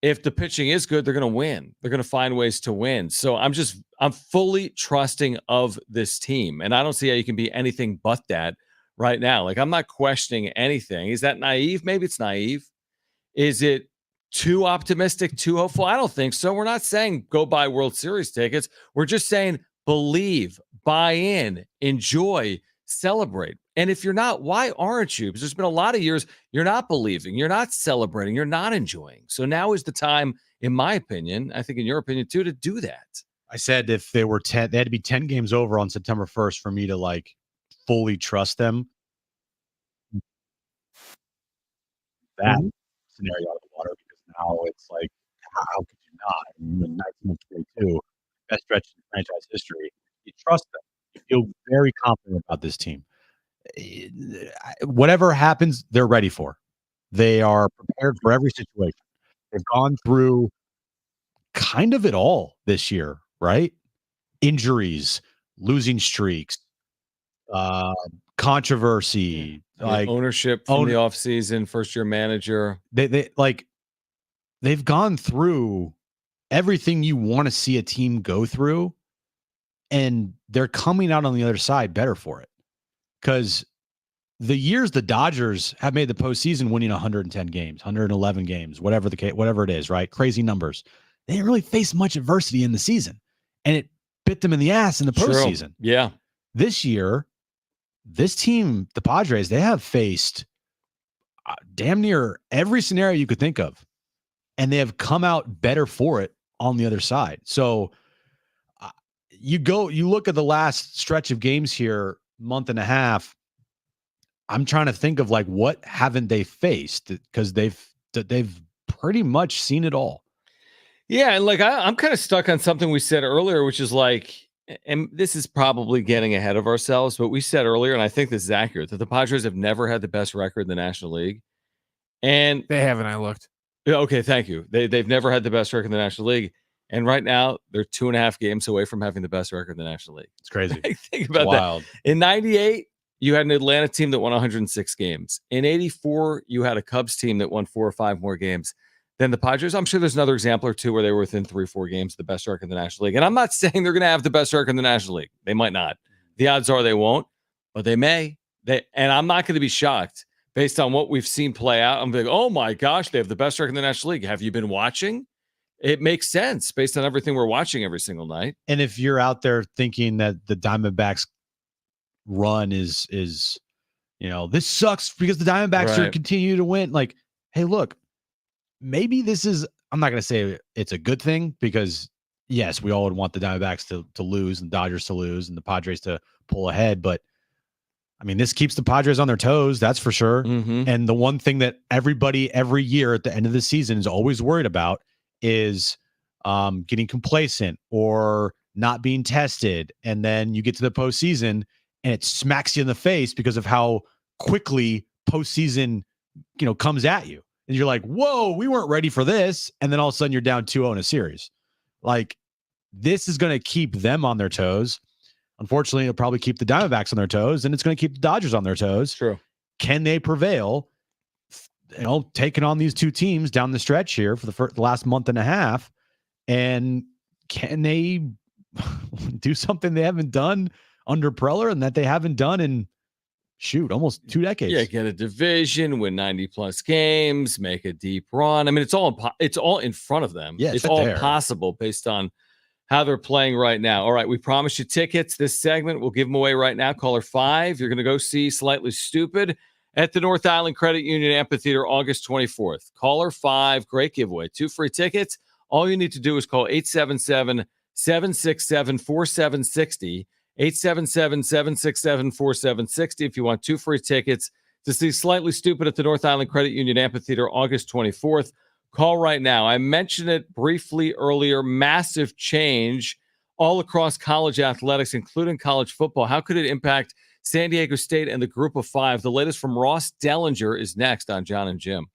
If the pitching is good, they're going to win. They're going to find ways to win. So I'm fully trusting of this team. And I don't see how you can be anything but that right now. Like, I'm not questioning anything. Is that naive? Maybe it's naive. Is it too optimistic, too hopeful? I don't think so. We're not saying go buy World Series tickets. We're just saying believe, buy in, enjoy, celebrate. And if you're not, why aren't you? Because there's been a lot of years you're not believing, you're not celebrating, you're not enjoying. So now is the time, in my opinion, I think in your opinion too, to do that. I said if they were 10, they had to be 10 games over on September 1st for me to like fully trust them. that scenario out of the water because now it's like, how could you not? I mean, in 1922, best stretch in franchise history. You trust them. You feel very confident about this team. Whatever happens, they're ready for. They are prepared for every situation. They've gone through kind of it all this year, right? Injuries, losing streaks, uh, controversy, like ownership from the offseason, first-year manager. They've gone through everything you want to see a team go through, and they're coming out on the other side better for it. Because the years the Dodgers have made the postseason, winning 110 games, 111 games, whatever the case, whatever it is, right? Crazy numbers. They didn't really face much adversity in the season, and it bit them in the ass in the postseason. Yeah. This year, this team, the Padres, they have faced damn near every scenario you could think of, and they have come out better for it on the other side. So you look at the last stretch of games here, month and a half. I'm trying to think of like, what haven't they faced? Because they've pretty much seen it all. Yeah, and like I'm kind of stuck on something we said earlier, which is like, and this is probably getting ahead of ourselves, but we said earlier, and I think this is accurate, that the Padres have never had the best record in the National League. And they haven't. I looked. Yeah, okay, thank you. They've never had the best record in the National League. And right now, they're 2.5 games away from having the best record in the National League. It's crazy. Think about wild. That. In 98, you had an Atlanta team that won 106 games. In 84, you had a Cubs team that won 4 or 5 more games than the Padres. I'm sure there's another example or two where they were within 3 or 4 games of the best record in the National League. And I'm not saying they're going to have the best record in the National League. They might not. The odds are they won't, but they may. And I'm not going to be shocked based on what we've seen play out. I'm like, oh my gosh, they have the best record in the National League. Have you been watching? It makes sense based on everything we're watching every single night. And if you're out there thinking that the Diamondbacks run is this sucks because the Diamondbacks are continue to win, like, hey, look, maybe this is, I'm not going to say it's a good thing because yes, we all would want the Diamondbacks to lose and Dodgers to lose and the Padres to pull ahead, but I mean, this keeps the Padres on their toes, that's for sure. And the one thing that everybody every year at the end of the season is always worried about is getting complacent or not being tested. And then you get to the postseason and it smacks you in the face because of how quickly postseason, comes at you. And you're like, whoa, we weren't ready for this. And then all of a sudden you're down 2-0 in a series. Like, this is going to keep them on their toes. Unfortunately, it'll probably keep the Diamondbacks on their toes, and it's going to keep the Dodgers on their toes. True. Can they prevail? Taking on these two teams down the stretch here for the last month and a half, and can they do something they haven't done under Preller and that they haven't done in almost 2 decades? Yeah, get a division, win 90+ games, make a deep run. I mean, it's all in front of them. Yeah, it's all there. possible based on how they're playing right now. All right, we promised you tickets. This segment, we'll give them away right now. Caller 5, you're going to go see Slightly Stupid at the North Island Credit Union Amphitheater August 24th. Caller 5, great giveaway. 2 free tickets. All you need to do is call 877-767-4760. 877-767-4760 if you want 2 free tickets to see Slightly Stupid at the North Island Credit Union Amphitheater August 24th. Call right now. I mentioned it briefly earlier. Massive change all across college athletics, including college football. How could it impact San Diego State and the Group of 5? The latest from Ross Dellinger is next on Jon and Jim.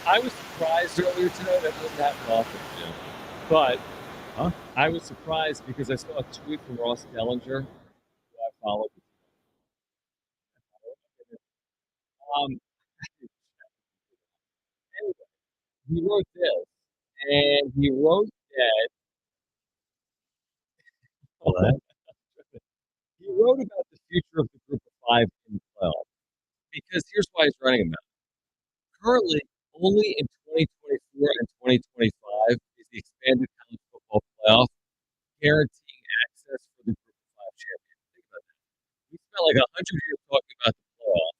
I was surprised earlier today. That doesn't happen often, Jim. But I was surprised because I saw a tweet from Ross Dellinger, who I followed. Um, anyway, he wrote this, and he wrote that What? he wrote about the future of the Group of Five in the playoffs. Because here's why he's writing about it. Currently, only in 2024 and 2025 is the expanded college football playoff guaranteeing access for the Group of Five champion. Think about that. We spent like 100 years talking about the playoff,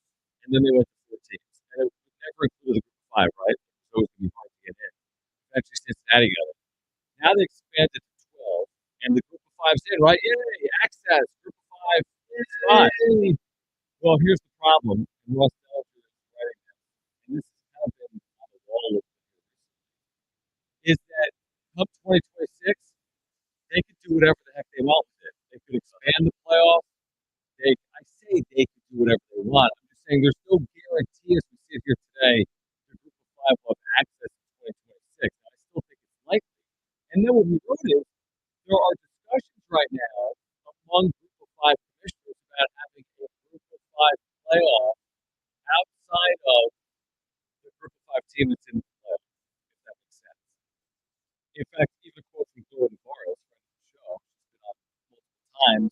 and then they went to 4 teams. And it never included the Group of Five, right? So it was going to be hard to get in. Eventually, Cincinnati got it. Now they expanded to 12, and the Group of Five's in, right? Yay! Access! Group of Five is fine. Well, here's the problem. And Russ Dellinger is writing this, and this has kind of been on the wall of is that come 2026, they could do whatever the heck they want with it. They could expand the playoff. I say they could do whatever they want. I'm just saying there's no guarantee as we sit here today the Group of Five will have access in 2026. I still think it's likely. And then what we wrote is there are discussions right now among Group of Five commissioners about having a Group of Five playoff outside of the Group of Five team that's in the playoff, if that makes sense. In fact, even a quote from Gordon Morris, friend of the show, who's been on multiple times,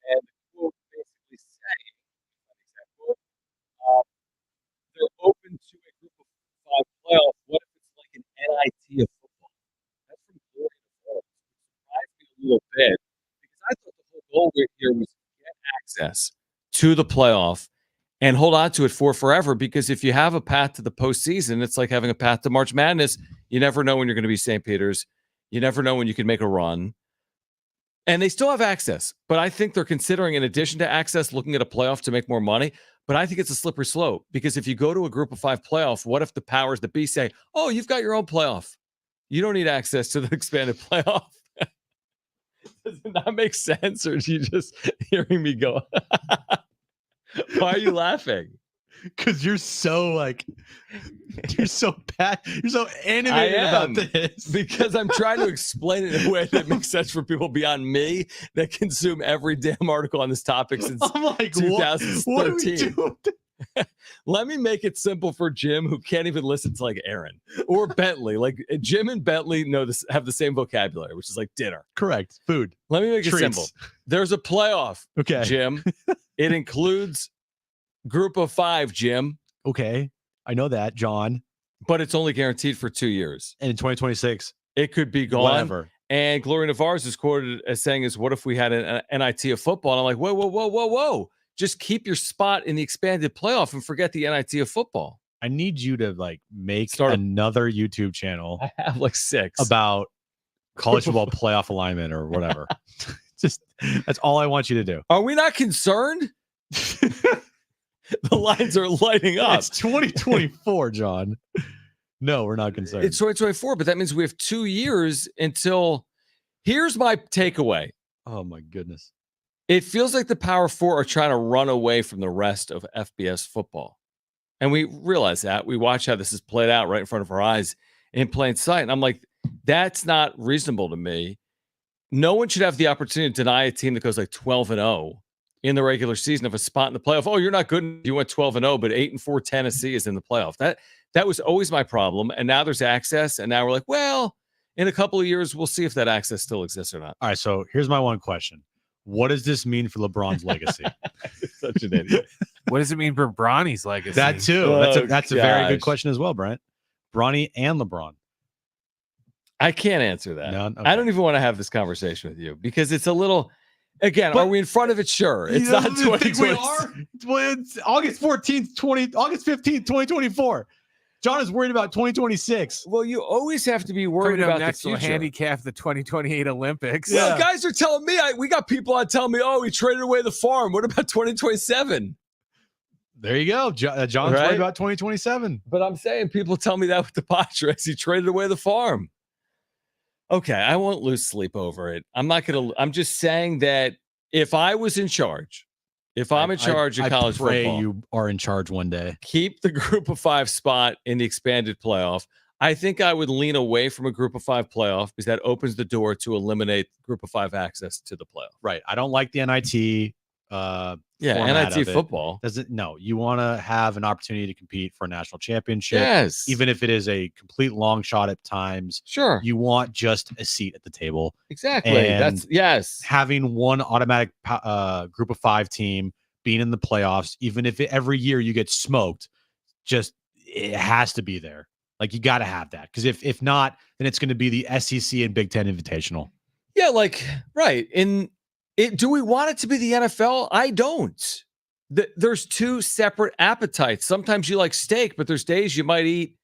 and the quote basically saying, not the exact quote, they're open to a Group of Five playoff. What if it's like an NIT of football? That's from Gordon Morris. It surprised me a little bit because I thought the whole goal here was to get access to the playoff and hold on to it for forever. Because if you have a path to the postseason, it's like having a path to March Madness. You never know when you're going to be St. Peter's. You never know when you can make a run. And they still have access. But I think they're considering, in addition to access, looking at a playoff to make more money. But I think it's a slippery slope because if you go to a Group of Five playoff, what if the powers that be say, oh, you've got your own playoff. You don't need access to the expanded playoff. Does it not make sense? Or are you just hearing me go? Why are you laughing? Because you're so you're so animated about this. Because I'm trying to explain it in a way that makes sense for people beyond me that consume every damn article on this topic since I'm like, 2013. what are we doing? Let me make it simple for Jim, who can't even listen to like Aaron or Bentley. Like Jim and Bentley have the same vocabulary, which is like dinner. Correct. Food. Let me make Treats. it simple. There's a playoff, Okay. Jim. It includes Group of Five, Jim. Okay. I know that, John. But it's only guaranteed for 2 years. And in 2026, it could be gone. Whatever. And Gloria Navarez is quoted as saying, what if we had an NIT of football? And I'm like, whoa. Just keep your spot in the expanded playoff and forget the NIT of football. I need you to make another YouTube channel. I have like 6 about college football playoff alignment or whatever. Just that's all I want you to do. Are we not concerned? The lines are lighting up. It's 2024, John. No, we're not concerned. It's 2024, but that means we have 2 years until. Here's my takeaway. Oh my goodness. It feels like the Power Four are trying to run away from the rest of FBS football. And we realize that. We watch how this is played out right in front of our eyes in plain sight. And I'm like, that's not reasonable to me. No one should have the opportunity to deny a team that goes like 12-0 in the regular season of a spot in the playoff. Oh, you're not good. You went 12-0, but 8-4 Tennessee is in the playoff. That was always my problem. And now there's access. And now we're like, well, in a couple of years, we'll see if that access still exists or not. All right. So here's my one question. What does this mean for LeBron's legacy? Such an idiot. What does it mean for Bronny's legacy? That too. Oh, that's a very good question as well, Brent. Bronny and LeBron. I can't answer that. No? Okay. I don't even want to have this conversation with you because it's a little. Again, are we in front of it? Sure. It's not 2020. We are. It's August 14th, August 15th, 2024. John is worried about 2026. Well, you always have to be worried about next the future. We'll handicap the 2028 Olympics. Yeah. Well, guys are telling me, we got people on telling me, oh, we traded away the farm. What about 2027? There you go. John's worried about 2027. But I'm saying people tell me that with the Padres. He traded away the farm. Okay, I won't lose sleep over it. I'm just saying that if I was in charge If I'm in charge of college I pray football, you are in charge one day. keep the group of 5 spot in the expanded playoff. I think I would lean away from a group of 5 playoff because that opens the door to eliminate group of 5 access to the playoff. Right. I don't like the NIT. Format NIT of it. football. No, you want to have an opportunity to compete for a national championship. Yes. Even if it is a complete long shot at times. Sure. You want just a seat at the table. Exactly. And yes. Having one automatic group of 5 team being in the playoffs, even if every year you get smoked, it has to be there. Like, you got to have that, because if not, then it's going to be the SEC and Big Ten Invitational. Yeah, right. Do we want it to be the NFL? I don't. There's 2 separate appetites. Sometimes you like steak, but there's days you might eat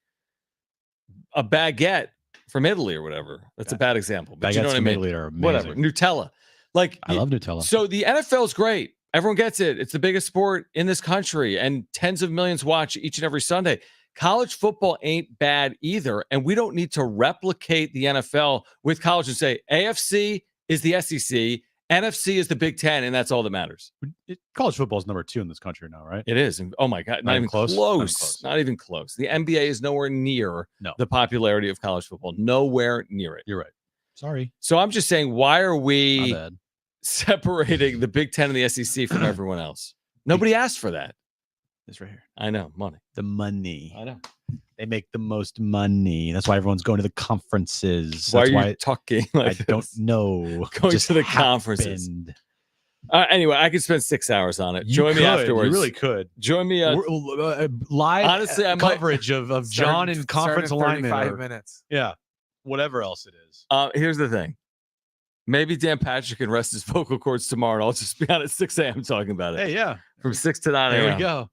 a baguette from Italy or whatever. That's a bad example, but you know what I mean? Italy are amazing. Whatever. Nutella. I love Nutella. So the NFL is great. Everyone gets it. It's the biggest sport in this country, and tens of millions watch each and every Sunday. College football ain't bad either, and we don't need to replicate the NFL with college and say AFC is the SEC, NFC is the Big Ten, and that's all that matters. College football is number 2 in this country now, right? It is. And, oh my God, not even close. Not even close. The NBA is nowhere near the popularity of college football. Nowhere near it. You're right. Sorry. So I'm just saying, why are we My bad. separating the Big Ten and the SEC from everyone else? Nobody asked for that. This right here. I know. Money. The money. I know. They make the most money. That's why everyone's going to the conferences. Why That's are you talking like this? I don't know. Going to the conferences. Anyway, I could spend 6 hours on it. Join me afterwards. You really could. Join me. Live honestly, I might coverage of John in conference alignment. 35 minutes. Yeah. Whatever else it is. Here's the thing. Maybe Dan Patrick can rest his vocal cords tomorrow, and I'll just be on at 6 a.m. talking about it. Hey, yeah. From 6 to 9 a.m. There we go.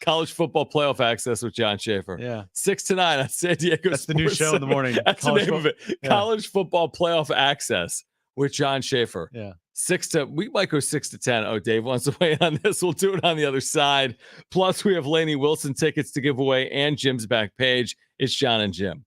College football playoff access with John Schaefer. Yeah. 6 to 9 on San Diego. That's the new show in the morning. That's the name of it. Yeah. College football playoff access with John Schaefer. Yeah. We might go 6 to 10. Oh, Dave wants to weigh in on this. We'll do it on the other side. Plus, we have Lainey Wilson tickets to give away and Jim's back page. It's John and Jim.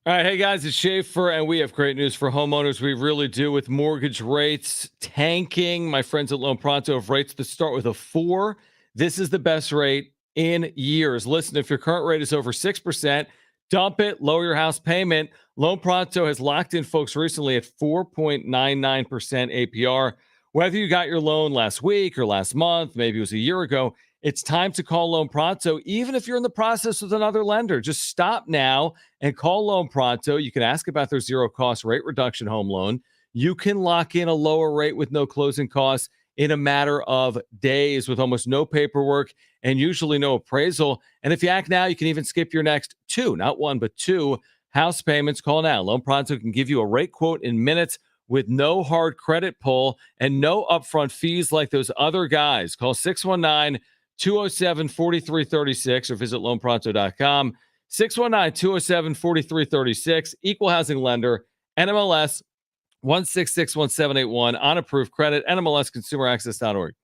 All right, hey guys, it's Schaefer, and we have great news for homeowners. We really do, with mortgage rates tanking. My friends at Loan Pronto have rates that start with a 4. This is the best rate in years. Listen, if your current rate is over 6%, dump it, lower your house payment. Loan Pronto has locked in folks recently at 4.99% APR. Whether you got your loan last week or last month, maybe it was a year ago, it's time to call Loan Pronto, even if you're in the process with another lender. Just stop now and call Loan Pronto. You can ask about their zero-cost rate reduction home loan. You can lock in a lower rate with no closing costs in a matter of days with almost no paperwork and usually no appraisal. And if you act now, you can even skip your next 2, not 1, but 2 house payments. Call now. Loan Pronto can give you a rate quote in minutes with no hard credit pull and no upfront fees like those other guys. Call 619-207-4336 or visit loanpronto.com. 619-207-4336. Equal housing lender. NMLS 1661781. On approved credit. NMLSconsumeraccess.org.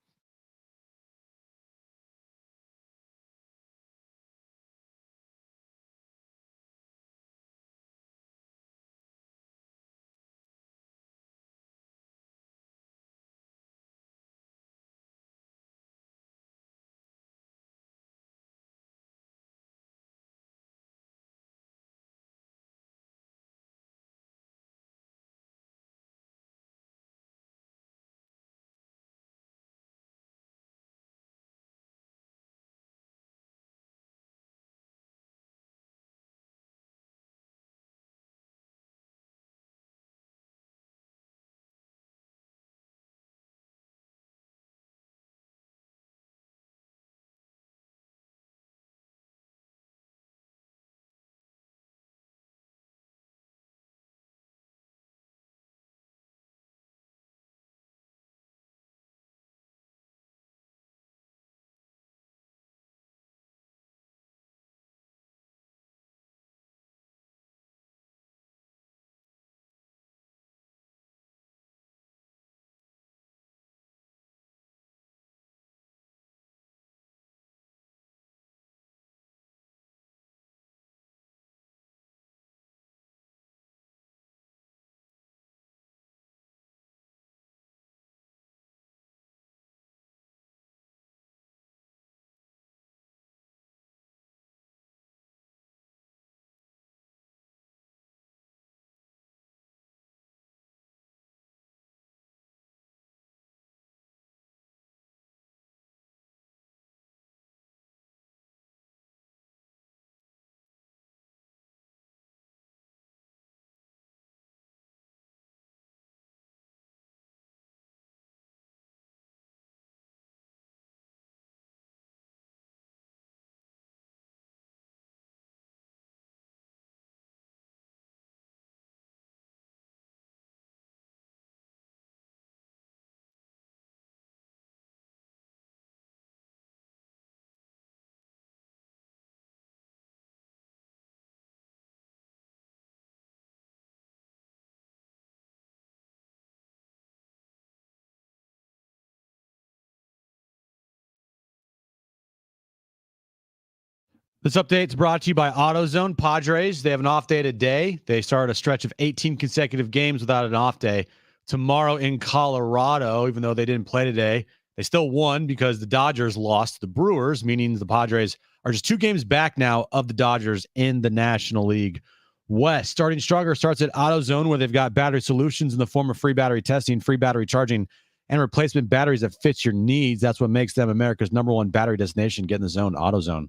This update is brought to you by AutoZone. Padres, they have an off day today. They start a stretch of 18 consecutive games without an off day. Tomorrow in Colorado, even though they didn't play today, they still won because the Dodgers lost to the Brewers, meaning the Padres are just 2 games back now of the Dodgers in the National League West. Starting stronger starts at AutoZone, where they've got battery solutions in the form of free battery testing, free battery charging, and replacement batteries that fits your needs. That's what makes them America's #1 battery destination. Get in the zone, AutoZone.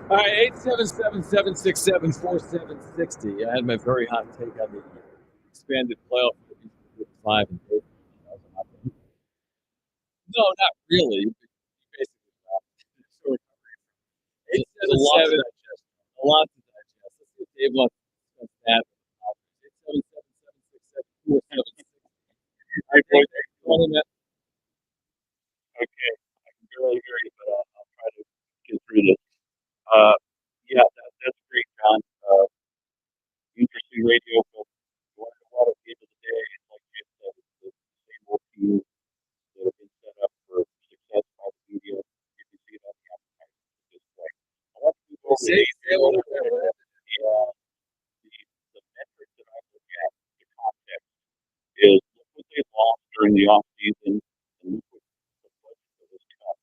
All right, 877-767-4760. I had my very hot take on the expanded playoff with 5 and 8. No, not really. Basically, so 877. A lot to digest. Let's see if Dave wants to discuss that. 877-767-4760. Okay, I can barely hear you, but I'll try to get through this. Yeah, that's great, John. Interesting radio, but what at the end of the day, it's like Jim said, it's the same old teams that have been set up for success by the media. You can see it on the advertising at this point. I want to move over to the metrics that I look at, the context, is look what they lost during the offseason and look what the budget that was cut.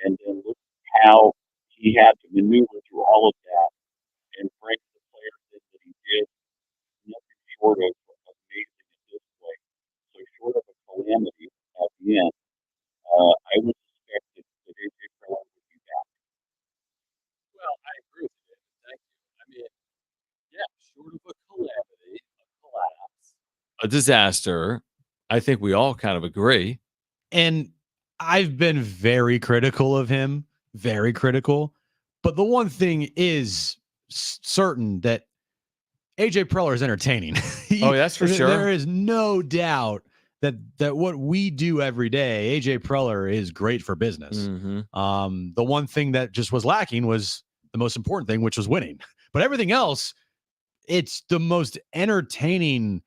And then look how he had to maneuver through all of that and bring the players in that he did. Nothing short of amazing at this point. So short of a calamity at the end, I would suspect that AJ Preller would be back. Well, I agree with you. Thank you. I mean, yeah, short of a calamity, a collapse, a disaster. I think we all kind of agree. And I've been very critical of him, very critical. But the one thing is certain that AJ Preller is entertaining. Oh, that's for sure. There is no doubt that what we do every day, AJ Preller is great for business. Mm-hmm. The one thing that just was lacking was the most important thing, which was winning. But everything else, it's the most entertaining,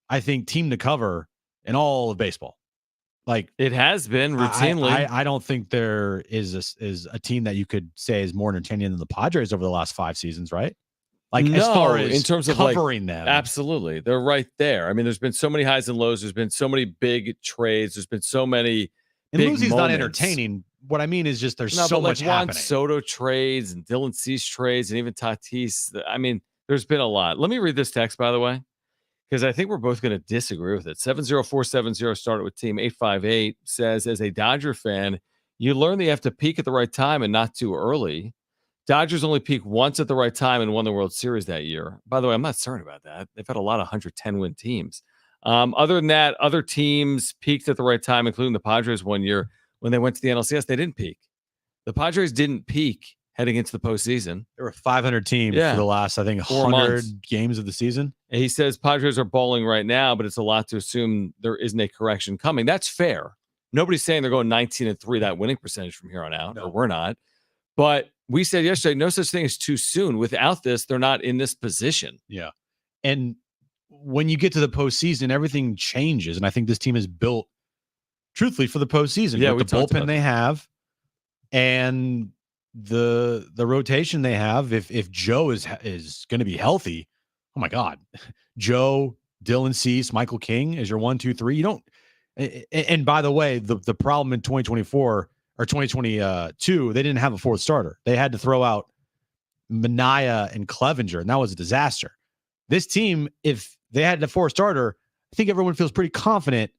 I think, team to cover in all of baseball. Like, it has been routinely. I don't think there is a team that you could say is more entertaining than the Padres over the last 5 seasons, right? Like, no, as far as in terms of covering them. Absolutely. They're right there. I mean, there's been so many highs and lows. There's been so many big trades. There's been so many And big Lucy's moments. not entertaining. What I mean is just there's so much Juan happening. Soto trades and Dylan Cease trades and even Tatis. I mean, there's been a lot. Let me read this text, by the way, because I think we're both going to disagree with it. 70470 started with team 858 says, as a Dodger fan, you learn that you have to peak at the right time and not too early. Dodgers only peaked once at the right time and won the World Series that year. By the way, I'm not certain about that. They've had a lot of 110 win teams. Other than that, other teams peaked at the right time, including the Padres one year when they went to the NLCS. They didn't peak. The Padres didn't peak heading into the postseason. There were 500 teams for the last, I think, 100 games of the season. And he says Padres are balling right now, but it's a lot to assume there isn't a correction coming. That's fair. Nobody's saying they're going 19-3, that winning percentage from here on out, or we're not. But we said yesterday, no such thing as too soon. Without this, they're not in this position. Yeah. And when you get to the postseason, everything changes. And I think this team is built, truthfully, for the postseason. Yeah, with the bullpen they have and the rotation they have. If Joe is going to be healthy, oh my God, Joe, Dylan Cease, Michael King is your 1, 2, 3. You don't. And by the way, the problem in 2024 or 2022, they didn't have a 4th starter. They had to throw out Mania and Clevenger, and that was a disaster. This team, if they had the 4th starter, I think everyone feels pretty confident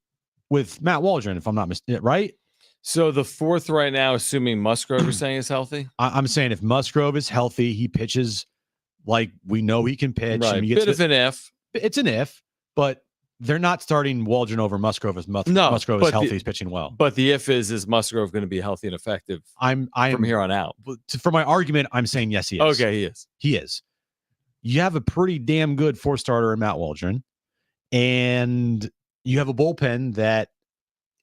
with Matt Waldron, if I'm not mistaken, right? So the 4th right now, assuming Musgrove, you're saying, is healthy? I'm saying if Musgrove is healthy, he pitches like we know he can pitch. Right. And Bit of an if. It's an if, but they're not starting Waldron over Musgrove as Musgrove is healthy. He's pitching well. But the if is Musgrove going to be healthy and effective I'm from here on out? For my argument, I'm saying yes, he is. Okay, he is. He is. You have a pretty damn good 4th starter in Matt Waldron, and you have a bullpen that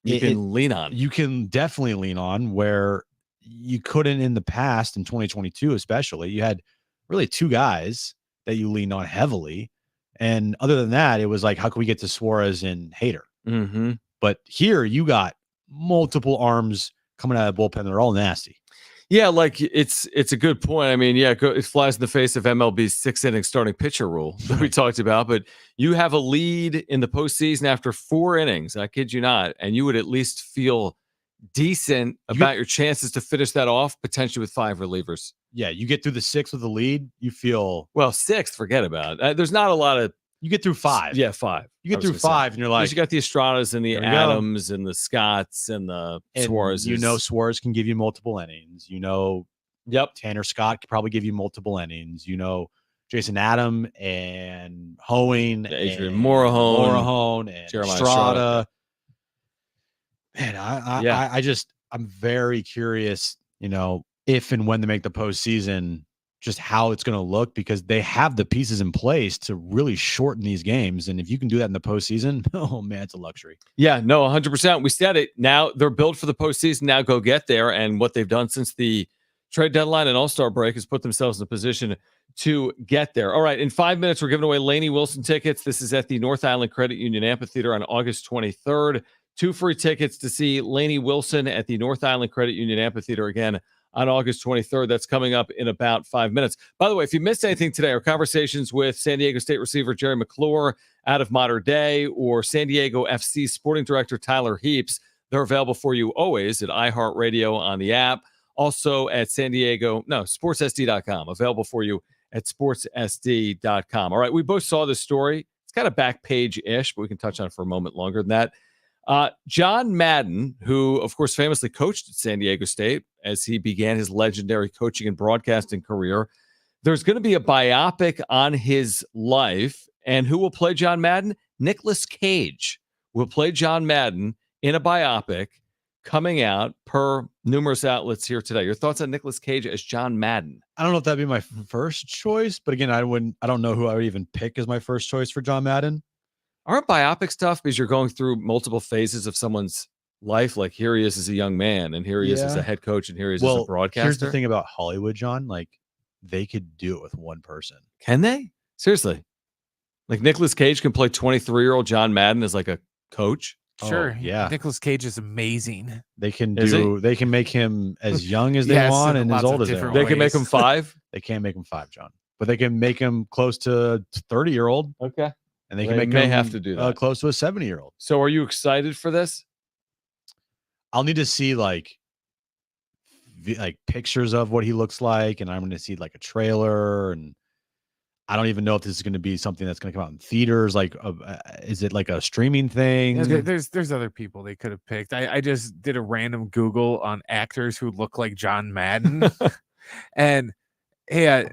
you can lean on. You can definitely lean on where you couldn't in the past, in 2022 especially. You had really 2 guys that you leaned on heavily, And other than that, it was like, how can we get to Suarez and Hader? Mm-hmm. But here you got multiple arms coming out of the bullpen. They're all nasty. Yeah, like it's a good point. I mean, yeah, it flies in the face of MLB's 6-inning starting pitcher rule that we talked about. But you have a lead in the postseason after 4 innings. I kid you not, and you would at least feel decent about your chances to finish that off, potentially with 5 relievers. Yeah, you get through the 6th with the lead, you feel 6th. Forget about it. There's not a lot of. You get through 5. Yeah, 5. You get through 5, and you're like, you got the Estradas and the Adams and the Scotts and the Suarez. You know, Suarez can give you multiple innings. You know, Tanner Scott could probably give you multiple innings. You know, Jason Adam and Hoeing, Adrian Morahone, and Jeremiah Estrada. Man, I'm very curious, you know, if and when they make the postseason, just how it's going to look, because they have the pieces in place to really shorten these games. And if you can do that in the postseason, oh man, it's a luxury. Yeah, no, 100%. We said it. Now they're built for the postseason. Now go get there. And what they've done since the trade deadline and All-Star break is put themselves in a position to get there. All right, in 5 minutes, we're giving away Lainey Wilson tickets. This is at the North Island Credit Union Amphitheater on August 23rd. 2 free tickets to see Lainey Wilson at the North Island Credit Union Amphitheater again on August 23rd. That's coming up in about 5 minutes. By the way, if you missed anything today, our conversations with San Diego State receiver Jerry McClure out of Mater Dei or San Diego FC sporting director Tyler Heaps, they're available for you always at iHeartRadio on the app. Also at sportssd.com. Available for you at sportssd.com. All right, we both saw this story. It's kind of back page-ish, but we can touch on it for a moment longer than that. John Madden, who, of course, famously coached at San Diego State as he began his legendary coaching and broadcasting career. There's going to be a biopic on his life. And who will play John Madden? Nicolas Cage will play John Madden in a biopic coming out per numerous outlets here today. Your thoughts on Nicolas Cage as John Madden? I don't know if that'd be my first choice, but again, I don't know who I would even pick as my first choice for John Madden. Aren't biopic stuff because you're going through multiple phases of someone's life? Like here he is as a young man, and here he is as a head coach, and here he is as a broadcaster. Here's the thing about Hollywood, John. Like they could do it with one person. Can they? Seriously? Like Nicolas Cage can play 23-year-old John Madden as like a coach? Sure. Yeah. Nicolas Cage is amazing. They can they can make him as young as they want and as old as they want. They can make him 5? They can't make him 5, John. But they can make him close to 30-year-old. Okay. And they can make him have to do that. Close to a 70-year-old. So are you excited for this? I'll need to see like pictures of what he looks like, and I'm going to see like a trailer, and I don't even know if this is going to be something that's going to come out in theaters. Like, is it like a streaming thing? Yeah, there's other people they could have picked. I just did a random Google on actors who look like John Madden, and hey,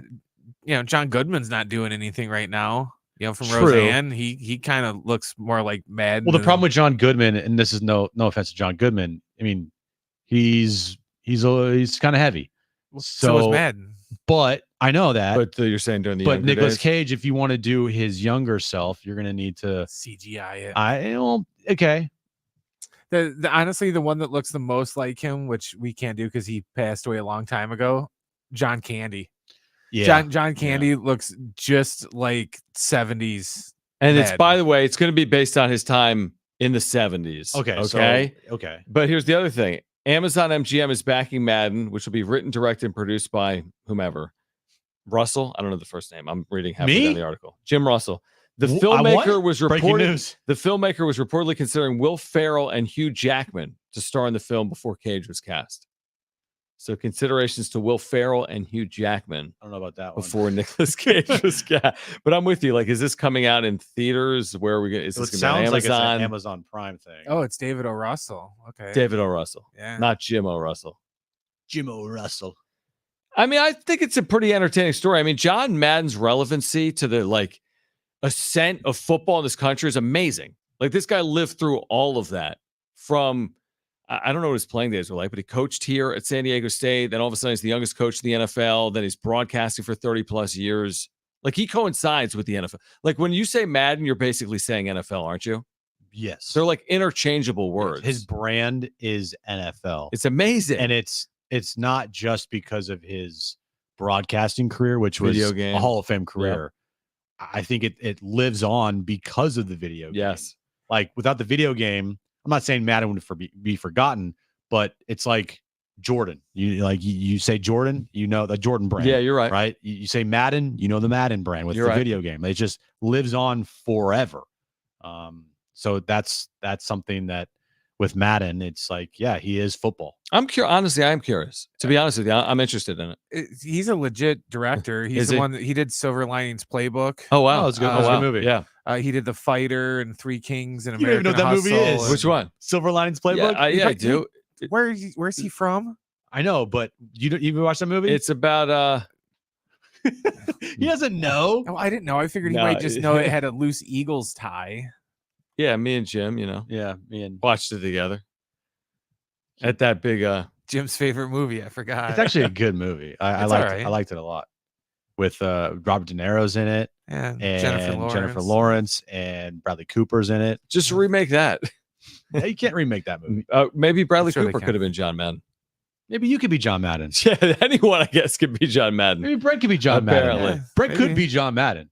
John Goodman's not doing anything right now. From True. Roseanne, he kind of looks more like Madden. Well, the problem with John Goodman, and this is no offense to John Goodman, I mean, he's kind of heavy. So is Madden. But I know that. But you're saying during the but Nicolas days? Cage, if you want to do his younger self, you're going to need to CGI it. Okay. The honestly, the one that looks the most like him, which we can't do because he passed away a long time ago, John Candy. Yeah. John Candy looks just like 70s. And it's, by the way, it's going to be based on his time in the 70s. Okay. Okay. But here's the other thing. Amazon MGM is backing Madden, which will be written, directed, and produced by whomever. Russell? I don't know the first name. I'm reading halfway down the article. Jim Russell. The filmmaker was reportedly considering Will Ferrell and Hugh Jackman to star in the film before Cage was cast. So considerations to Will Ferrell and Hugh Jackman. I don't know about that one. Before Nicolas Cage was cast. But I'm with you. Like, is this coming out in theaters? Where are we going? Is this going to be on Amazon? Like it's an Amazon Prime thing. Oh, it's David O. Russell. Okay. David O. Russell. Yeah. Not Jim O. Russell. Jim O. Russell. I mean, I think it's a pretty entertaining story. I mean, John Madden's relevancy to the ascent of football in this country is amazing. Like, this guy lived through all of that from, I don't know what his playing days were like, but he coached here at San Diego State. Then all of a sudden he's the youngest coach in the NFL. Then he's broadcasting for 30 plus years. Like, he coincides with the NFL. Like, when you say Madden, you're basically saying NFL, aren't you? Yes. They're like interchangeable words. His brand is NFL. It's amazing. And it's not just because of his broadcasting career, which was a Hall of Fame career. I think it lives on because of the video game. Yes. Like without the video game, I'm not saying Madden would be forgotten, but it's like Jordan. You say Jordan, you know the Jordan brand. Yeah, you're right. Right? You say Madden, you know the Madden brand with You're the right. video game. It just lives on forever. So that's something that with Madden, it's like, yeah, he is football. I'm curious. Honestly, I am curious. To be honest with you, I'm interested in it. He's a legit director. He's Is the he? one that he did Silver Linings Playbook. Oh wow, Oh, it's good. Oh, It's a wow. good movie. Yeah. He did The Fighter and Three Kings and You don't even American know what that movie Hustle. is. and- Which one? Silver Linings Playbook. Yeah, I do. Where's he from? I know, but you don't even watch that movie. It's about He doesn't know. Oh, I didn't know. I figured he No. might just know it had a loose Eagles tie. yeah, me and Jim, Yeah, man. watched it together at that big Jim's favorite movie. I forgot. It's actually a good movie. I It's liked all right. I liked it a lot. With Robert De Niro's in it, and and Jennifer Lawrence. and Bradley Cooper's in it. just remake that. You can't remake that movie. Maybe Bradley sure they Cooper can. could have been John Madden. Maybe you could be John Madden. Yeah, anyone I guess could be John Madden. Maybe Brent could be John Madden. Apparently. Yeah, Brent could maybe. be John Madden.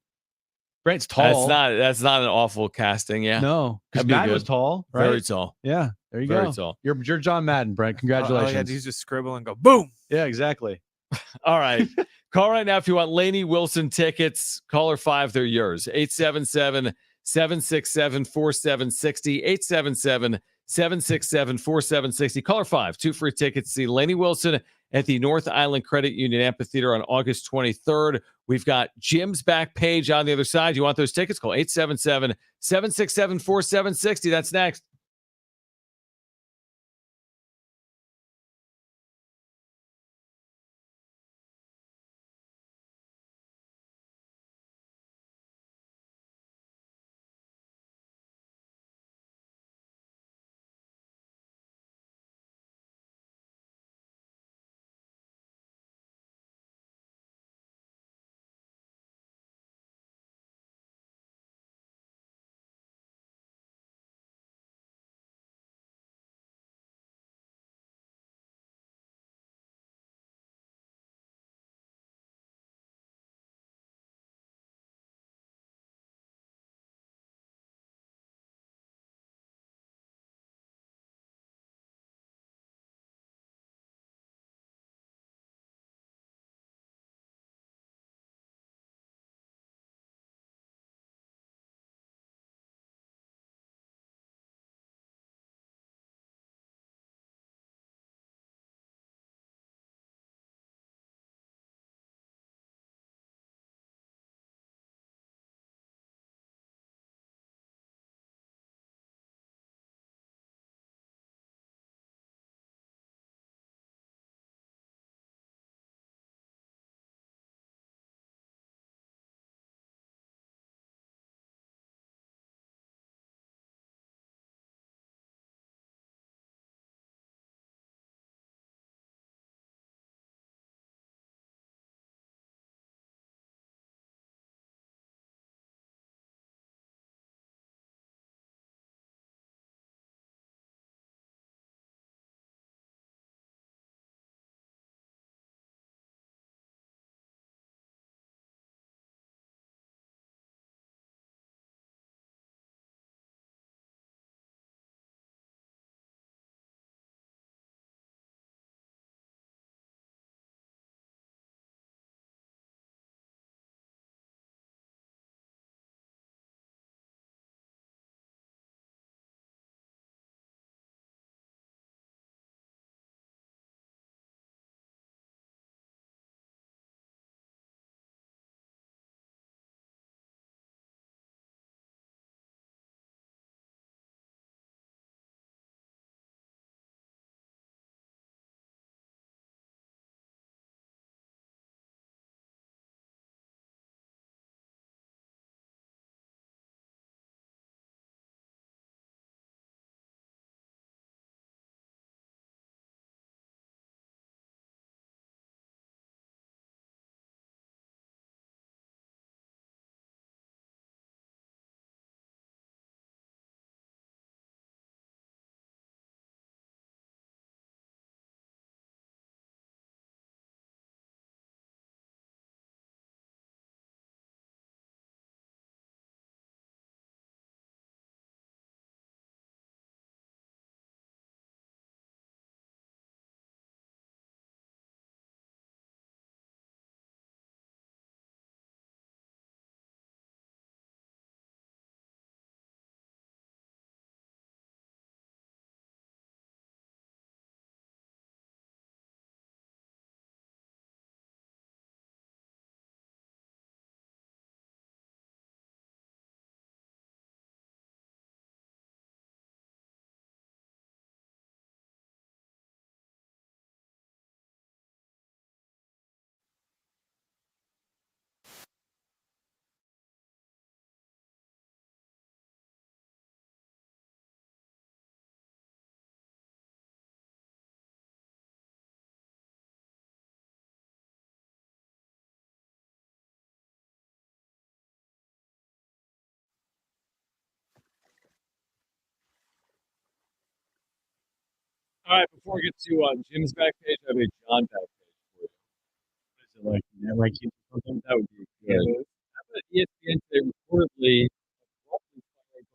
Brent's tall. That's not an awful casting. Yeah, No, because That'd be Madden was good. tall, right? very tall. Yeah, there you Very go. tall. You're John Madden, Brent. All Congratulations. you had to do is just scribble and go boom. Yeah, exactly. All right. Call right now if you want Lainey Wilson tickets. Caller 5, they're yours. 877-767-4760. 877-767-4760. Caller 5, 2 free tickets to see Lainey Wilson at the North Island Credit Union Amphitheater on August 23rd. We've got Jim's back page on the other side. You want those tickets? Call 877-767-4760. That's next. All right, before we get to Jim's backstage, I have a John backstage for you. Like that would be good. How about ESPN today reportedly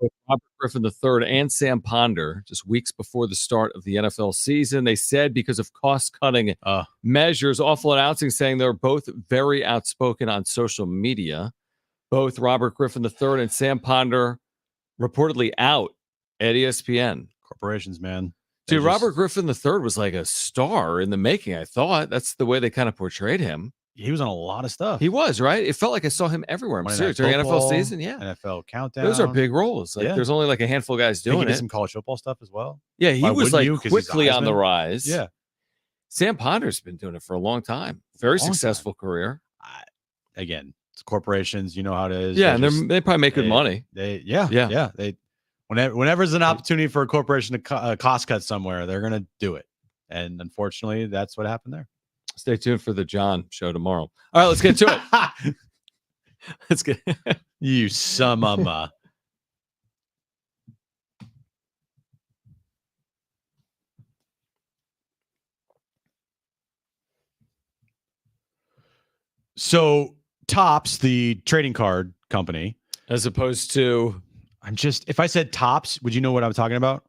both Robert Griffin III and Sam Ponder just weeks before the start of the NFL season. They said because of cost-cutting measures, awful announcing saying they're both very outspoken on social media. Both Robert Griffin III and Sam Ponder reportedly out at ESPN. Corporations, man. Dude, Robert Griffin III was like a star in the making, I thought. That's the way they kind of portrayed him. He was on a lot of stuff. He was, right? It felt like I saw him everywhere. I'm serious. During NFL season, yeah. NFL Countdown. Those are big roles. Like, there's only like a handful of guys doing he did it. some college football stuff as well. Yeah, he was like you? quickly on the rise. Yeah. Sam Ponder's been doing it for a long time. Very successful career. Again, it's corporations. You know how it is. Yeah, and they probably make good money. Yeah. They whenever there's an opportunity for a corporation to cost cut somewhere, they're going to do it. And unfortunately, that's what happened there. Stay tuned for the John show tomorrow. All right, let's get to it. Let's get you some So Topps, the trading card company, as opposed to if I said Topps, would you know what I'm talking about?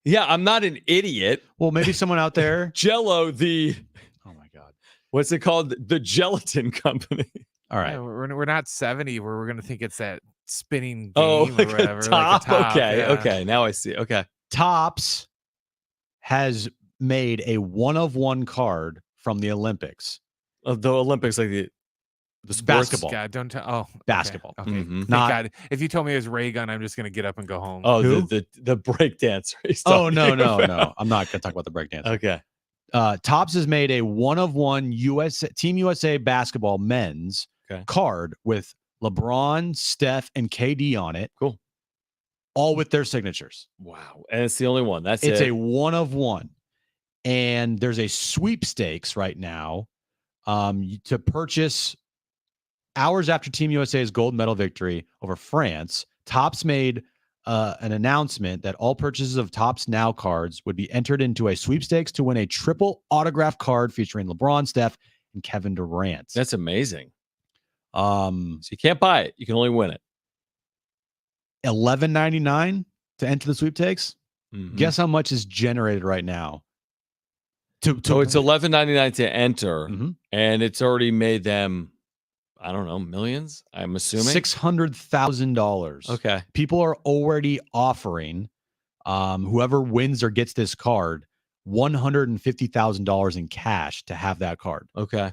Yeah, I'm not an idiot. Well, maybe someone out there. Jello, oh my God. What's it called? The gelatin company. All right. Yeah, we're not 70 where we're going to think it's that spinning game or whatever. A top? Like a top. Okay. Yeah. Okay. Now I see. Okay. Topps has made a 1-of-1 card from the Olympics. Of the Olympics, like the sports? Basketball. God, don't tell. Oh, okay. Basketball. Okay. Mhm. Thank God. If you told me it was ray gun, I'm just going to get up and go home. Oh, Who? the break dancer. Oh, no. I'm not going to talk about the breakdance. Okay. Topps has made a 1-of-1 Team USA basketball men's card with LeBron, Steph, and KD on it. Cool. All with their signatures. Wow. And it's the only one. It's a 1-of-1. And there's a sweepstakes right now to purchase hours after Team USA's gold medal victory over France. Topps made an announcement that all purchases of Topps Now cards would be entered into a sweepstakes to win a triple autograph card featuring LeBron, Steph, and Kevin Durant. That's amazing. So you can't buy it. You can only win it. $11.99 to enter the sweepstakes. Mm-hmm. Guess how much is generated right now? So it's $11.99 to enter, Mhm. and it's already made them, I don't know, millions. I'm assuming $600,000. Okay. People are already offering whoever wins or gets this card $150,000 in cash to have that card. Okay.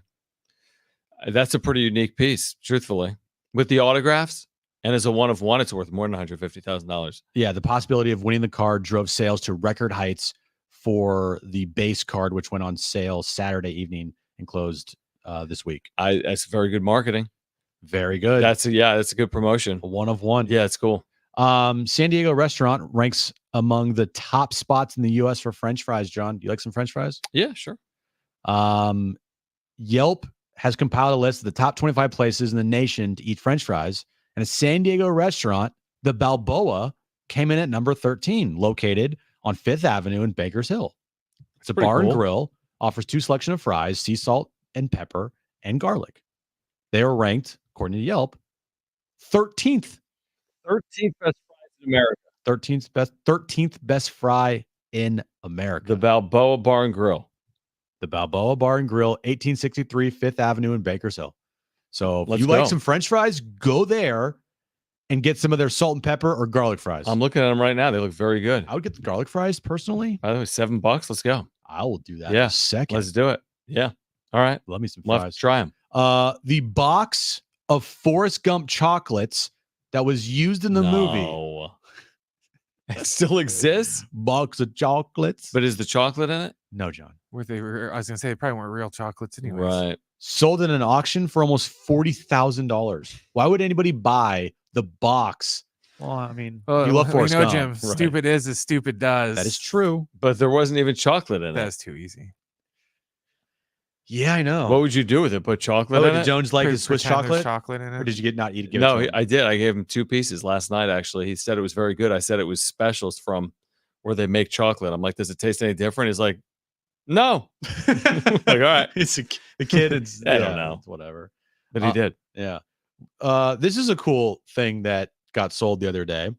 That's a pretty unique piece, truthfully. With the autographs and as a 1-of-1, it's worth more than $150,000. Yeah, the possibility of winning the card drove sales to record heights for the base card, which went on sale Saturday evening and closed this week. That's very good marketing. Very good. That's a good promotion. A 1-of-1. Yeah, it's cool. San Diego restaurant ranks among the top spots in the U.S. for French fries. John, do you like some French fries? Yeah, sure. Yelp has compiled a list of the top 25 places in the nation to eat French fries, and a San Diego restaurant, the Balboa, came in at number 13, located on 5th Avenue in Bankers Hill. It's a bar and grill, offers 2 selection of fries, sea salt and pepper, and garlic. They are ranked, according to Yelp, 13th. 13th best fries in America. 13th best fry in America. The Balboa Bar and Grill. The Balboa Bar and Grill, 1863 5th Avenue in Bankers Hill. So if Let's you go. like some French fries, go there and get some of their salt and pepper or garlic fries. I'm looking at them right now. They look very good. I would get the garlic fries personally. By the way, $7. Let's go. I will do that Yeah. in a second. Let's do it. Yeah. All right. Love me some Love fries. to try them. The box of Forrest Gump chocolates that was used in the movie. It still exists? Box of chocolates. But is the chocolate in it? No, John. I was going to say, they probably weren't real chocolates anyways. Right. Sold in an auction for almost $40,000. Why would anybody buy the box? Well, I mean, Well, you love Forrest we know, Gump. Jim, Right. stupid is as stupid does. That is true. But there wasn't even chocolate in it. That's too easy. Yeah, I know. What would you do with it? Put chocolate in did it? Jones like his Swiss Pretend there's chocolate? chocolate in it. Or did you not eat it? No, I did. I gave him 2 pieces last night, actually. He said it was very good. I said it was specials from or they make chocolate. I'm like, does it taste any different? He's like, no. Like, all right. It's the kid. It's I don't know. it's whatever. But he did. Yeah. This is a cool thing that got sold the other day.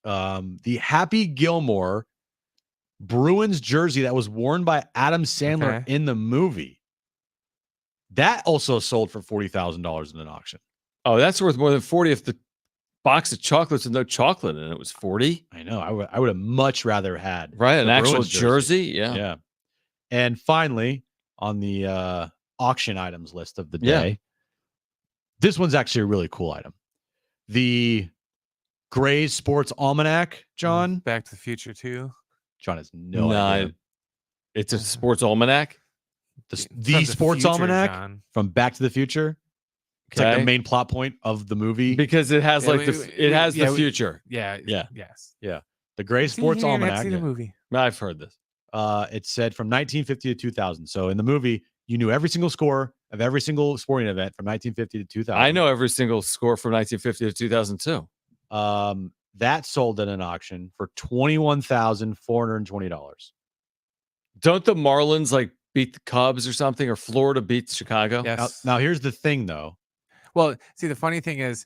The Happy Gilmore Bruins jersey that was worn by Adam Sandler in the movie. That also sold for $40,000 in an auction. Oh, that's worth more than 40 if the box of chocolates with no chocolate in it was 40. I know. I would have much rather had an the actual Bruins jersey. Yeah. Yeah. And finally, on the auction items list of the day, this one's actually a really cool item. The Gray's Sports Almanac, John. Back to the Future too. John has no idea. It's a sports almanac. The Sports Almanac from Back to the Future. It's like the main plot point of the movie because it has the future. Yeah. The Gray Sports Almanac. The movie. I've heard this. It said from 1950 to 2000. So in the movie, you knew every single score of every single sporting event from 1950 to 2000. I know every single score from 1950 to 2002. That sold at an auction for $21,420. Don't the Marlins like beat the Cubs or something, or Florida beats Chicago? Yes. Now here's the thing, though. Well, see, the funny thing is,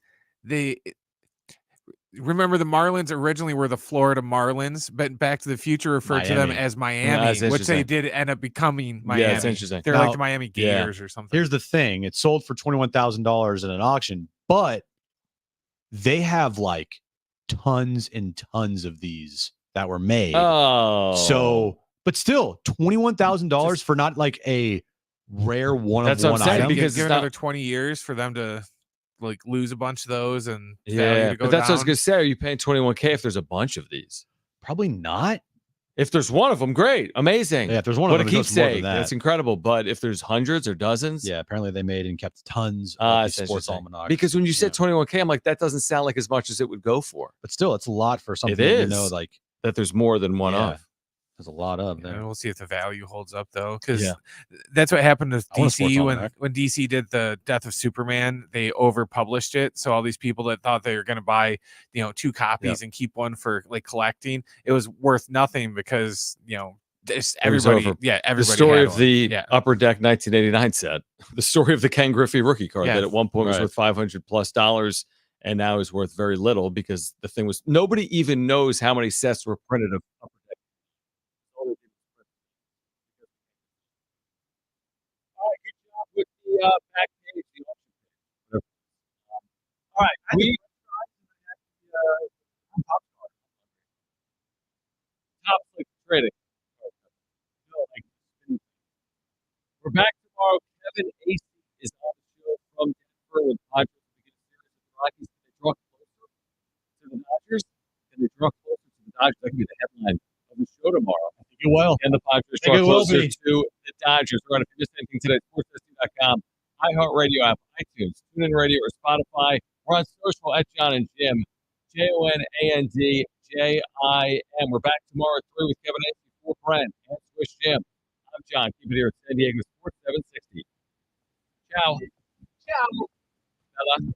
remember the Marlins originally were the Florida Marlins, but Back to the Future referred to them as Miami, which they did end up becoming Miami. Yeah, it's interesting. They're like the Miami Gators or something. Here's the thing. It sold for $21,000 in an auction, but they have like tons and tons of these that were made. Oh. So, but still, $21,000 for not like a rare one of one item. Because give another 20 years for them to like lose a bunch of those and yeah, to go but that's down. what I was gonna say. Are you paying $21,000 if there's a bunch of these? Probably not. If there's one of them, great, amazing. Yeah, if there's one of them, it keeps saying that's incredible. But if there's hundreds or dozens, apparently they made and kept tons of these sports almanacs. Because when you said $21,000, I'm like, that doesn't sound like as much as it would go for. But still, it's a lot for something. It is. You know, like that there's more than one of. There's a lot of them. We'll see if the value holds up though, because that's what happened to DC when DC did the Death of Superman. They overpublished it, so all these people that thought they were going to buy, 2 copies and keep one for like collecting, it was worth nothing because everybody. The story of the Upper Deck 1989 set, the story of the Ken Griffey rookie card that at one point was worth $500+ and now is worth very little because the thing was nobody even knows how many sets were printed of Upper Deck. With the backstage. All right, trading. We're back tomorrow. Kevin Acey is on the show from Denver with Padres. Rockies. They draw closer to the Dodgers, and they draw closer to the Dodgers. That could be the headline of the show tomorrow. I think it will. And the Padres draw closer to the Dodgers. All right, if you missed anything today, sportsfest.com, iHeartRadio app, iTunes, TuneIn Radio, or Spotify. We're on social at Jon and Jim, JONANDJIM. We're back tomorrow at 3 with Kevin Acey, for Brent, and Swish Jim. I'm Jon. Keep it here at San Diego Sports 760. Ciao. Ciao. Bella.